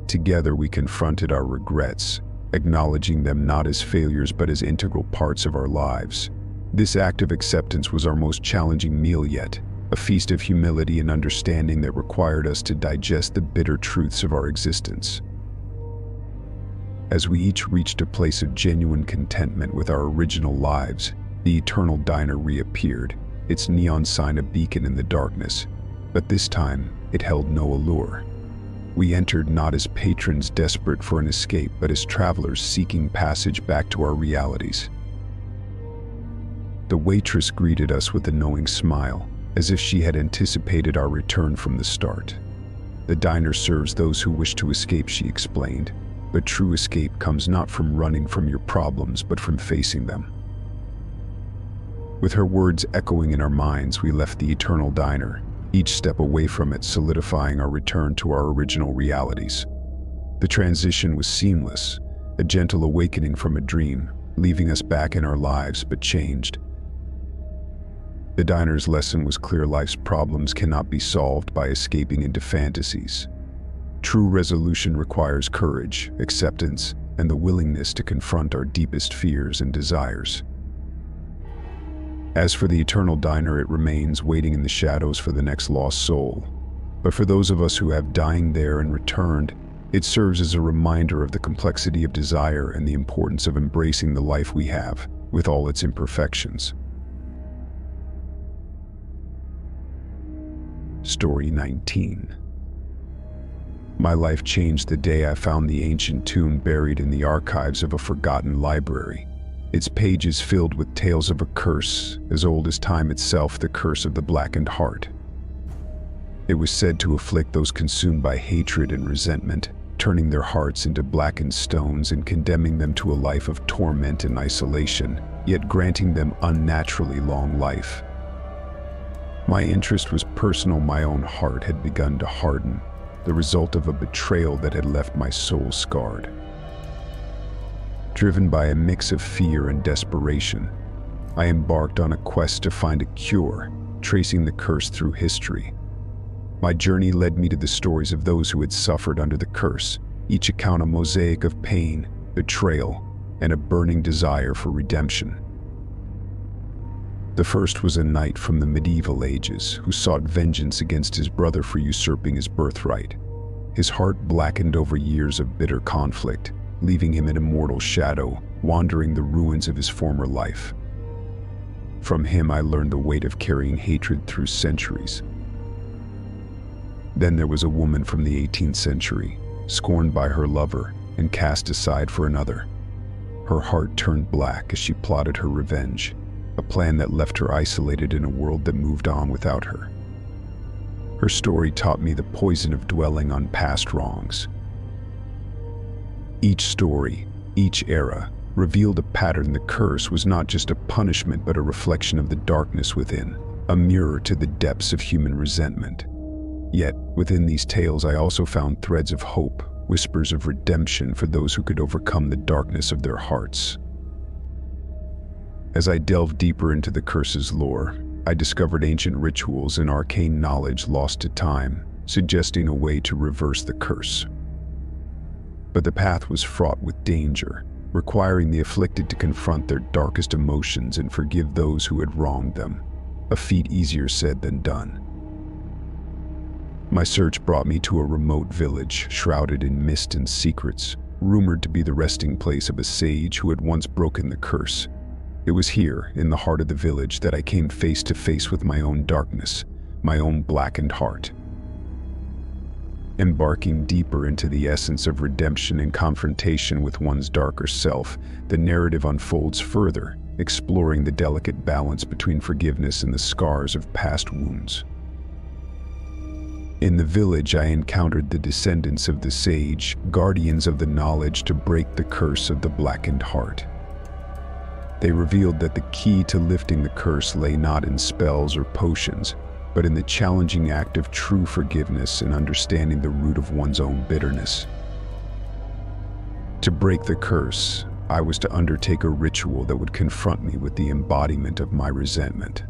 Together we confronted our regrets, acknowledging them not as failures but as integral parts of our lives. This act of acceptance was our most challenging meal yet, a feast of humility and understanding that required us to digest the bitter truths of our existence. As we each reached a place of genuine contentment with our original lives, the eternal diner reappeared, its neon sign a beacon in the darkness. But this time, it held no allure. We entered not as patrons desperate for an escape, but as travelers seeking passage back to our realities. The waitress greeted us with a knowing smile, as if she had anticipated our return from the start. The diner serves those who wish to escape, she explained, but true escape comes not from running from your problems, but from facing them. With her words echoing in our minds, we left the eternal diner, each step away from it solidifying our return to our original realities. The transition was seamless, a gentle awakening from a dream, leaving us back in our lives but changed. The diner's lesson was clear: life's problems cannot be solved by escaping into fantasies. True resolution requires courage, acceptance, and the willingness to confront our deepest fears and desires. As for the eternal diner, it remains waiting in the shadows for the next lost soul. But for those of us who have dined there and returned, it serves as a reminder of the complexity of desire and the importance of embracing the life we have, with all its imperfections. Story 19. My life changed the day I found the ancient tome buried in the archives of a forgotten library. Its pages filled with tales of a curse, as old as time itself, the curse of the blackened heart. It was said to afflict those consumed by hatred and resentment, turning their hearts into blackened stones and condemning them to a life of torment and isolation, yet granting them unnaturally long life. My interest was personal. My own heart had begun to harden, the result of a betrayal that had left my soul scarred. Driven by a mix of fear and desperation, I embarked on a quest to find a cure, tracing the curse through history. My journey led me to the stories of those who had suffered under the curse, each account a mosaic of pain, betrayal, and a burning desire for redemption. The first was a knight from the medieval ages who sought vengeance against his brother for usurping his birthright. His heart blackened over years of bitter conflict, leaving him an immortal shadow, wandering the ruins of his former life. From him I learned the weight of carrying hatred through centuries. Then there was a woman from the 18th century, scorned by her lover and cast aside for another. Her heart turned black as she plotted her revenge, a plan that left her isolated in a world that moved on without her. Her story taught me the poison of dwelling on past wrongs. Each story, each era, revealed a pattern. The curse was not just a punishment but a reflection of the darkness within, a mirror to the depths of human resentment. Yet, within these tales I also found threads of hope, whispers of redemption for those who could overcome the darkness of their hearts. As I delved deeper into the curse's lore, I discovered ancient rituals and arcane knowledge lost to time, suggesting a way to reverse the curse. But the path was fraught with danger, requiring the afflicted to confront their darkest emotions and forgive those who had wronged them, a feat easier said than done. My search brought me to a remote village, shrouded in mist and secrets, rumored to be the resting place of a sage who had once broken the curse. It was here, in the heart of the village, that I came face to face with my own darkness, my own blackened heart. Embarking deeper into the essence of redemption and confrontation with one's darker self, the narrative unfolds further, exploring the delicate balance between forgiveness and the scars of past wounds. In the village, I encountered the descendants of the sage, guardians of the knowledge to break the curse of the blackened heart. They revealed that the key to lifting the curse lay not in spells or potions, but in the challenging act of true forgiveness and understanding the root of one's own bitterness. To break the curse, I was to undertake a ritual that would confront me with the embodiment of my resentment.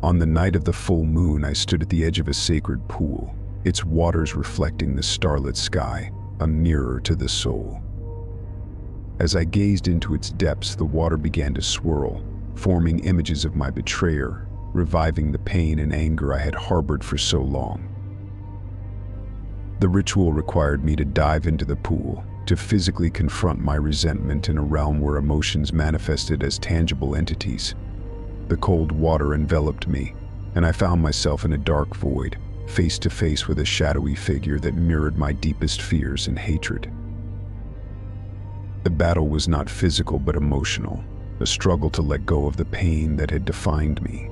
On the night of the full moon, I stood at the edge of a sacred pool, its waters reflecting the starlit sky, a mirror to the soul. As I gazed into its depths, the water began to swirl, forming images of my betrayer, reviving the pain and anger I had harbored for so long. The ritual required me to dive into the pool, to physically confront my resentment in a realm where emotions manifested as tangible entities. The cold water enveloped me, and I found myself in a dark void, face to face with a shadowy figure that mirrored my deepest fears and hatred. The battle was not physical but emotional, a struggle to let go of the pain that had defined me.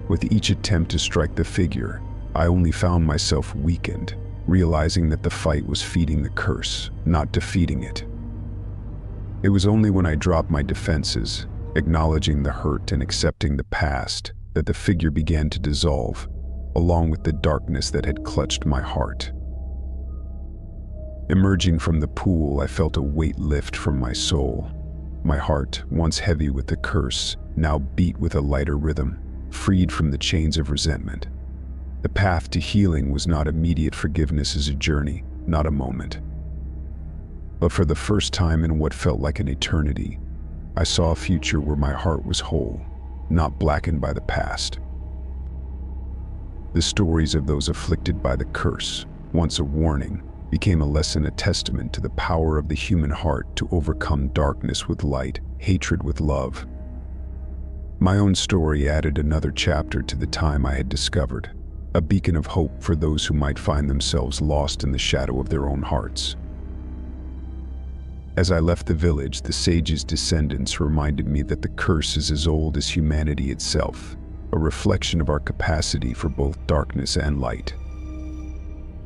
With each attempt to strike the figure, I only found myself weakened, realizing that the fight was feeding the curse, not defeating it. It was only when I dropped my defenses, acknowledging the hurt and accepting the past, that the figure began to dissolve, along with the darkness that had clutched my heart. Emerging from the pool, I felt a weight lift from my soul. My heart, once heavy with the curse, now beat with a lighter rhythm, freed from the chains of resentment. The path to healing was not immediate. Forgiveness is a journey, not a moment. But for the first time in what felt like an eternity, I saw a future where my heart was whole, not blackened by the past. The stories of those afflicted by the curse, once a warning, became a lesson, a testament to the power of the human heart to overcome darkness with light, hatred with love. My own story added another chapter to the time I had discovered, a beacon of hope for those who might find themselves lost in the shadow of their own hearts. As I left the village, the sage's descendants reminded me that the curse is as old as humanity itself, a reflection of our capacity for both darkness and light.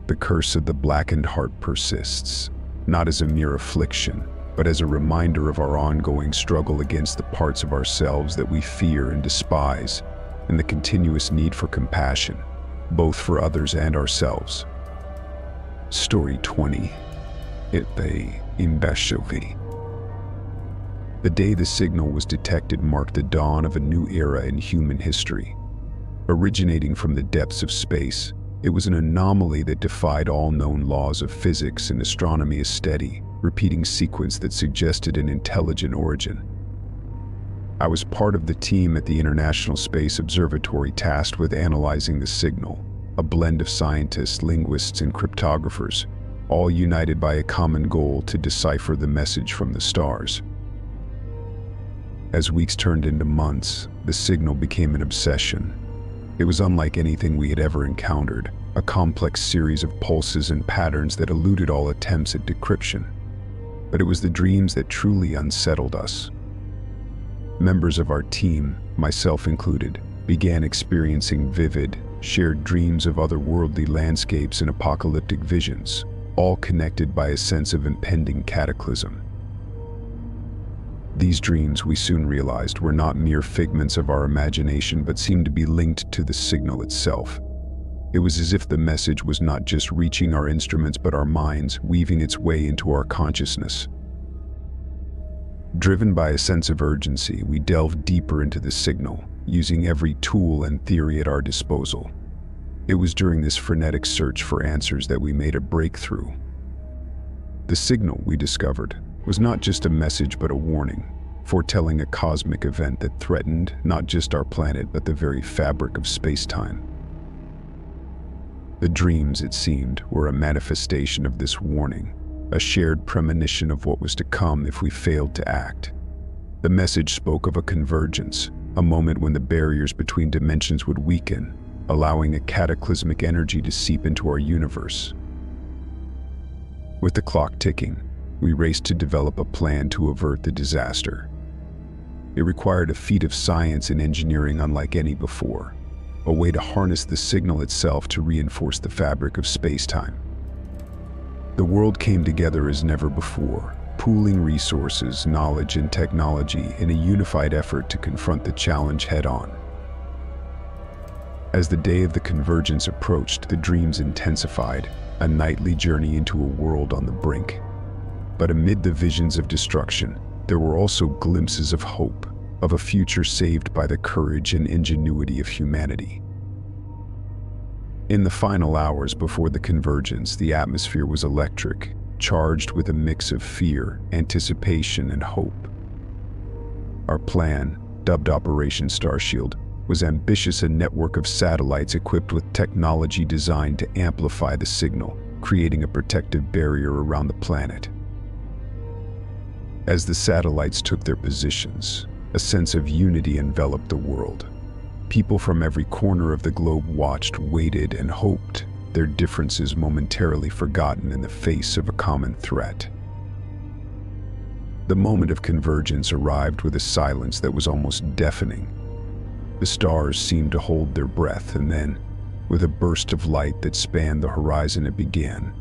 The curse of the blackened heart persists, not as a mere affliction, but as a reminder of our ongoing struggle against the parts of ourselves that we fear and despise, and the continuous need for compassion, both for others and ourselves. Story 20. Immerse. The day the signal was detected marked the dawn of a new era in human history. Originating from the depths of space, it was an anomaly that defied all known laws of physics and astronomy. A steady, repeating sequence that suggested an intelligent origin. I was part of the team at the International Space Observatory tasked with analyzing the signal, a blend of scientists, linguists, and cryptographers, all united by a common goal to decipher the message from the stars. As weeks turned into months, the signal became an obsession. It was unlike anything we had ever encountered, a complex series of pulses and patterns that eluded all attempts at decryption. But it was the dreams that truly unsettled us. Members of our team, myself included, began experiencing vivid, shared dreams of otherworldly landscapes and apocalyptic visions, all connected by a sense of impending cataclysm. These dreams, we soon realized, were not mere figments of our imagination but seemed to be linked to the signal itself. It was as if the message was not just reaching our instruments but our minds, weaving its way into our consciousness. Driven by a sense of urgency, we delved deeper into the signal, using every tool and theory at our disposal. It was during this frenetic search for answers that we made a breakthrough. The signal, we discovered, was not just a message but a warning, foretelling a cosmic event that threatened not just our planet but the very fabric of space-time. The dreams, it seemed, were a manifestation of this warning, a shared premonition of what was to come if we failed to act. The message spoke of a convergence, a moment when the barriers between dimensions would weaken, allowing a cataclysmic energy to seep into our universe. With the clock ticking, we raced to develop a plan to avert the disaster. It required a feat of science and engineering unlike any before, a way to harness the signal itself to reinforce the fabric of space-time. The world came together as never before, pooling resources, knowledge, and technology in a unified effort to confront the challenge head-on. As the day of the convergence approached, the dreams intensified, a nightly journey into a world on the brink. But amid the visions of destruction, there were also glimpses of hope, of a future saved by the courage and ingenuity of humanity. In the final hours before the convergence, the atmosphere was electric, charged with a mix of fear, anticipation, and hope. Our plan, dubbed Operation Starshield, was ambitious: a network of satellites equipped with technology designed to amplify the signal, creating a protective barrier around the planet. As the satellites took their positions, a sense of unity enveloped the world. People from every corner of the globe watched, waited, and hoped, their differences momentarily forgotten in the face of a common threat. The moment of convergence arrived with a silence that was almost deafening. The stars seemed to hold their breath, and then, with a burst of light that spanned the horizon, it began.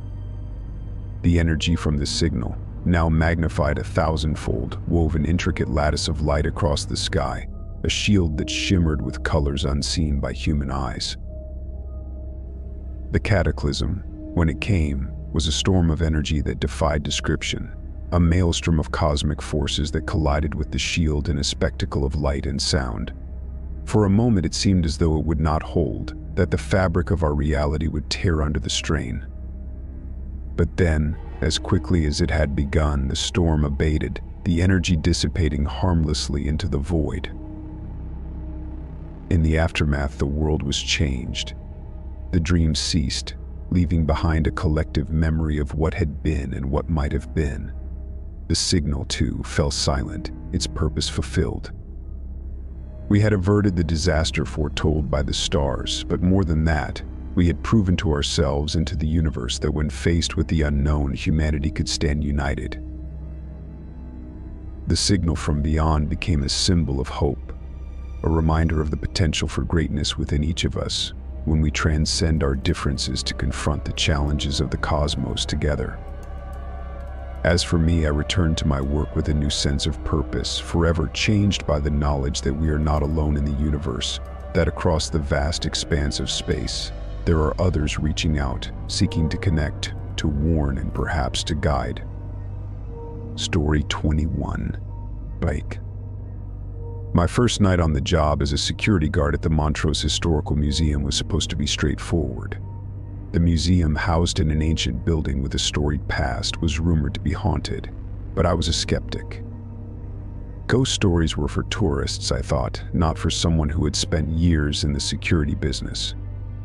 The energy from the signal, now magnified 1,000-fold, wove an intricate lattice of light across the sky, a shield that shimmered with colors unseen by human eyes. The cataclysm, when it came, was a storm of energy that defied description, a maelstrom of cosmic forces that collided with the shield in a spectacle of light and sound. For a moment it seemed as though it would not hold, that the fabric of our reality would tear under the strain. But then, as quickly as it had begun, the storm abated, the energy dissipating harmlessly into the void. In the aftermath, the world was changed. The dream ceased, leaving behind a collective memory of what had been and what might have been. The signal, too, fell silent, its purpose fulfilled. We had averted the disaster foretold by the stars, but more than that, we had proven to ourselves and to the universe that when faced with the unknown, humanity could stand united. The signal from beyond became a symbol of hope, a reminder of the potential for greatness within each of us when we transcend our differences to confront the challenges of the cosmos together. As for me, I returned to my work with a new sense of purpose, forever changed by the knowledge that we are not alone in the universe, that across the vast expanse of space, there are others reaching out, seeking to connect, to warn, and perhaps to guide. Story 21. Bike. My first night on the job as a security guard at the Montrose Historical Museum was supposed to be straightforward. The museum, housed in an ancient building with a storied past, was rumored to be haunted, but I was a skeptic. Ghost stories were for tourists, I thought, not for someone who had spent years in the security business.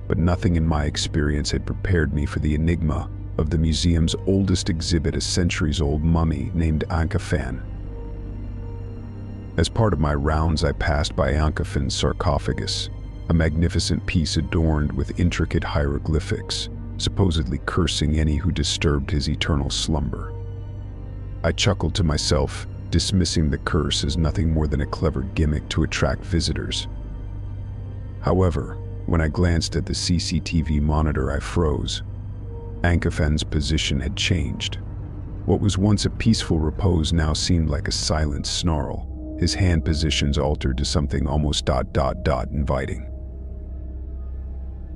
But nothing in my experience had prepared me for the enigma of the museum's oldest exhibit, a centuries-old mummy named Ankefan. As part of my rounds, I passed by Ankefen's sarcophagus, a magnificent piece adorned with intricate hieroglyphics, supposedly cursing any who disturbed his eternal slumber. I chuckled to myself, dismissing the curse as nothing more than a clever gimmick to attract visitors. However, when I glanced at the CCTV monitor, I froze. Ankefen's position had changed. What was once a peaceful repose now seemed like a silent snarl, his hand positions altered to something almost inviting.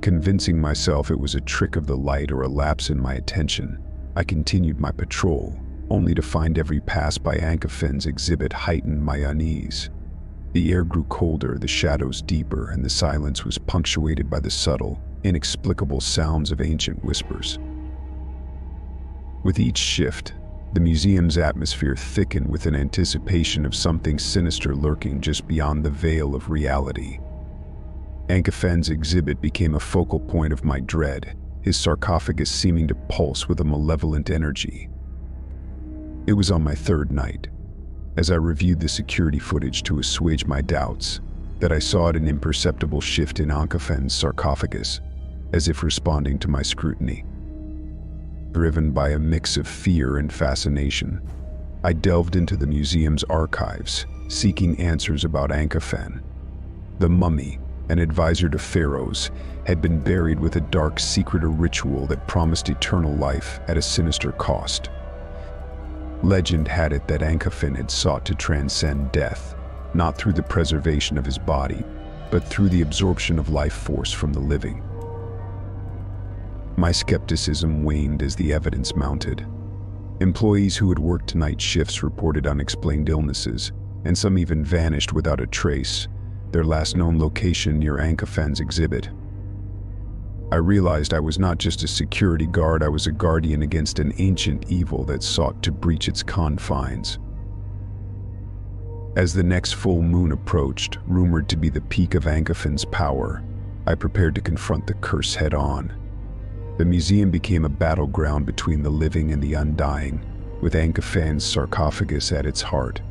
Convincing myself it was a trick of the light or a lapse in my attention, I continued my patrol, only to find every pass by Ankefen's exhibit heightened my unease. The air grew colder, the shadows deeper, and the silence was punctuated by the subtle, inexplicable sounds of ancient whispers. With each shift, the museum's atmosphere thickened with an anticipation of something sinister lurking just beyond the veil of reality. Ankefen's exhibit became a focal point of my dread, his sarcophagus seeming to pulse with a malevolent energy. It was on my third night, as I reviewed the security footage to assuage my doubts, that I saw an imperceptible shift in Ankefen's sarcophagus, as if responding to my scrutiny. Driven by a mix of fear and fascination, I delved into the museum's archives, seeking answers about Ankefen. The mummy, an advisor to pharaohs, had been buried with a dark secret, a ritual that promised eternal life at a sinister cost. Legend had it that Ankefen had sought to transcend death, not through the preservation of his body, but through the absorption of life force from the living. My skepticism waned as the evidence mounted. Employees who had worked night shifts reported unexplained illnesses, and some even vanished without a trace, their last known location near Ankofen's exhibit. I realized I was not just a security guard, I was a guardian against an ancient evil that sought to breach its confines. As the next full moon approached, rumored to be the peak of Ankofen's power, I prepared to confront the curse head-on. The museum became a battleground between the living and the undying, with Ankofen's sarcophagus at its heart.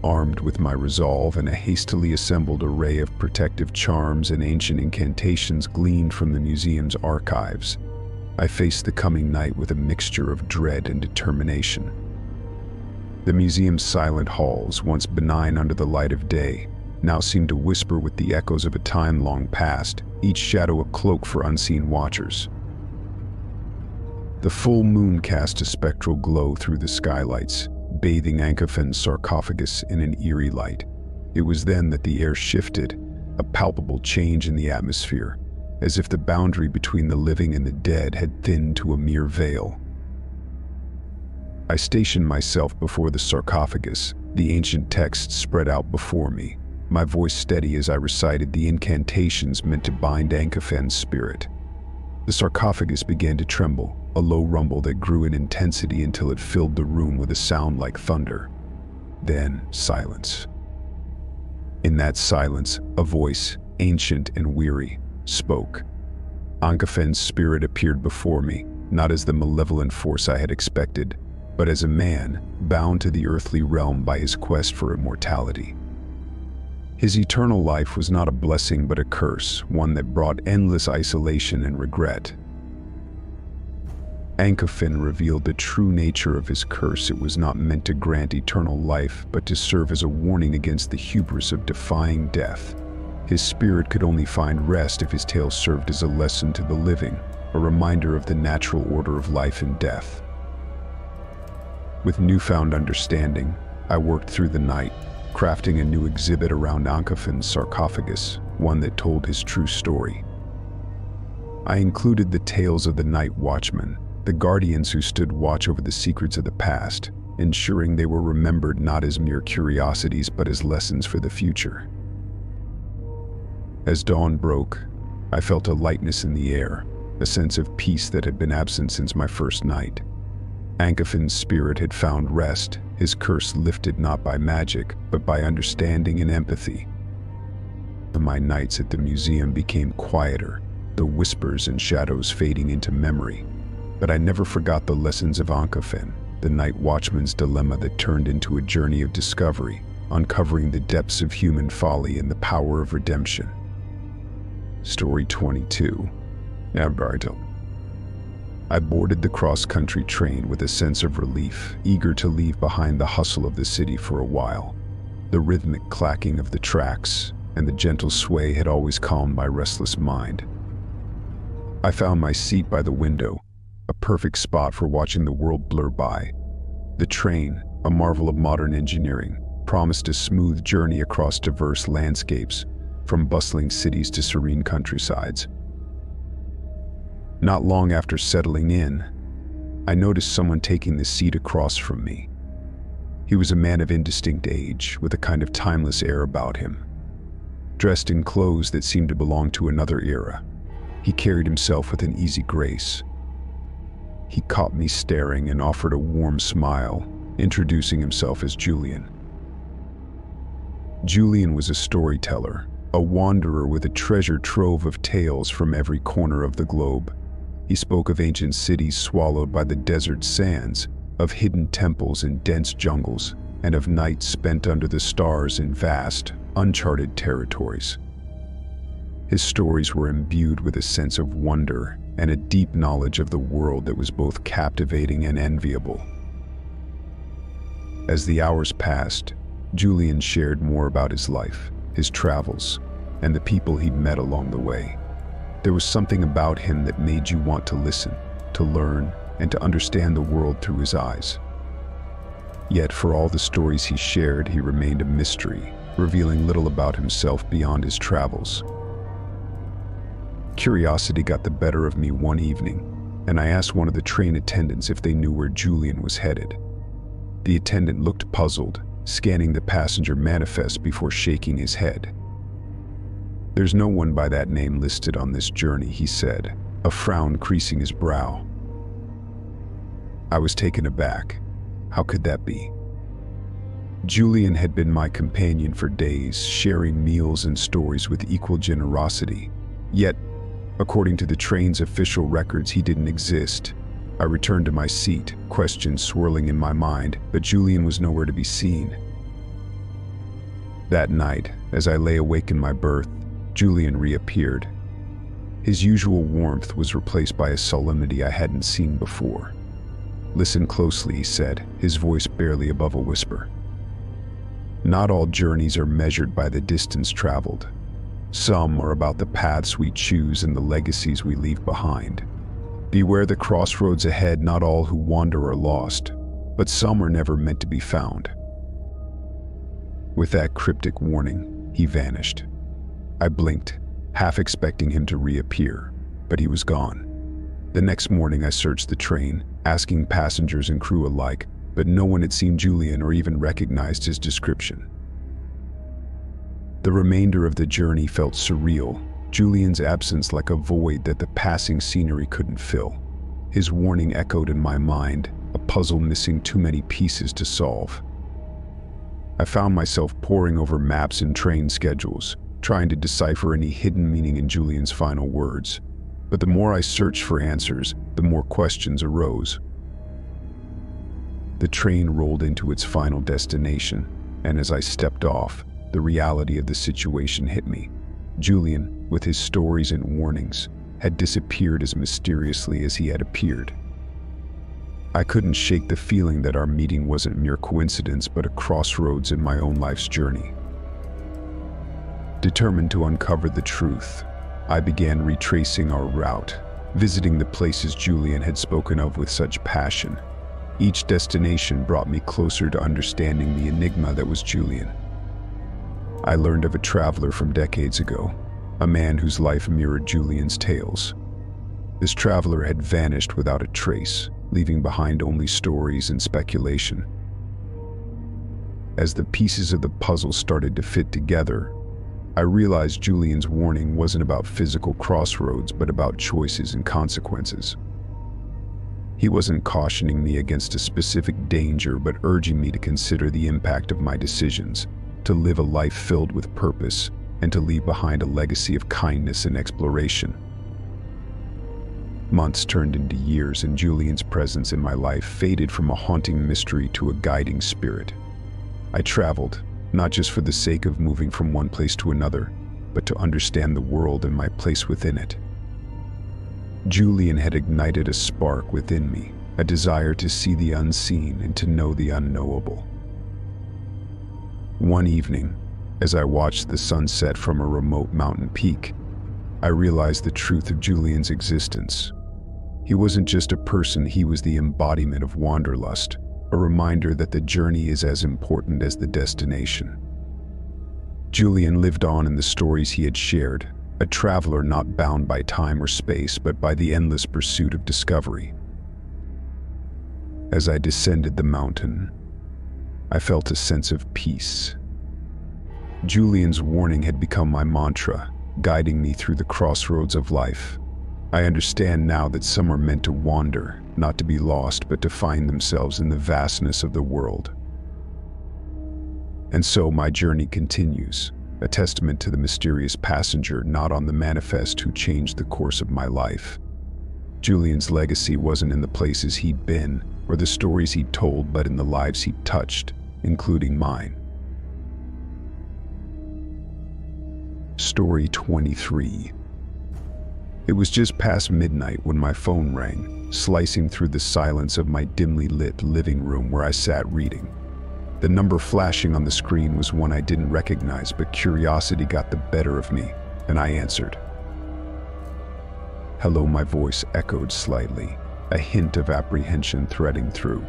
Armed with my resolve and a hastily assembled array of protective charms and ancient incantations gleaned from the museum's archives, I faced the coming night with a mixture of dread and determination. The museum's silent halls, once benign under the light of day, now seemed to whisper with the echoes of a time long past, each shadow a cloak for unseen watchers. The full moon cast a spectral glow through the skylights, bathing Ankofen's sarcophagus in an eerie light. It was then that the air shifted, a palpable change in the atmosphere, as if the boundary between the living and the dead had thinned to a mere veil. I stationed myself before the sarcophagus, the ancient text spread out before me, my voice steady as I recited the incantations meant to bind Ankofen's spirit. The sarcophagus began to tremble, a low rumble that grew in intensity until it filled the room with a sound like thunder. Then silence. In that silence, a voice, ancient and weary, spoke. Ankofen's spirit appeared before me, not as the malevolent force I had expected, but as a man bound to the earthly realm by his quest for immortality. His eternal life was not a blessing but a curse, one that brought endless isolation and regret. Ankofen revealed the true nature of his curse. It was not meant to grant eternal life, but to serve as a warning against the hubris of defying death. His spirit could only find rest if his tale served as a lesson to the living, a reminder of the natural order of life and death. With newfound understanding, I worked through the night, crafting a new exhibit around Ankofen's sarcophagus, one that told his true story. I included the tales of the night watchmen, the guardians who stood watch over the secrets of the past, ensuring they were remembered not as mere curiosities but as lessons for the future. As dawn broke, I felt a lightness in the air, a sense of peace that had been absent since my first night. Ankofen's spirit had found rest, his curse lifted not by magic, but by understanding and empathy. My nights at the museum became quieter, the whispers and shadows fading into memory. But I never forgot the lessons of Ankofen, the night watchman's dilemma that turned into a journey of discovery, uncovering the depths of human folly and the power of redemption. Story 22. Nabarto. I boarded the cross-country train with a sense of relief, eager to leave behind the hustle of the city for a while. The rhythmic clacking of the tracks and the gentle sway had always calmed my restless mind. I found my seat by the window, a perfect spot for watching the world blur by. The train, a marvel of modern engineering, promised a smooth journey across diverse landscapes, from bustling cities to serene countrysides. Not long after settling in, I noticed someone taking the seat across from me. He was a man of indistinct age, with a kind of timeless air about him. Dressed in clothes that seemed to belong to another era, he carried himself with an easy grace. He caught me staring and offered a warm smile, introducing himself as Julian. Julian was a storyteller, a wanderer with a treasure trove of tales from every corner of the globe. He spoke of ancient cities swallowed by the desert sands, of hidden temples in dense jungles, and of nights spent under the stars in vast, uncharted territories. His stories were imbued with a sense of wonder and a deep knowledge of the world that was both captivating and enviable. As the hours passed, Julian shared more about his life, his travels, and the people he'd met along the way. There was something about him that made you want to listen, to learn, and to understand the world through his eyes. Yet for all the stories he shared, he remained a mystery, revealing little about himself beyond his travels. Curiosity got the better of me one evening, and I asked one of the train attendants if they knew where Julian was headed. The attendant looked puzzled, scanning the passenger manifest before shaking his head. "There's no one by that name listed on this journey," he said, a frown creasing his brow. I was taken aback. How could that be? Julian had been my companion for days, sharing meals and stories with equal generosity. Yet, according to the train's official records, he didn't exist. I returned to my seat, questions swirling in my mind, but Julian was nowhere to be seen. That night, as I lay awake in my berth, Julian reappeared. His usual warmth was replaced by a solemnity I hadn't seen before. "Listen closely," he said, his voice barely above a whisper. "Not all journeys are measured by the distance traveled. Some are about the paths we choose and the legacies we leave behind. Beware the crossroads ahead. Not all who wander are lost, but some are never meant to be found." With that cryptic warning, he vanished. I blinked, half expecting him to reappear, but he was gone. The next morning I searched the train, asking passengers and crew alike, but no one had seen Julian or even recognized his description. The remainder of the journey felt surreal, Julian's absence like a void that the passing scenery couldn't fill. His warning echoed in my mind, a puzzle missing too many pieces to solve. I found myself poring over maps and train schedules, trying to decipher any hidden meaning in Julian's final words. But the more I searched for answers, the more questions arose. The train rolled into its final destination, and as I stepped off, the reality of the situation hit me. Julian, with his stories and warnings, had disappeared as mysteriously as he had appeared. I couldn't shake the feeling that our meeting wasn't mere coincidence but a crossroads in my own life's journey. Determined to uncover the truth, I began retracing our route, visiting the places Julian had spoken of with such passion. Each destination brought me closer to understanding the enigma that was Julian. I learned of a traveler from decades ago, a man whose life mirrored Julian's tales. This traveler had vanished without a trace, leaving behind only stories and speculation. As the pieces of the puzzle started to fit together, I realized Julian's warning wasn't about physical crossroads, but about choices and consequences. He wasn't cautioning me against a specific danger, but urging me to consider the impact of my decisions, to live a life filled with purpose, and to leave behind a legacy of kindness and exploration. Months turned into years, and Julian's presence in my life faded from a haunting mystery to a guiding spirit. I traveled, not just for the sake of moving from one place to another, but to understand the world and my place within it. Julian had ignited a spark within me, a desire to see the unseen and to know the unknowable. One evening, as I watched the sunset from a remote mountain peak, I realized the truth of Julian's existence. He wasn't just a person, he was the embodiment of wanderlust, a reminder that the journey is as important as the destination. Julian lived on in the stories he had shared, a traveler not bound by time or space, but by the endless pursuit of discovery. As I descended the mountain, I felt a sense of peace. Julian's warning had become my mantra, guiding me through the crossroads of life. I understand now that some are meant to wander, not to be lost, but to find themselves in the vastness of the world. And so my journey continues, a testament to the mysterious passenger not on the manifest who changed the course of my life. Julian's legacy wasn't in the places he'd been or the stories he'd told, but in the lives he'd touched, including mine. Story 23. It was just past midnight when my phone rang, slicing through the silence of my dimly lit living room where I sat reading. The number flashing on the screen was one I didn't recognize, but curiosity got the better of me, and I answered. "Hello," my voice echoed slightly, a hint of apprehension threading through.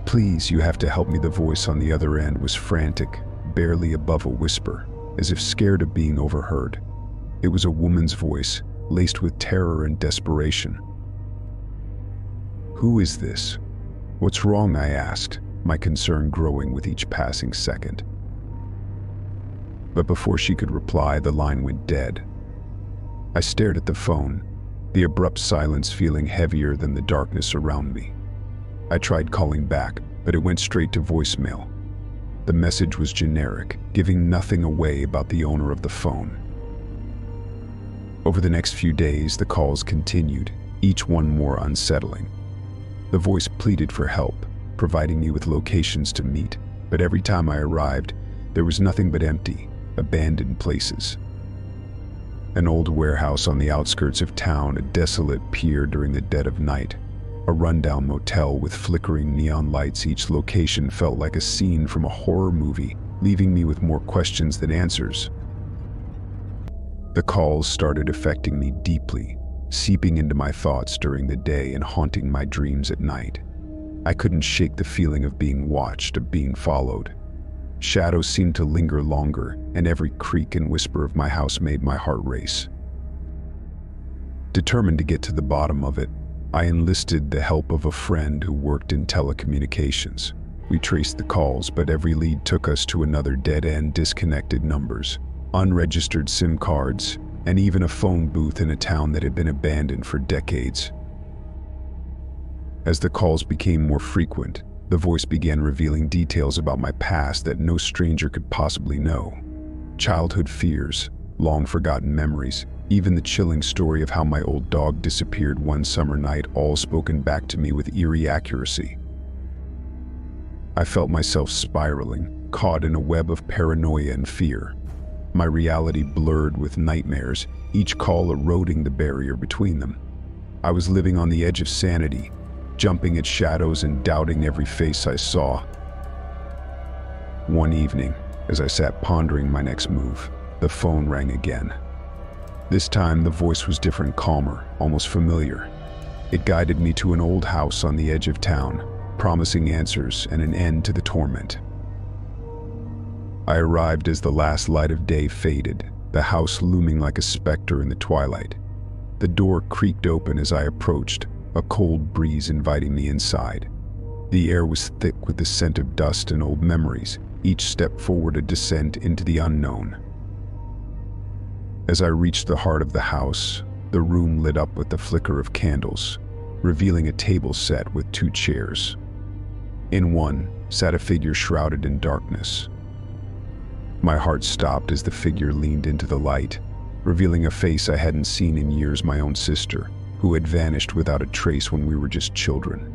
"Please, you have to help me." The voice on the other end was frantic, barely above a whisper, as if scared of being overheard. It was a woman's voice, laced with terror and desperation. "Who is this? What's wrong?" I asked, my concern growing with each passing second. But before she could reply, the line went dead. I stared at the phone, the abrupt silence feeling heavier than the darkness around me. I tried calling back, but it went straight to voicemail. The message was generic, giving nothing away about the owner of the phone. Over the next few days, the calls continued, each one more unsettling. The voice pleaded for help, providing me with locations to meet, but every time I arrived, there was nothing but empty, abandoned places. An old warehouse on the outskirts of town, a desolate pier during the dead of night, a rundown motel with flickering neon lights. Each location felt like a scene from a horror movie, leaving me with more questions than answers. The calls started affecting me deeply, seeping into my thoughts during the day and haunting my dreams at night. I couldn't shake the feeling of being watched, of being followed. Shadows seemed to linger longer, and every creak and whisper of my house made my heart race. Determined to get to the bottom of it, I enlisted the help of a friend who worked in telecommunications. We traced the calls, but every lead took us to another dead-end, disconnected numbers, unregistered SIM cards, and even a phone booth in a town that had been abandoned for decades. As the calls became more frequent, the voice began revealing details about my past that no stranger could possibly know. Childhood fears, long-forgotten memories, even the chilling story of how my old dog disappeared one summer night, all spoken back to me with eerie accuracy. I felt myself spiraling, caught in a web of paranoia and fear. My reality blurred with nightmares, each call eroding the barrier between them. I was living on the edge of sanity, jumping at shadows and doubting every face I saw. One evening, as I sat pondering my next move, the phone rang again. This time, the voice was different, calmer, almost familiar. It guided me to an old house on the edge of town, promising answers and an end to the torment. I arrived as the last light of day faded, the house looming like a specter in the twilight. The door creaked open as I approached, a cold breeze inviting me inside. The air was thick with the scent of dust and old memories, each step forward a descent into the unknown. As I reached the heart of the house, the room lit up with the flicker of candles, revealing a table set with 2 chairs. In one sat a figure shrouded in darkness. My heart stopped as the figure leaned into the light, revealing a face I hadn't seen in years, my own sister, who had vanished without a trace when we were just children.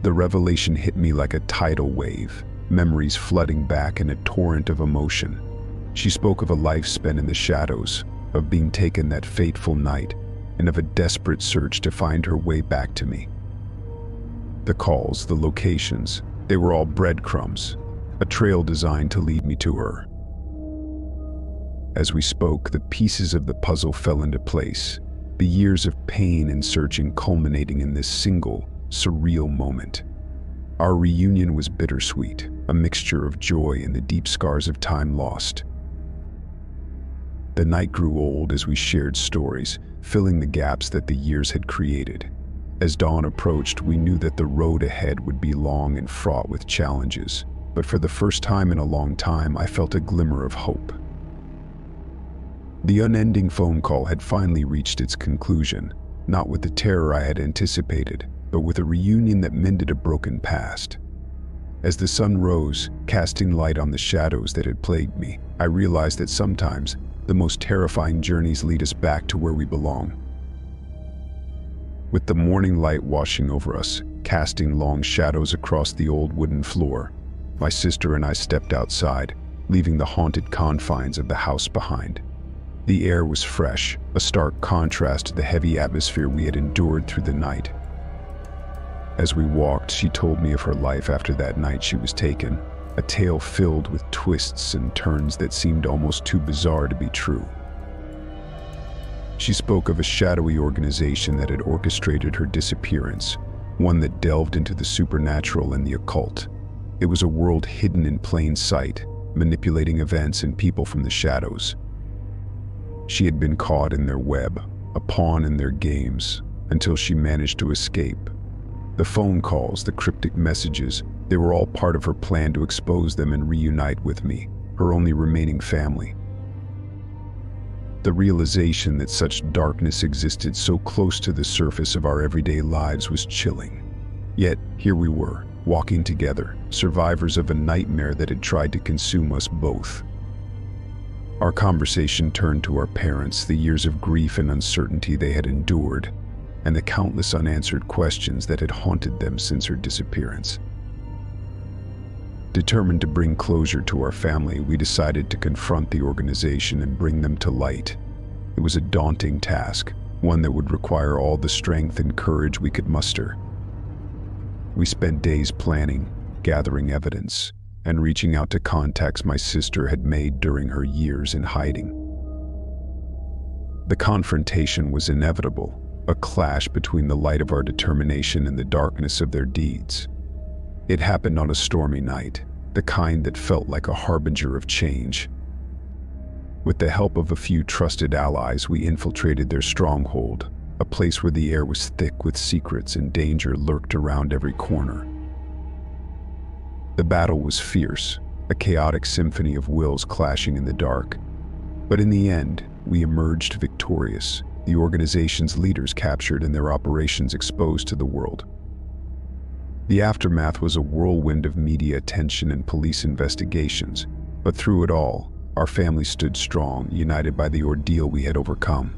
The revelation hit me like a tidal wave, memories flooding back in a torrent of emotion. She spoke of a life spent in the shadows, of being taken that fateful night, and of a desperate search to find her way back to me. The calls, the locations, they were all breadcrumbs, a trail designed to lead me to her. As we spoke, the pieces of the puzzle fell into place, the years of pain and searching culminating in this single, surreal moment. Our reunion was bittersweet, a mixture of joy and the deep scars of time lost. The night grew old as we shared stories, filling the gaps that the years had created. As dawn approached, we knew that the road ahead would be long and fraught with challenges, but for the first time in a long time, I felt a glimmer of hope. The unending phone call had finally reached its conclusion, not with the terror I had anticipated, but with a reunion that mended a broken past. As the sun rose, casting light on the shadows that had plagued me, I realized that sometimes the most terrifying journeys lead us back to where we belong. With the morning light washing over us, casting long shadows across the old wooden floor, my sister and I stepped outside, leaving the haunted confines of the house behind. The air was fresh, a stark contrast to the heavy atmosphere we had endured through the night. As we walked, she told me of her life after that night she was taken, a tale filled with twists and turns that seemed almost too bizarre to be true. She spoke of a shadowy organization that had orchestrated her disappearance, one that delved into the supernatural and the occult. It was a world hidden in plain sight, manipulating events and people from the shadows. She had been caught in their web, a pawn in their games, until she managed to escape. The phone calls, the cryptic messages, they were all part of her plan to expose them and reunite with me, her only remaining family. The realization that such darkness existed so close to the surface of our everyday lives was chilling. Yet, here we were, walking together, survivors of a nightmare that had tried to consume us both. Our conversation turned to our parents, the years of grief and uncertainty they had endured, and the countless unanswered questions that had haunted them since her disappearance. Determined to bring closure to our family, we decided to confront the organization and bring them to light. It was a daunting task, one that would require all the strength and courage we could muster. We spent days planning, gathering evidence, and reaching out to contacts my sister had made during her years in hiding. The confrontation was inevitable, a clash between the light of our determination and the darkness of their deeds. It happened on a stormy night, the kind that felt like a harbinger of change. With the help of a few trusted allies, we infiltrated their stronghold, a place where the air was thick with secrets and danger lurked around every corner. The battle was fierce, a chaotic symphony of wills clashing in the dark. But in the end, we emerged victorious, the organization's leaders captured and their operations exposed to the world. The aftermath was a whirlwind of media attention and police investigations, but through it all, our family stood strong, united by the ordeal we had overcome.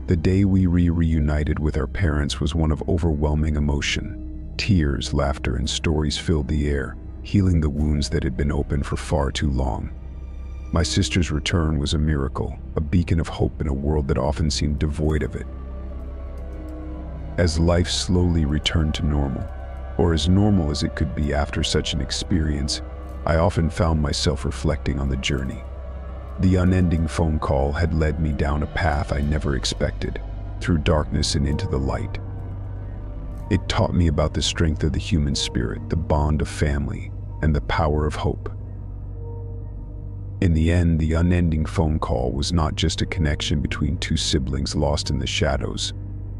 The day we reunited with our parents was one of overwhelming emotion. Tears, laughter, and stories filled the air, healing the wounds that had been open for far too long. My sister's return was a miracle, a beacon of hope in a world that often seemed devoid of it. As life slowly returned to normal, or as normal as it could be after such an experience, I often found myself reflecting on the journey. The unending phone call had led me down a path I never expected, through darkness and into the light. It taught me about the strength of the human spirit, the bond of family, and the power of hope. In the end, the unending phone call was not just a connection between two siblings lost in the shadows.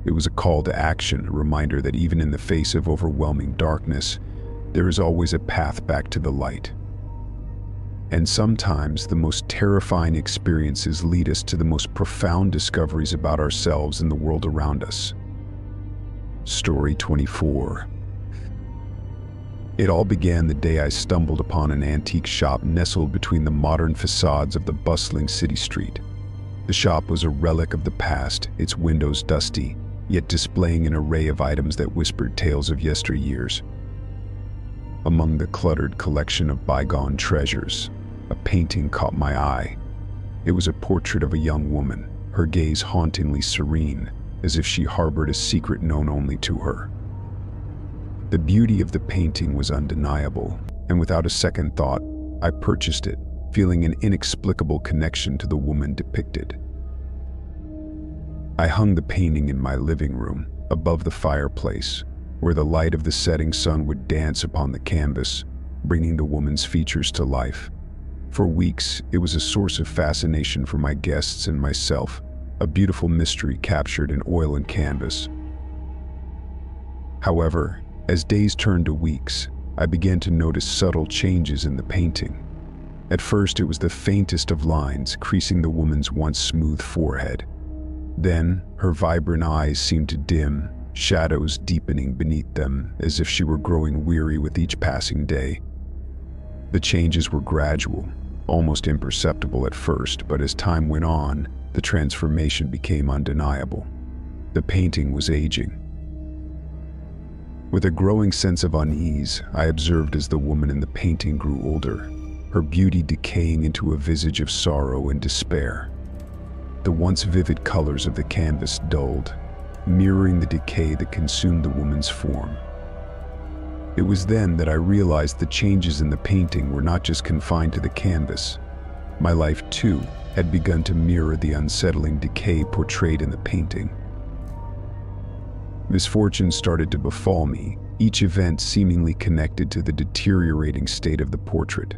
It was a call to action, a reminder that even in the face of overwhelming darkness, there is always a path back to the light. And sometimes the most terrifying experiences lead us to the most profound discoveries about ourselves and the world around us. Story 24. It all began the day I stumbled upon an antique shop nestled between the modern facades of the bustling city street. The shop was a relic of the past, its windows dusty, yet displaying an array of items that whispered tales of yesteryears. Among the cluttered collection of bygone treasures, a painting caught my eye. It was a portrait of a young woman, her gaze hauntingly serene, as if she harbored a secret known only to her. The beauty of the painting was undeniable, and without a second thought, I purchased it, feeling an inexplicable connection to the woman depicted. I hung the painting in my living room, above the fireplace, where the light of the setting sun would dance upon the canvas, bringing the woman's features to life. For weeks, it was a source of fascination for my guests and myself, a beautiful mystery captured in oil and canvas. However, as days turned to weeks, I began to notice subtle changes in the painting. At first, it was the faintest of lines creasing the woman's once smooth forehead. Then, her vibrant eyes seemed to dim, shadows deepening beneath them, as if she were growing weary with each passing day. The changes were gradual, almost imperceptible at first, but as time went on, the transformation became undeniable. The painting was aging. With a growing sense of unease, I observed as the woman in the painting grew older, her beauty decaying into a visage of sorrow and despair. The once vivid colors of the canvas dulled, mirroring the decay that consumed the woman's form. It was then that I realized the changes in the painting were not just confined to the canvas. My life, too, had begun to mirror the unsettling decay portrayed in the painting. Misfortune started to befall me, each event seemingly connected to the deteriorating state of the portrait.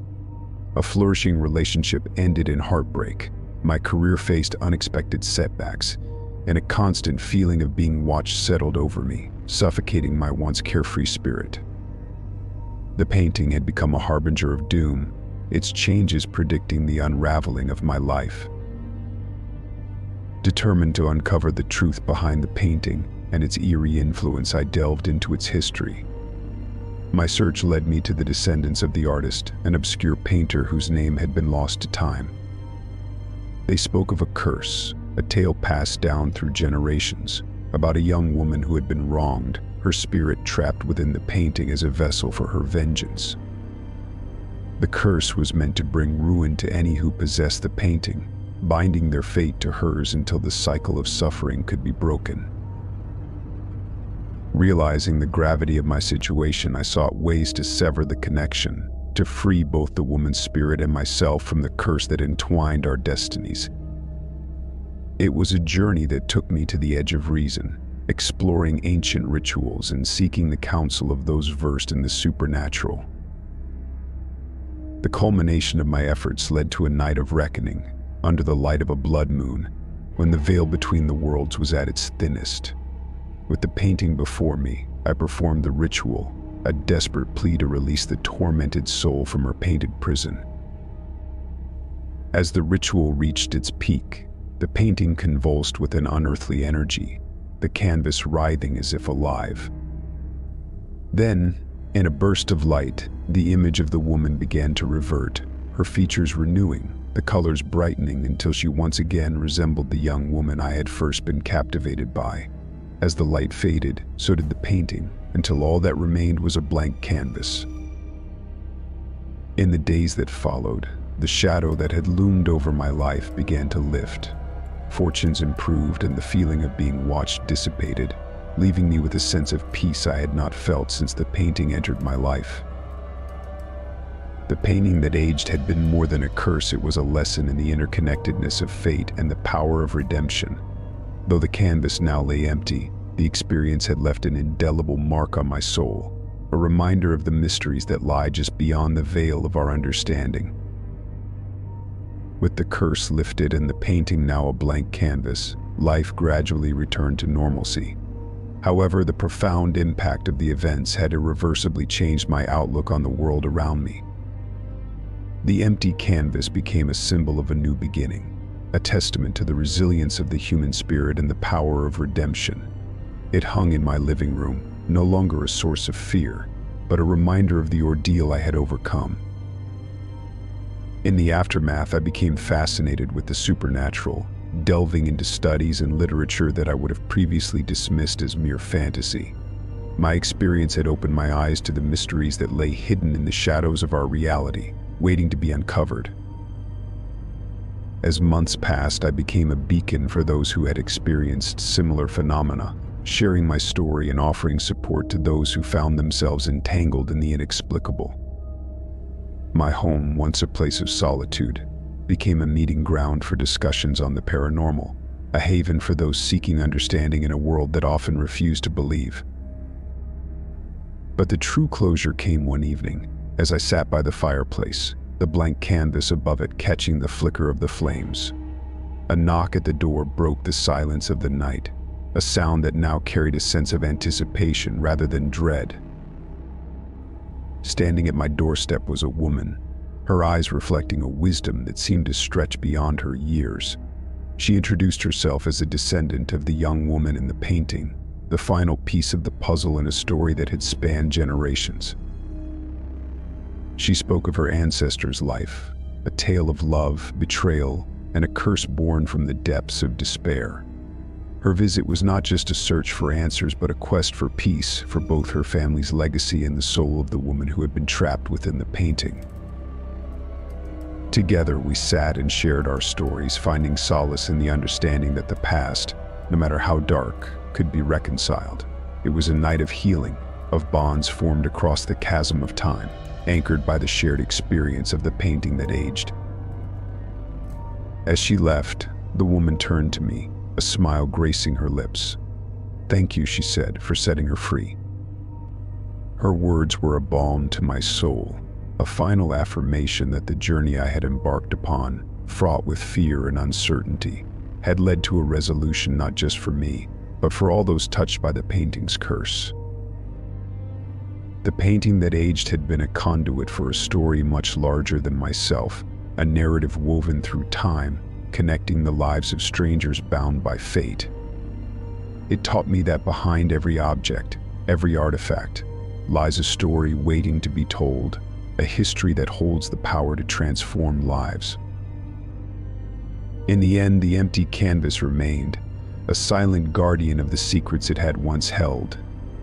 A flourishing relationship ended in heartbreak. My career faced unexpected setbacks, and a constant feeling of being watched settled over me. suffocating my once carefree spirit. The painting had become a harbinger of doom, its changes predicting the unraveling of my life. Determined to uncover the truth behind the painting and its eerie influence, I delved into its history. My search led me to the descendants of the artist, an obscure painter whose name had been lost to time. They spoke of a curse, a tale passed down through generations, about a young woman who had been wronged, her spirit trapped within the painting as a vessel for her vengeance. The curse was meant to bring ruin to any who possessed the painting, binding their fate to hers until the cycle of suffering could be broken. Realizing the gravity of my situation, I sought ways to sever the connection, to free both the woman's spirit and myself from the curse that entwined our destinies. It was a journey that took me to the edge of reason, exploring ancient rituals and seeking the counsel of those versed in the supernatural. The culmination of my efforts led to a night of reckoning, under the light of a blood moon, when the veil between the worlds was at its thinnest. With the painting before me, I performed the ritual, a desperate plea to release the tormented soul from her painted prison. As the ritual reached its peak, the painting convulsed with an unearthly energy, the canvas writhing as if alive. Then, in a burst of light, the image of the woman began to revert, her features renewing, the colors brightening until she once again resembled the young woman I had first been captivated by. As the light faded, so did the painting, until all that remained was a blank canvas. In the days that followed, the shadow that had loomed over my life began to lift. Fortunes improved and the feeling of being watched dissipated, leaving me with a sense of peace I had not felt since the painting entered my life. The painting that aged had been more than a curse, it was a lesson in the interconnectedness of fate and the power of redemption. Though the canvas now lay empty, the experience had left an indelible mark on my soul, a reminder of the mysteries that lie just beyond the veil of our understanding. With the curse lifted and the painting now a blank canvas, life gradually returned to normalcy. However, the profound impact of the events had irreversibly changed my outlook on the world around me. The empty canvas became a symbol of a new beginning, a testament to the resilience of the human spirit and the power of redemption. It hung in my living room, no longer a source of fear, but a reminder of the ordeal I had overcome. In the aftermath, I became fascinated with the supernatural, delving into studies and literature that I would have previously dismissed as mere fantasy. My experience had opened my eyes to the mysteries that lay hidden in the shadows of our reality, waiting to be uncovered. As months passed, I became a beacon for those who had experienced similar phenomena, sharing my story and offering support to those who found themselves entangled in the inexplicable. My home, once a place of solitude, became a meeting ground for discussions on the paranormal, a haven for those seeking understanding in a world that often refused to believe. But the true closure came one evening, as I sat by the fireplace, the blank canvas above it catching the flicker of the flames. A knock at the door broke the silence of the night, a sound that now carried a sense of anticipation rather than dread. Standing at my doorstep was a woman, her eyes reflecting a wisdom that seemed to stretch beyond her years. She introduced herself as a descendant of the young woman in the painting, the final piece of the puzzle in a story that had spanned generations. She spoke of her ancestors' life, a tale of love, betrayal, and a curse born from the depths of despair. Her visit was not just a search for answers, but a quest for peace, for both her family's legacy and the soul of the woman who had been trapped within the painting. Together, we sat and shared our stories, finding solace in the understanding that the past, no matter how dark, could be reconciled. It was a night of healing, of bonds formed across the chasm of time, anchored by the shared experience of the painting that aged. As she left, the woman turned to me, a smile gracing her lips. "Thank you," she said, "for setting her free." Her words were a balm to my soul, a final affirmation that the journey I had embarked upon, fraught with fear and uncertainty, had led to a resolution not just for me, but for all those touched by the painting's curse. The painting that aged had been a conduit for a story much larger than myself, a narrative woven through time, connecting the lives of strangers bound by fate. It taught me that behind every object, every artifact, lies a story waiting to be told, a history that holds the power to transform lives. In the end, the empty canvas remained, a silent guardian of the secrets it had once held,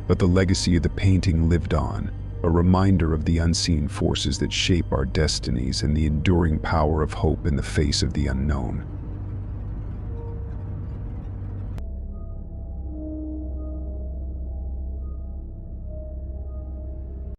but the legacy of the painting lived on, a reminder of the unseen forces that shape our destinies and the enduring power of hope in the face of the unknown.